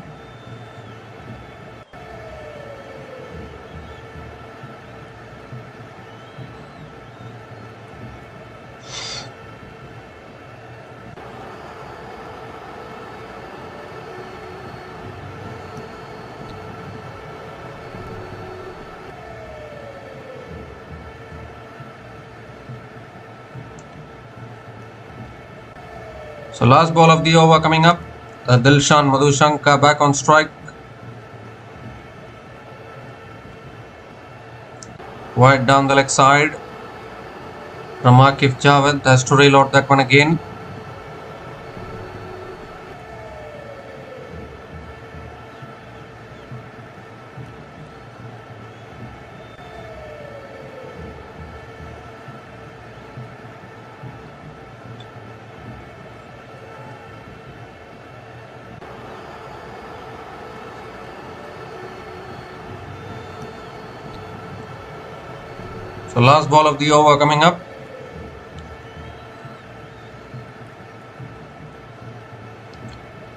So last ball of the over coming up. Dilshan Madhushanka back on strike. Wide down the leg side. From Akif Javed has to reload that one again. So last ball of the over coming up.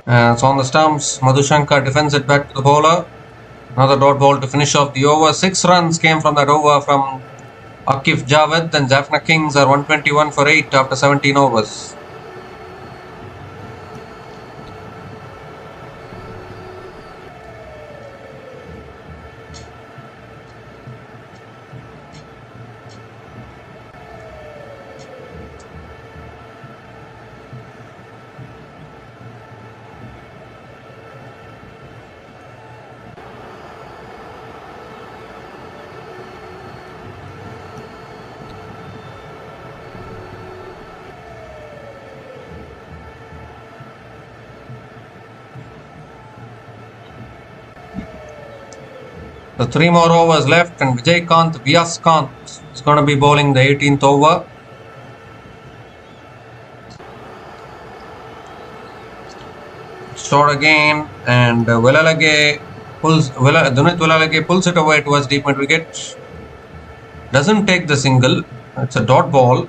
And it's on the stumps. Madhushanka defends it back to the bowler. Another dot ball to finish off the over. 6 runs came from that over from Akif Javed. And Jaffna Kings are 121 for 8 after 17 overs. The 3 more overs left and Vyas is going to be bowling the 18th over. Short again and Dunit Villalage pulls it away towards deep mid wicket. Doesn't take the single. It's a dot ball.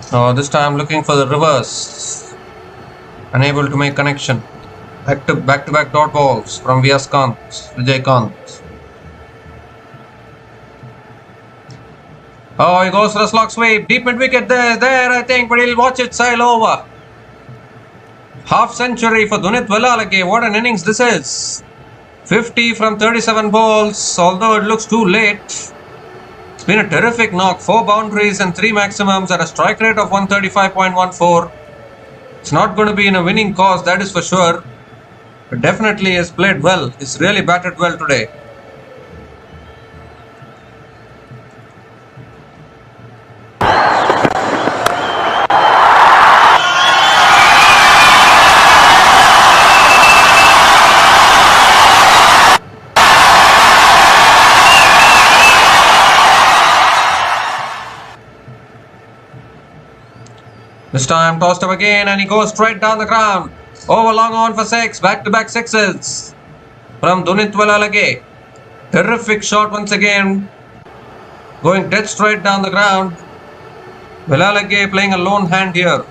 So this time looking for the reverse. Unable to make connection. Back to back dot balls from Vijay Kant. Oh, he goes for a slog sweep. Deep mid wicket there I think, but he'll watch it sail over. Half century for Dunit Villalage. What an innings this is. 50 from 37 balls, although it looks too late. It's been a terrific knock. 4 boundaries and 3 maximums at a strike rate of 135.14. It's not going to be in a winning cause, that is for sure. But definitely has played well. He's really batted well today. This time tossed up again and he goes straight down the ground. Over long on for 6. Back-to-back sixes from Dunit Villalage. Terrific shot once again. Going dead straight down the ground. Villalage playing a lone hand here.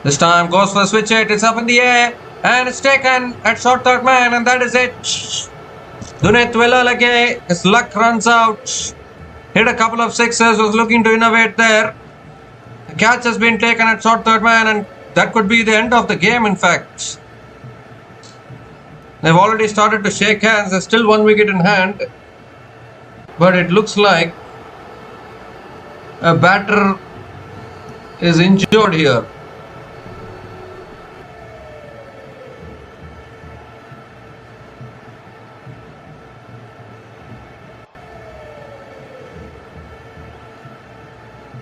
This time goes for a switch hit. It's up in the air and it's taken at short third man, and that is it. Dunit Villalage, his luck runs out. Hit a couple of sixes, was looking to innovate there. The catch has been taken at short third man, and that could be the end of the game, in fact. They've already started to shake hands. There's still 1 wicket in hand. But it looks like a batter is injured here.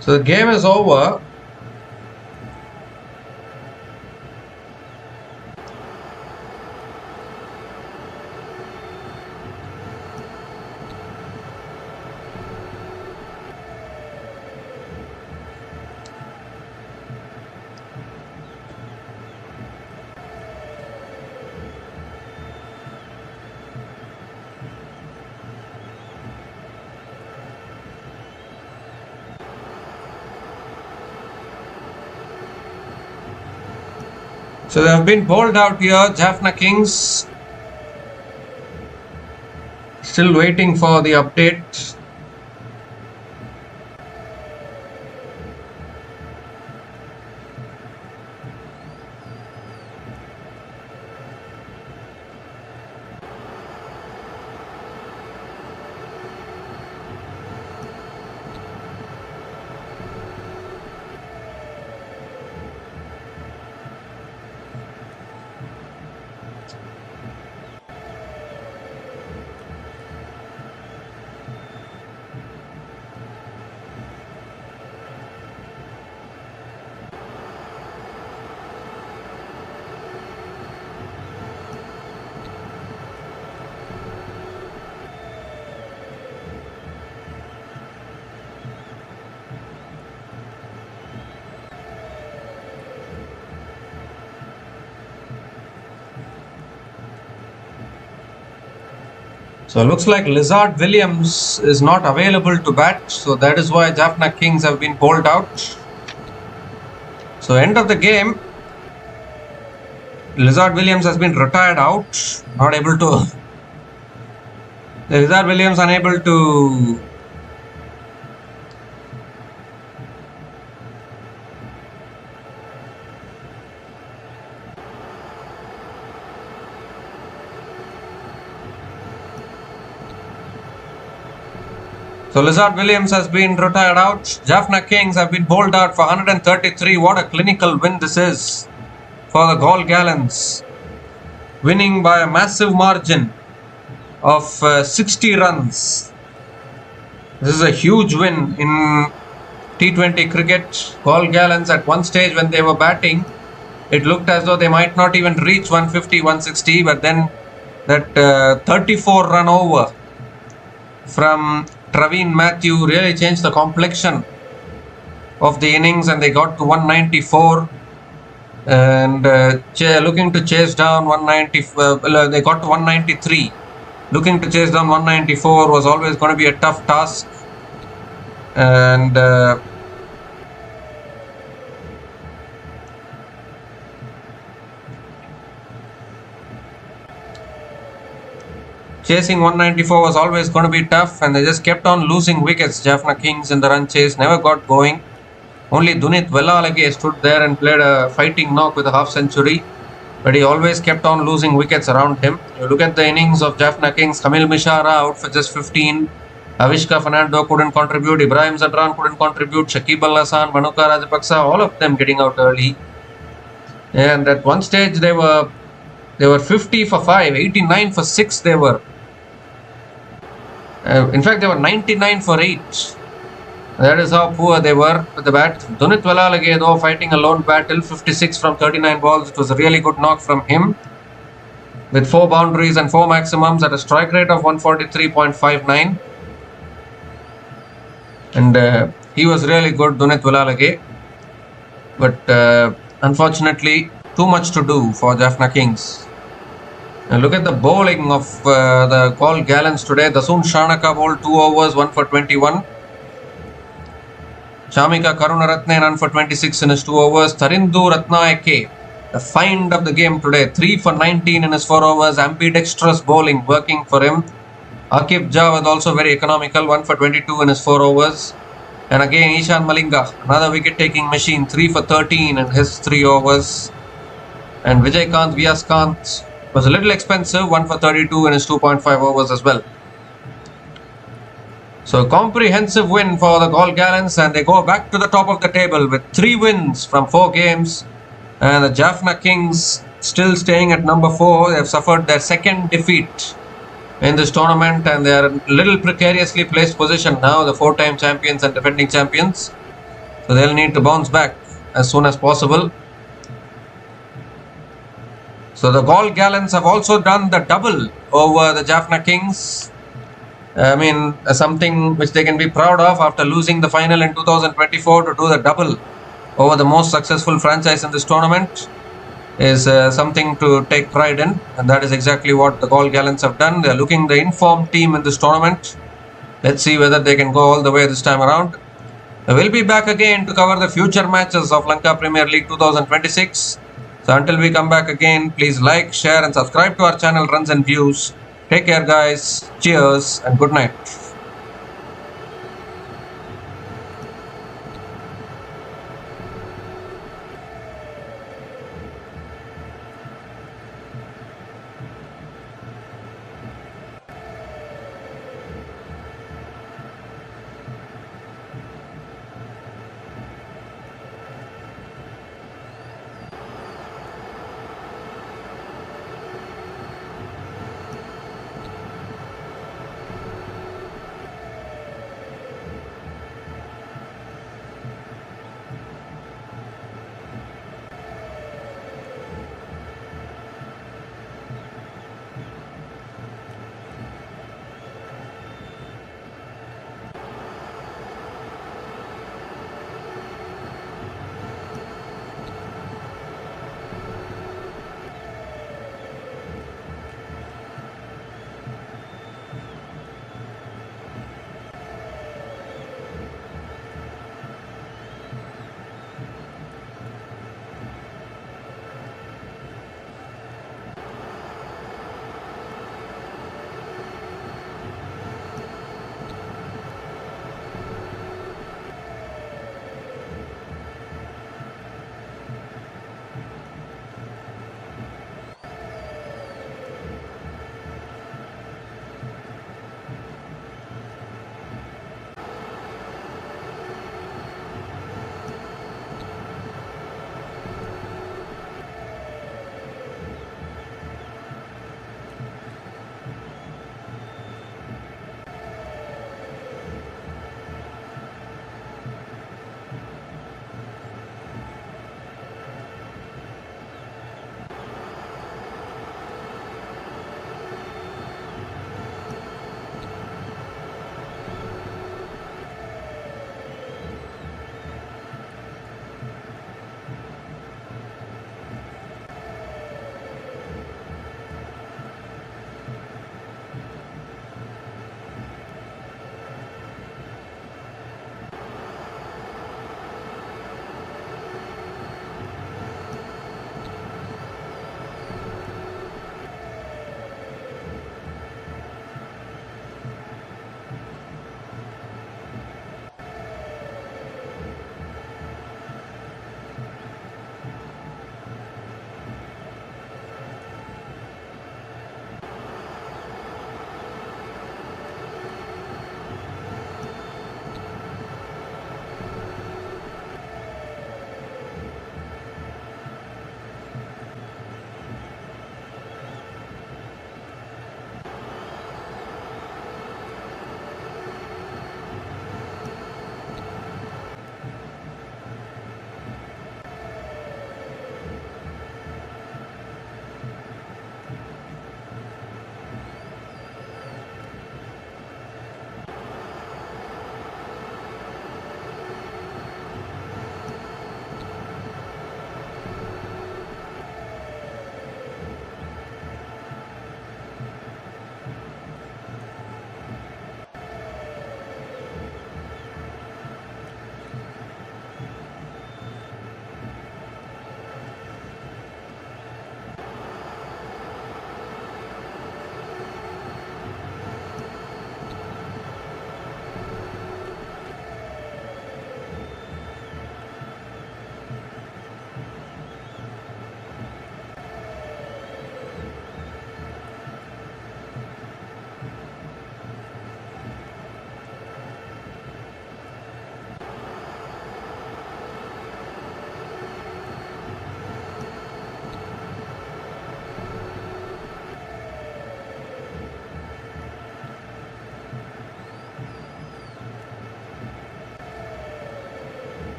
So the game is over. So they have been bowled out here, Jaffna Kings. Still waiting for the update. So it looks like Lizard Williams is not available to bat. So that is why Jaffna Kings have been bowled out. So end of the game. Lizard Williams has been retired out. Not able to. Lizard Williams unable to. So Lizard Williams has been retired out. Jaffna Kings have been bowled out for 133. What a clinical win this is for the Galle Gallants. Winning by a massive margin of 60 runs. This is a huge win in T20 cricket. Galle Gallants at one stage when they were batting, it looked as though they might not even reach 150, 160. But then that 34 run over from Traveen Matthew really changed the complexion of the innings, and they got to 194 and looking to chase down 190. They got to 193. Looking to chase down 194 was always going to be a tough task, and chasing 194 was always going to be tough, and they just kept on losing wickets. Jaffna Kings in the run chase never got going. Only Dunit Villalage stood there and played a fighting knock with a half century, but he always kept on losing wickets around him. You look at the innings of Jaffna Kings. Kamil Mishara out for just 15. Avishka Fernando couldn't contribute. Ibrahim Zadran couldn't contribute. Shakib Al Hasan, Manuka Rajapaksa, all of them getting out early. And at one stage they were 50 for 5, 89 for 6 they were. In fact, they were 99 for 8. That is how poor they were with the bat. Dunit Villalage, though, fighting a lone bat till 56 from 39 balls. It was a really good knock from him, with 4 boundaries and 4 maximums at a strike rate of 143.59. And he was really good, Dunit Villalage. But unfortunately, too much to do for Jaffna Kings. And look at the bowling of the Galle Gallants today. Dasun Shanaka bowled 2 overs, 1 for 21. Shamika Karunaratne run for 26 in his 2 overs. Tarindu Ratnaike, the find of the game today, 3 for 19 in his 4 overs. Ambidextrous bowling working for him. Akib Jawad also very economical, 1 for 22 in his 4 overs. And again Ishan Malinga, another wicket taking machine, 3 for 13 in his 3 overs. And Vijay Kant Vyas was a little expensive, 1 for 32 in his 2.5 overs as well. So comprehensive win for the Galle Gallants, and they go back to the top of the table with 3 wins from 4 games. And the Jaffna Kings still staying at number 4. They have suffered their second defeat in this tournament, and they are in a little precariously placed position now, the 4-time champions and defending champions. So they'll need to bounce back as soon as possible. So the Galle Gallants have also done the double over the Jaffna Kings. I mean, something which they can be proud of after losing the final in 2024 to do the double over the most successful franchise in this tournament is something to take pride in, and that is exactly what the Galle Gallants have done. They are looking the informed team in this tournament. Let's see whether they can go all the way this time around. We'll be back again to cover the future matches of Lanka Premier League 2026. So until we come back again, please like, share and subscribe to our channel Runs and Views. Take care guys, cheers and good night.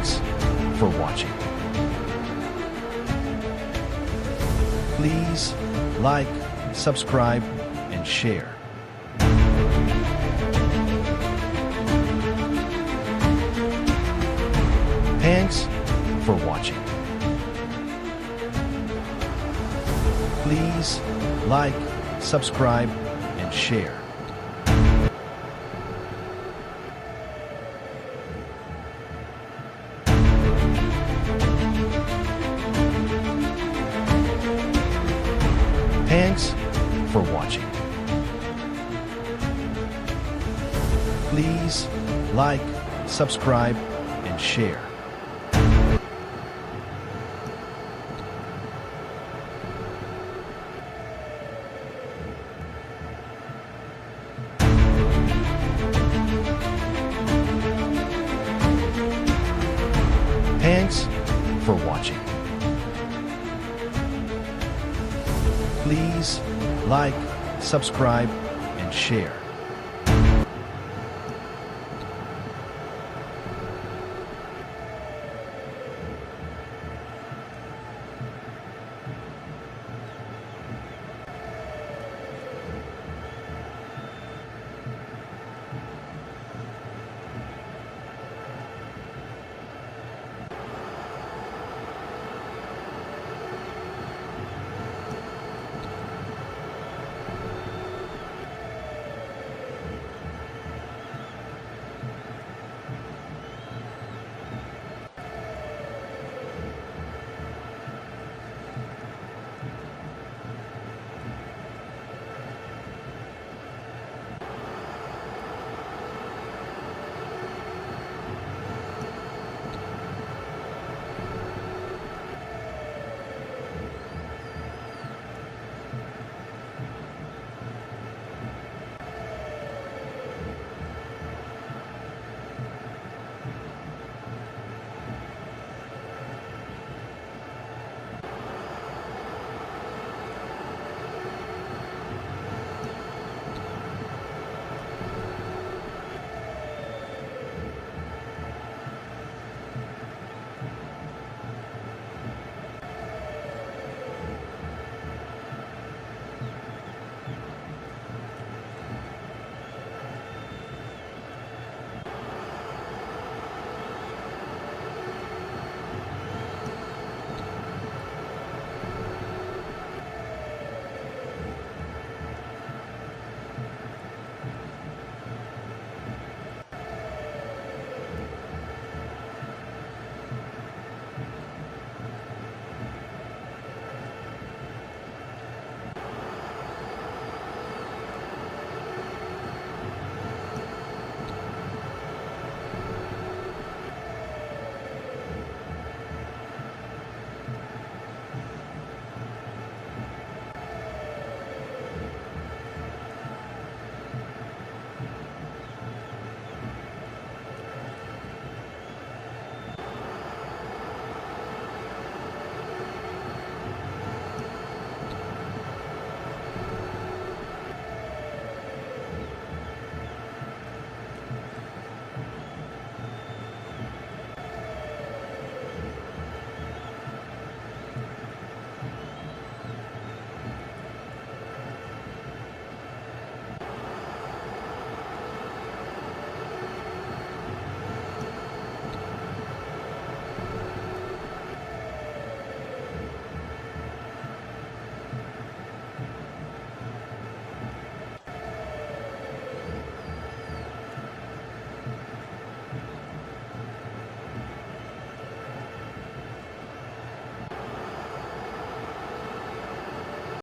Thanks for watching. Please like, subscribe, and share. Thanks for watching. Please like, subscribe, and share. Thanks for watching. Please like, subscribe, and share. Thanks for watching. Please like, subscribe, and share.